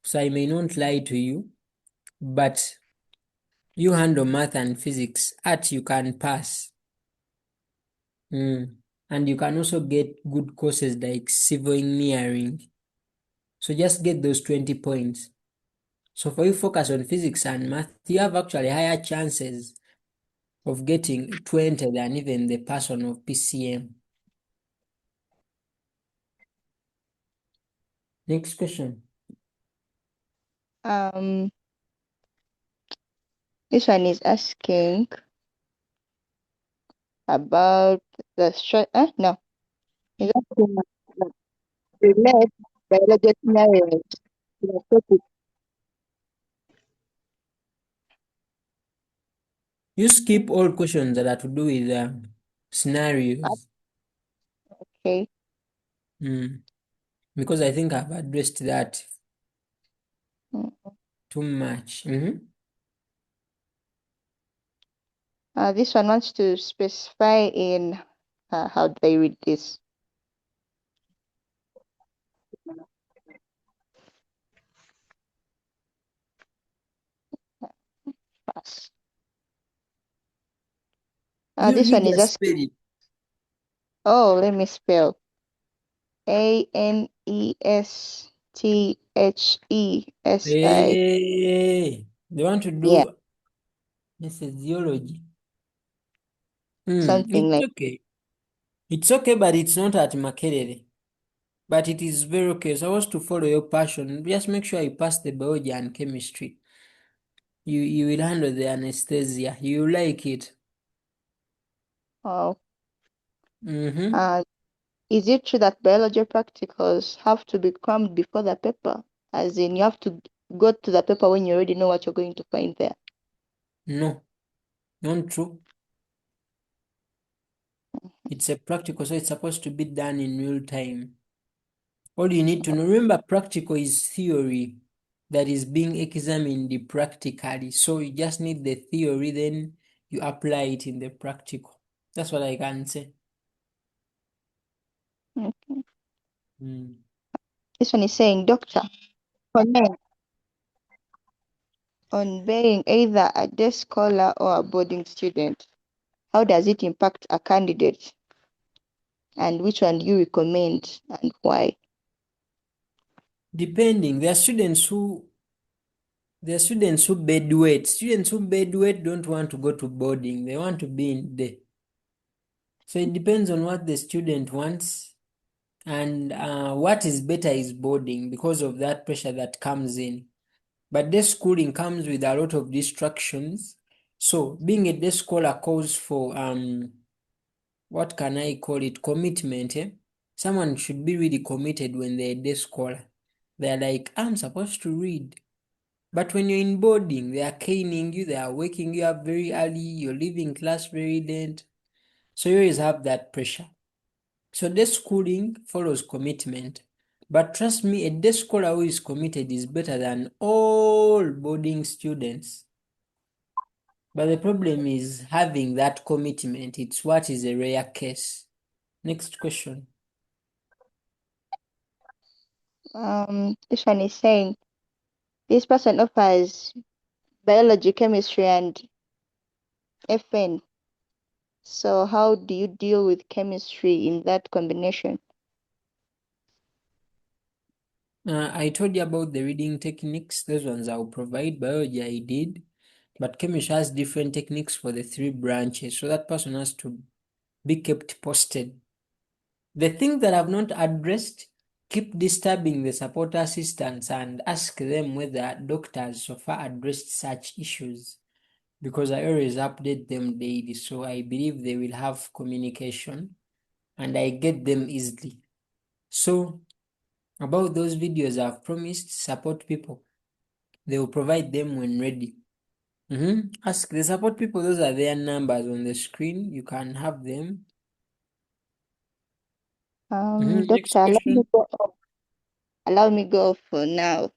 So I may not lie to you, but you handle math and physics. Art you can pass. And you can also get good courses like civil engineering. So just get those 20 points. So for you focus on physics and math, you have actually higher chances of getting 20 than even the person of PCM. Next question. This one is asking about the no. It's asking relate biology scenarios to the topic. You skip all questions that are to do with scenarios. Okay. Because I think I've addressed that Mm. too much. This one wants to specify in how do I read this? Pass. This one is asking. Spell it. Oh, let me spell. ANESTHESI. Hey, they want to Yeah, do methodiology. something It's like. okay. It's okay, but it's not at Makerere. But it is very okay. So I was to follow your passion. Just make sure you pass the biology and chemistry. You will handle the anesthesia. You like it. Oh. Mm-hmm. Is it true that biology practicals have to be crammed before the paper? As in, you have to go to the paper when you already know what you're going to find there? No, not true. It's a practical, so it's supposed to be done in real time. All you need to know, remember, practical is theory that is being examined practically. So you just need the theory, then you apply it in the practical. That's what I can say. Okay. Mm. This one is saying, Doctor, comment on being either a day scholar or a boarding student. How does it impact a candidate? And which one do you recommend and why? Depending, there are students who bedwet. Students who bedwet don't want to go to boarding. They want to be in day. So it depends on what the student wants, and what is better is boarding because of that pressure that comes in. But day schooling comes with a lot of distractions. So being a day scholar calls for what can I call it? Commitment. Someone should be really committed when they're a day scholar. They're like, I'm supposed to read. But when you're in boarding, they are caning you, they are waking you up very early, you're leaving class very late. So you always have that pressure. So day schooling follows commitment. But trust me, a day scholar who is committed is better than all boarding students. But the problem is having that commitment. It's what is a rare case. Next question. This one is saying, this person offers biology, chemistry, and FN. So how do you deal with chemistry in that combination? I told you about the reading techniques. Those ones I'll provide. Biology I did. But chemistry has different techniques for the 3 branches. So that person has to be kept posted. The thing that I've not addressed, keep disturbing the support assistants and ask them whether doctors so far addressed such issues, because I always update them daily, so I believe they will have communication and I get them easily. So about those videos, I've promised support people. They will provide them when ready. Ask the support people, those are their numbers on the screen. You can have them. Next Doctor, question. allow me go for now.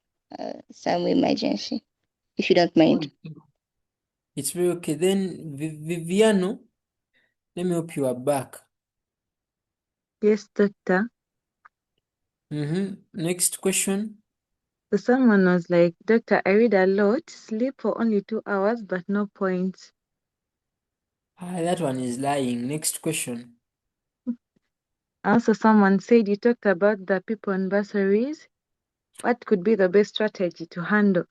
Some emergency, if you don't mind. It's very okay. Then Viviano, let me hope you are back. Yes, doctor. Next question. So someone was like, Doctor, I read a lot, sleep for only 2 hours, but no points. That one is lying. Next question. Also, someone said you talked about the people on bursaries. What could be the best strategy to handle?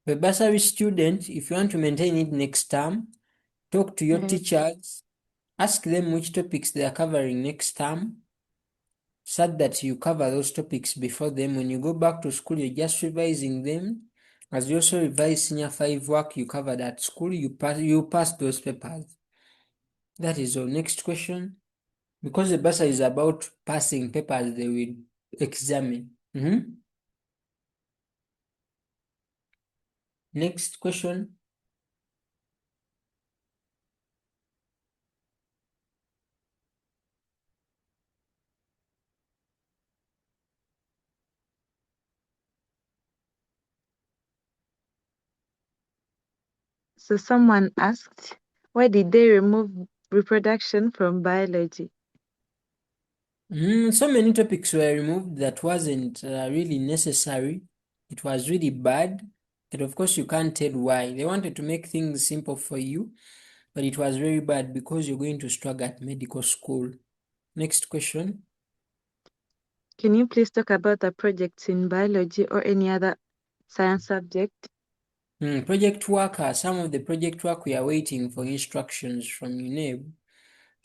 The bursary student, if you want to maintain it next term, talk to your teachers, ask them which topics they are covering next term, so that you cover those topics before them. When you go back to school, you're just revising them. As you also revise senior 5 work you covered at school, you pass those papers. That is all. Next question. Because the bursary is about passing papers, they will examine. Next question. So someone asked, why did they remove reproduction from biology? So many topics were removed that wasn't really necessary. It was really bad. And of course, you can't tell why. They wanted to make things simple for you, but it was very bad because you're going to struggle at medical school. Next question. Can you please talk about the projects in biology or any other science subject? Project work, some of the project work we are waiting for instructions from UNEB,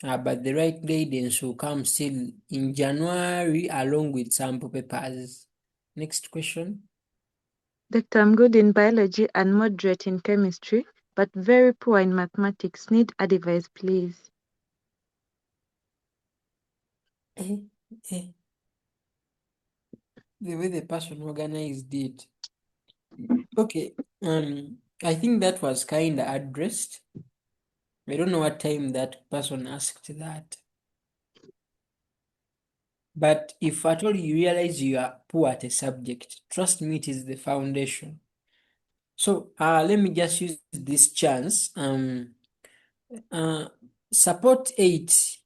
but the right guidance will come still in January along with sample papers. Next question. Doctor, I'm good in biology and moderate in chemistry, but very poor in mathematics. Need advice, please. The way the person organized it. Okay, I think that was kind of addressed. I don't know what time that person asked that. But if at all you realize you are poor at a subject, trust me, it is the foundation. So let me just use this chance. Support 8.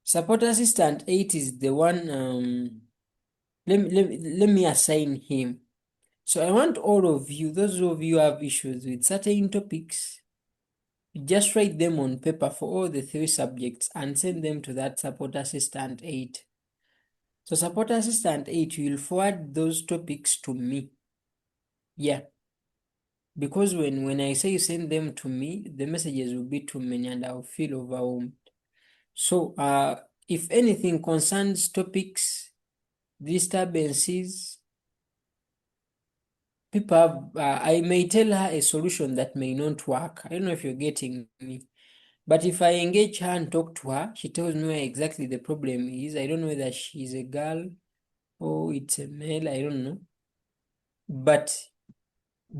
Support assistant 8 is the one. Let me assign him. So I want all of you, those of you who have issues with certain topics, just write them on paper for all the 3 subjects and send them to that support assistant 8. So support assistant 8 will forward those topics to me. Yeah. Because when I say send them to me, the messages will be too many and I'll feel overwhelmed. So if anything concerns topics, disturbances, people have, I may tell her a solution that may not work. I don't know if you're getting me. But if I engage her and talk to her, she tells me where exactly the problem is. I don't know whether she's a girl or it's a male, I don't know. But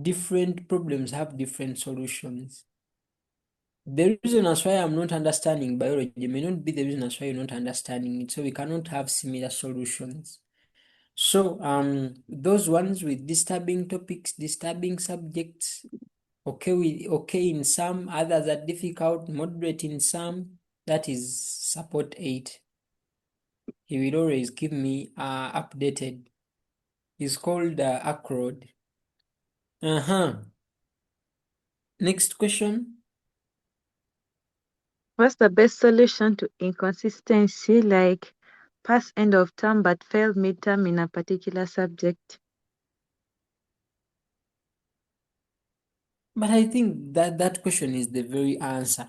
different problems have different solutions. The reason as why I'm not understanding biology may not be the reason as why you're not understanding it. So we cannot have similar solutions. So those ones with disturbing topics, disturbing subjects, okay in some, others are difficult, moderate in some, that is support 8. He will always keep me updated. It's called Acrod. Next question. What's the best solution to inconsistency, like pass end of term but fail midterm in a particular subject? But I think that question is the very answer.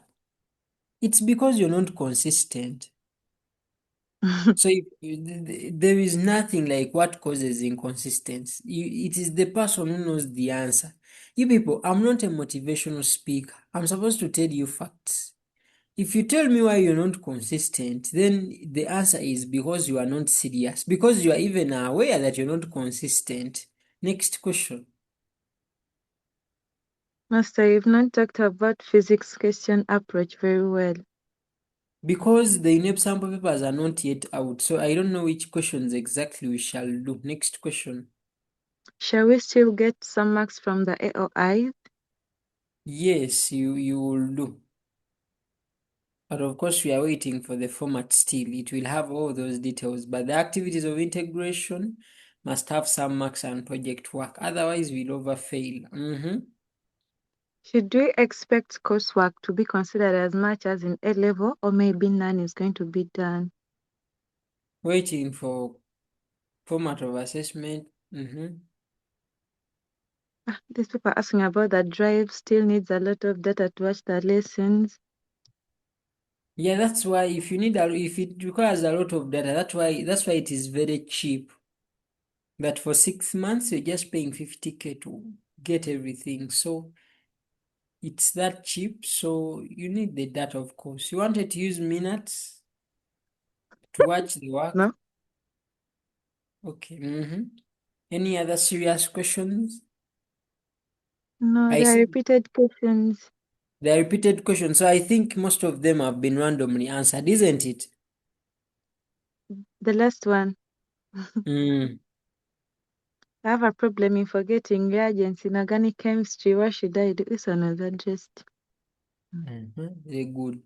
It's because you're not consistent. So there is nothing like what causes inconsistency. It is the person who knows the answer. You people, I'm not a motivational speaker. I'm supposed to tell you facts. If you tell me why you're not consistent, then the answer is because you are not serious. Because you are even aware that you're not consistent. Next question. Master, you've not talked about physics question approach very well. Because the UNEP sample papers are not yet out, so I don't know which questions exactly we shall do. Next question. Shall we still get some marks from the AOI? Yes, you will do. But of course, we are waiting for the format still. It will have all those details, but the activities of integration must have some marks and project work. Otherwise, we'll overfail. Should we expect coursework to be considered as much as in A level, or maybe none is going to be done? Waiting for format of assessment. These people are asking about the drive, still needs a lot of data to watch the lessons. Yeah, that's why if it requires a lot of data, that's why it is very cheap. But for 6 months, you're just paying 50K to get everything. So it's that cheap. So you need the data, of course. You wanted to use minutes to watch the work? No. Okay. Any other serious questions? No, I they are said repeated questions. they are repeated questions, so I think most of them have been randomly answered, isn't it? The last one. Mm. I have a problem in forgetting reagents in organic chemistry. What should I do? This one was addressed. Very good.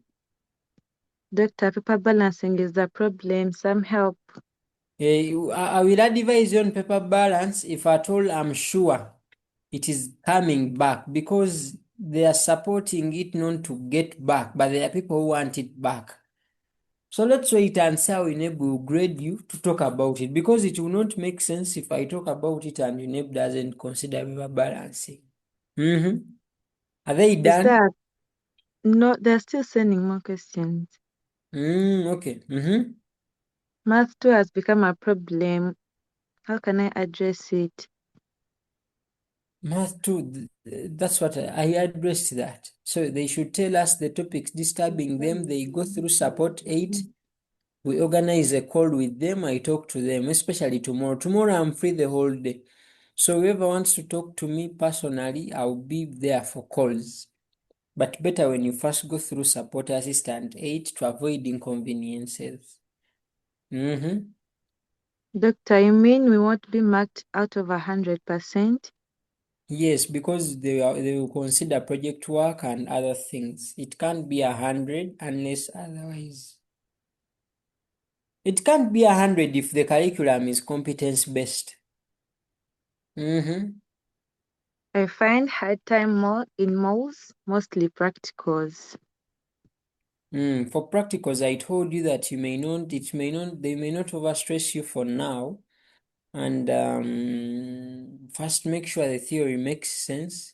Doctor, paper balancing is the problem. Some help. I will advise you on paper balance if at all I'm sure it is coming back, because they are supporting it not to get back, but there are people who want it back. So let's wait and see how UNEB will grade you to talk about it, because it will not make sense if I talk about it and UNEB doesn't consider paper balancing. Are they Is done? that no? They're still sending more questions. Okay. Math 2 has become a problem. How can I address it? Math 2, that's what I addressed that. So they should tell us the topics disturbing them. They go through support 8. We organize a call with them. I talk to them, especially tomorrow. Tomorrow I'm free the whole day. So whoever wants to talk to me personally, I'll be there for calls. But better when you first go through support assistant 8 to avoid inconveniences. Doctor, you mean we won't be marked out of 100%? Yes, because they will consider project work and other things. It can't be 100 unless otherwise. It can't be 100 if the curriculum is competence-based. I find hard time more in MOS, mostly practicals. For practicals, I told you that they may not overstress you for now. And first make sure the theory makes sense.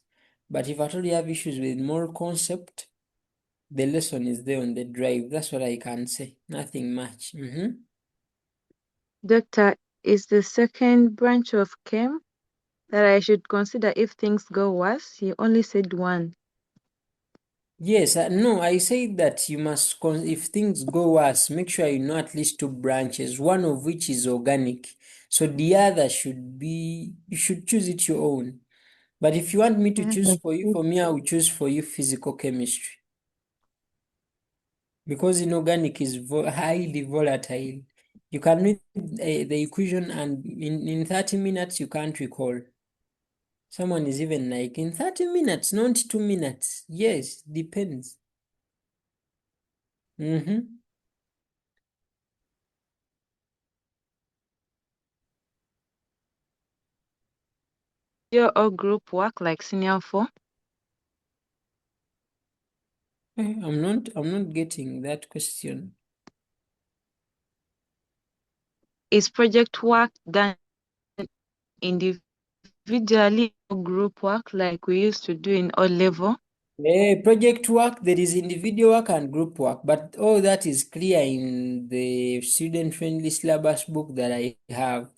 But if at all you have issues with more concept, the lesson is there on the drive. That's what I can say. Nothing much. Doctor, is the second branch of Chem that I should consider if things go worse? You only said one. Yes, no, I say that you must, if things go worse, make sure you know at least 2 branches, one of which is organic. So the other should be, you should choose it your own. But if you want me to choose for you, I will choose for you physical chemistry. Because inorganic is highly volatile. You can read the equation and in 30 minutes you can't recall. Someone is even like, in 30 minutes, not 2 minutes. Yes, depends. Your or group work like senior 4? I'm not getting that question. Is project work done individually or group work like we used to do in O level? Project work, there is individual work and group work, but all that is clear in the student-friendly syllabus book that I have.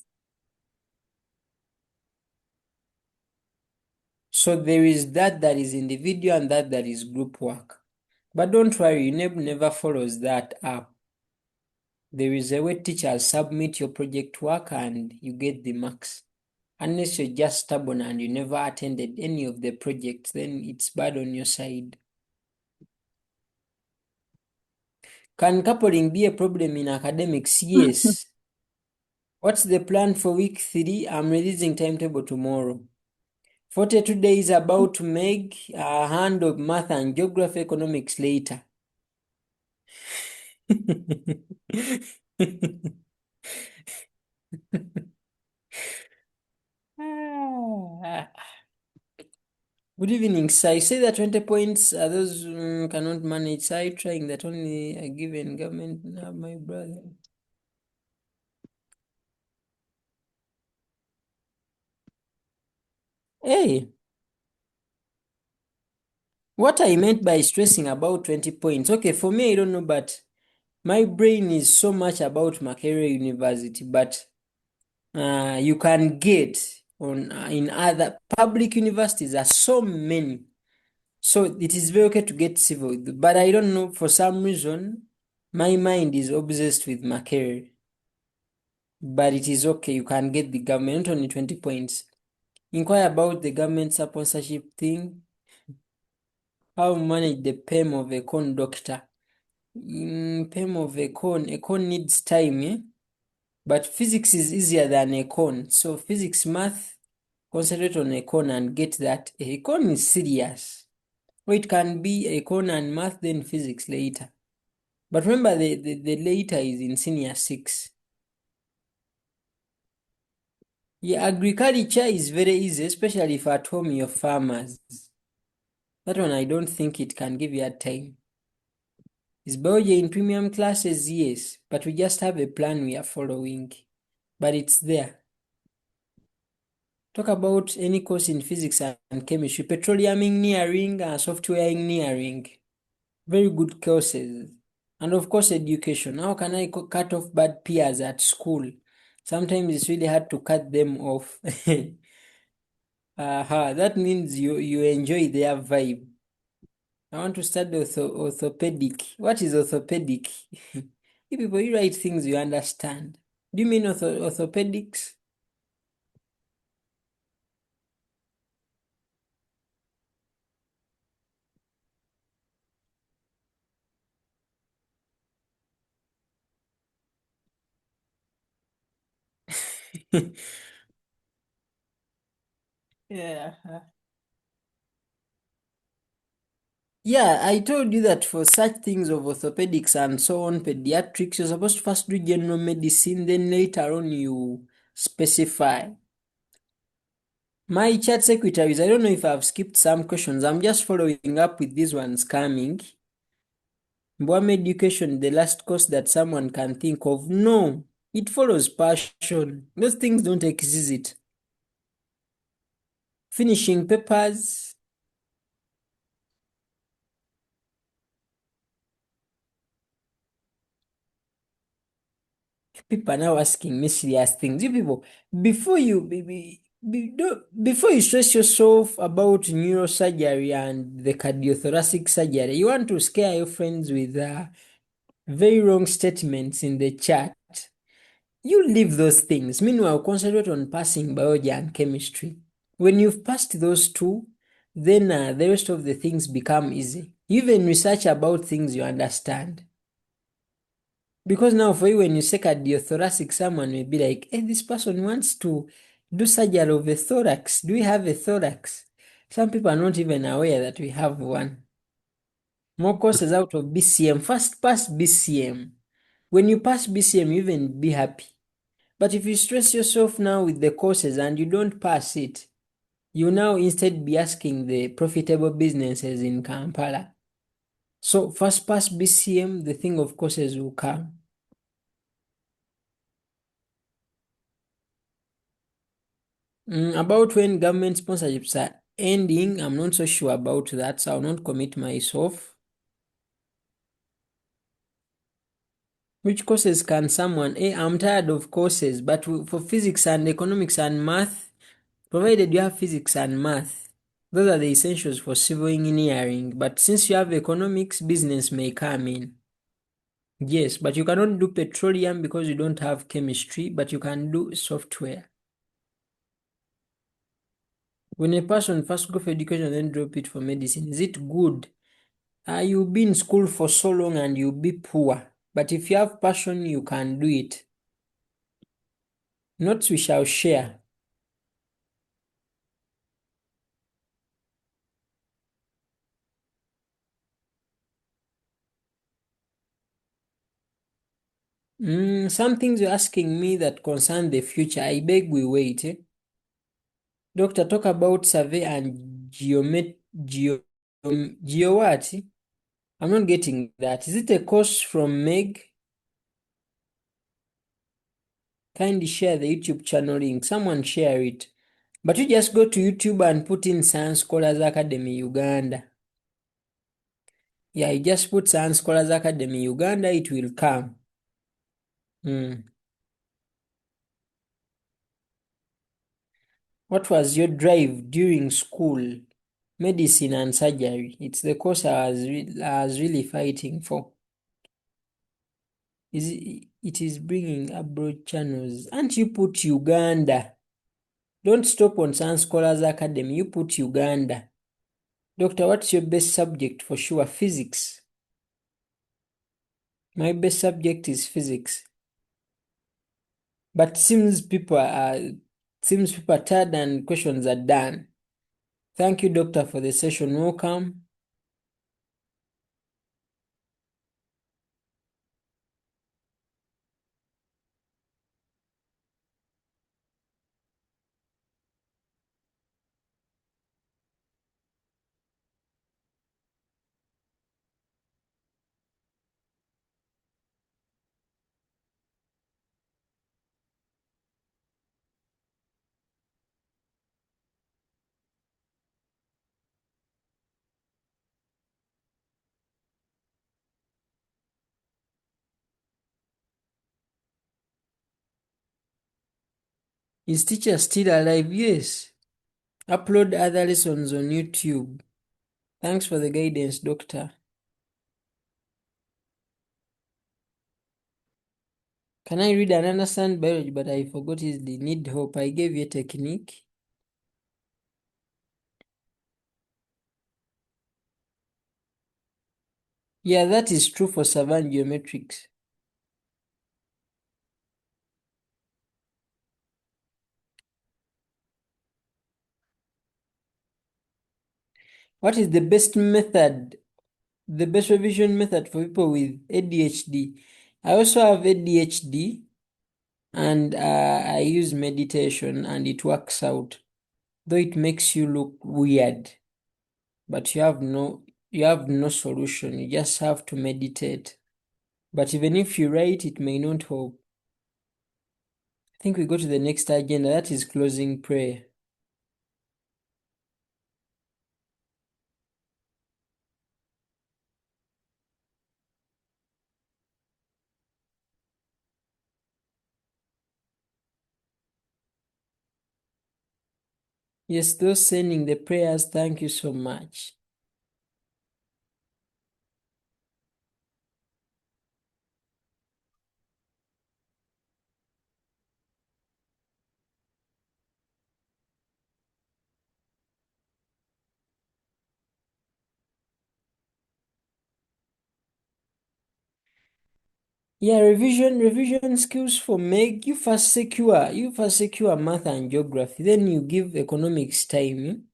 So there is that is individual and that is group work. But don't worry, UNEB never follows that up. There is a way teachers submit your project work and you get the marks. Unless you're just stubborn and you never attended any of the projects, then it's bad on your side. Can coupling be a problem in academics? Yes. What's the plan for week 3? I'm releasing timetable tomorrow. 42 days about to make a hand of math and geography economics later. Good evening, sir. You say that 20 points are those cannot manage. Sir, trying that only a given government. My brother. Hey, what I meant by stressing about 20 points. Okay, for me, I don't know, but my brain is so much about Makerere University, but you can get on in other public universities. There are so many. So it is very okay to get civil, but I don't know, for some reason, my mind is obsessed with Makerere. But it is okay, you can get the government, not only 20 points. Inquire about the government sponsorship thing. How manage the PEM of a con doctor. PEM of a con needs time, eh? But physics is easier than a con. So physics, math, concentrate on a con and get that. A con is serious. Or it can be a con and math, then physics later. But remember, the later is in senior 6. Yeah, agriculture is very easy, especially if at home you're farmers. That one I don't think it can give you a time. Is biology in premium classes? Yes, but we just have a plan we are following. But it's there. Talk about any course in physics and chemistry, petroleum engineering, software engineering. Very good courses. And of course, education. How can I cut off bad peers at school? Sometimes it's really hard to cut them off. That means you enjoy their vibe. I want to study orthopedic. What is orthopedic? You people, you write things you understand. Do you mean orthopedics? Yeah. Yeah, I told you that for such things of orthopedics and so on, pediatrics, you're supposed to first do general medicine, then later on you specify. My chat secretaries, I don't know if I've skipped some questions. I'm just following up with these ones coming. Mbwam education, the last course that someone can think of. No, it follows passion. Those things don't exist. Finishing papers. People are now asking me serious things. You people, before you before you stress yourself about neurosurgery and the cardiothoracic surgery, you want to scare your friends with very wrong statements in the chat. You leave those things. Meanwhile, concentrate on passing biology and chemistry. When you've passed those two, then the rest of the things become easy. You even research about things you understand. Because now for you, when you say cardiothoracic, someone may be like, hey, this person wants to do surgery of a thorax. Do we have a thorax? Some people are not even aware that we have one. More courses out of BCM. First pass BCM. When you pass BCM, you even be happy. But if you stress yourself now with the courses and you don't pass it, you now instead be asking the profitable businesses in Kampala. So first pass BCM, the thing of courses will come. About when government sponsorships are ending, I'm not so sure about that, so I'll not commit myself. Which courses can someone? I'm tired of courses, but for physics and economics and math, provided you have physics and math, those are the essentials for civil engineering. But since you have economics, business may come in. Yes, but you cannot do petroleum because you don't have chemistry, but you can do software. When a person first go for education and then drop it for medicine, is it good? You'll be in school for so long and you'll be poor. But if you have passion, you can do it. Notes we shall share. Some things you're asking me that concern the future, I beg we wait. Doctor, talk about survey and geo what? I'm not getting that. Is it a course from Meg? Kindly share the YouTube channel link. Someone share it. But you just go to YouTube and put in Science Scholars Academy Uganda. Yeah, you just put Science Scholars Academy Uganda, it will come. What was your drive during school? Medicine and surgery. It's the course I was really fighting for. It is bringing abroad channels. And you put Uganda. Don't stop on Science Scholars Academy. You put Uganda. Doctor, what's your best subject? For sure, physics. My best subject is physics. But seems people are tired and questions are done. Thank you, Doctor, for the session. Welcome. Is teacher still alive? Yes. Upload other lessons on YouTube. Thanks for the guidance, Doctor. Can I read and understand biology, but I forgot easily. Need hope. I gave you a technique. Yeah, that is true for savant geometrics. What is the best method, the best revision method for people with ADHD? I also have ADHD, and I use meditation, and it works out. Though it makes you look weird, but you have no solution. You just have to meditate. But even if you write, it may not help. I think we go to the next agenda. That is closing prayer. Yes, those sending the prayers, thank you so much. Yeah, revision skills for Meg. You first secure math and geography, then you give economics time.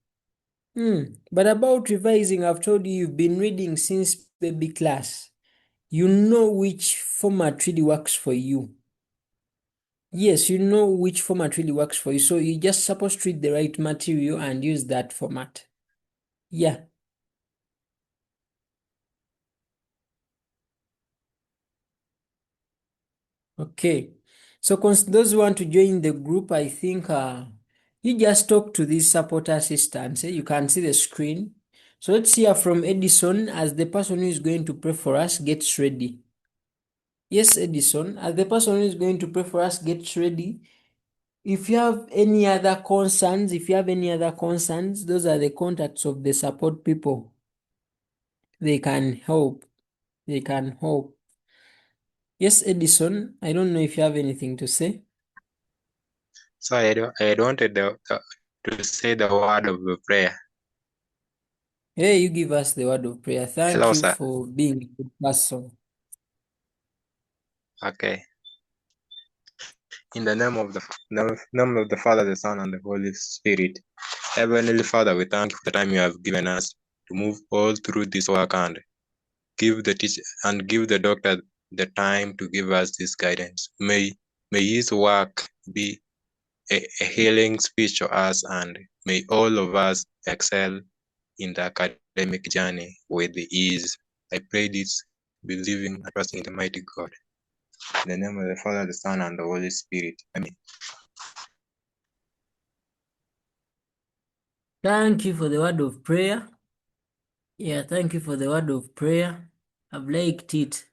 But about revising, I've told you you've been reading since baby class. You know which format really works for you. Yes, you know which format really works for you. So you just supposed to read the right material and use that format. Yeah. Okay. So those who want to join the group, I think you just talk to this support assistant. You can see the screen. So let's hear from Edison as the person who is going to pray for us gets ready. Yes, Edison, as the person who is going to pray for us gets ready. If you have any other concerns, those are the contacts of the support people. They can help. Yes, Edison, I don't know if you have anything to say. So I wanted to say the word of the prayer. Hey, you give us the word of prayer. Thank Hello, you sir. for being a good person. Okay. In the name of the Father, the Son, and the Holy Spirit. Heavenly Father, we thank you for the time you have given us to move all through this work and give the teacher and give the doctor the time to give us this guidance. May his work be a healing speech to us, and may all of us excel in the academic journey with ease. I pray this, believing and trusting in the mighty God. In the name of the Father, the Son, and the Holy Spirit. Amen. Thank you for the word of prayer. Yeah, thank you for the word of prayer. I've liked it.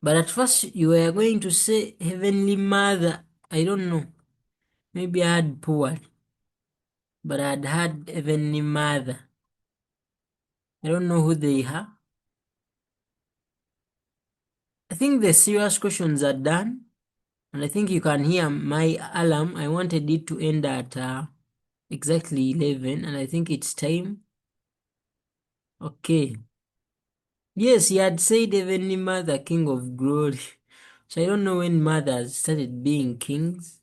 But at first you were going to say Heavenly Mother. I don't know. Maybe I had poor. But I'd had Heavenly Mother. I don't know who they are. I think the serious questions are done. And I think you can hear my alarm. I wanted it to end at exactly 11, and I think it's time. Okay. Yes, he had said Heavenly Mother, King of Glory. So I don't know when mothers started being kings.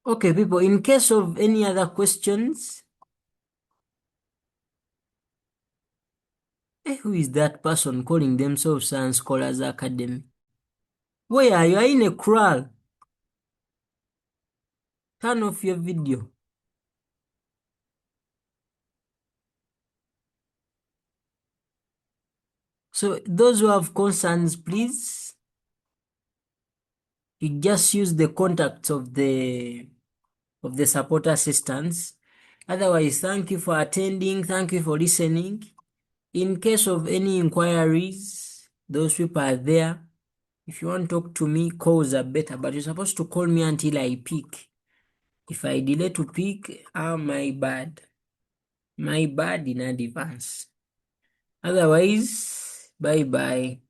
Okay, people, in case of any other questions, who is that person calling themselves Science Scholars Academy? Where are you? Are you in a kraal? Turn off your video. So those who have concerns, please, you just use the contacts of the support assistants. Otherwise, thank you for attending. Thank you for listening. In case of any inquiries, those people are there. If you want to talk to me, calls are better, but you're supposed to call me until I pick. If I delay to pick, my bad. My bad in advance. Otherwise, bye-bye.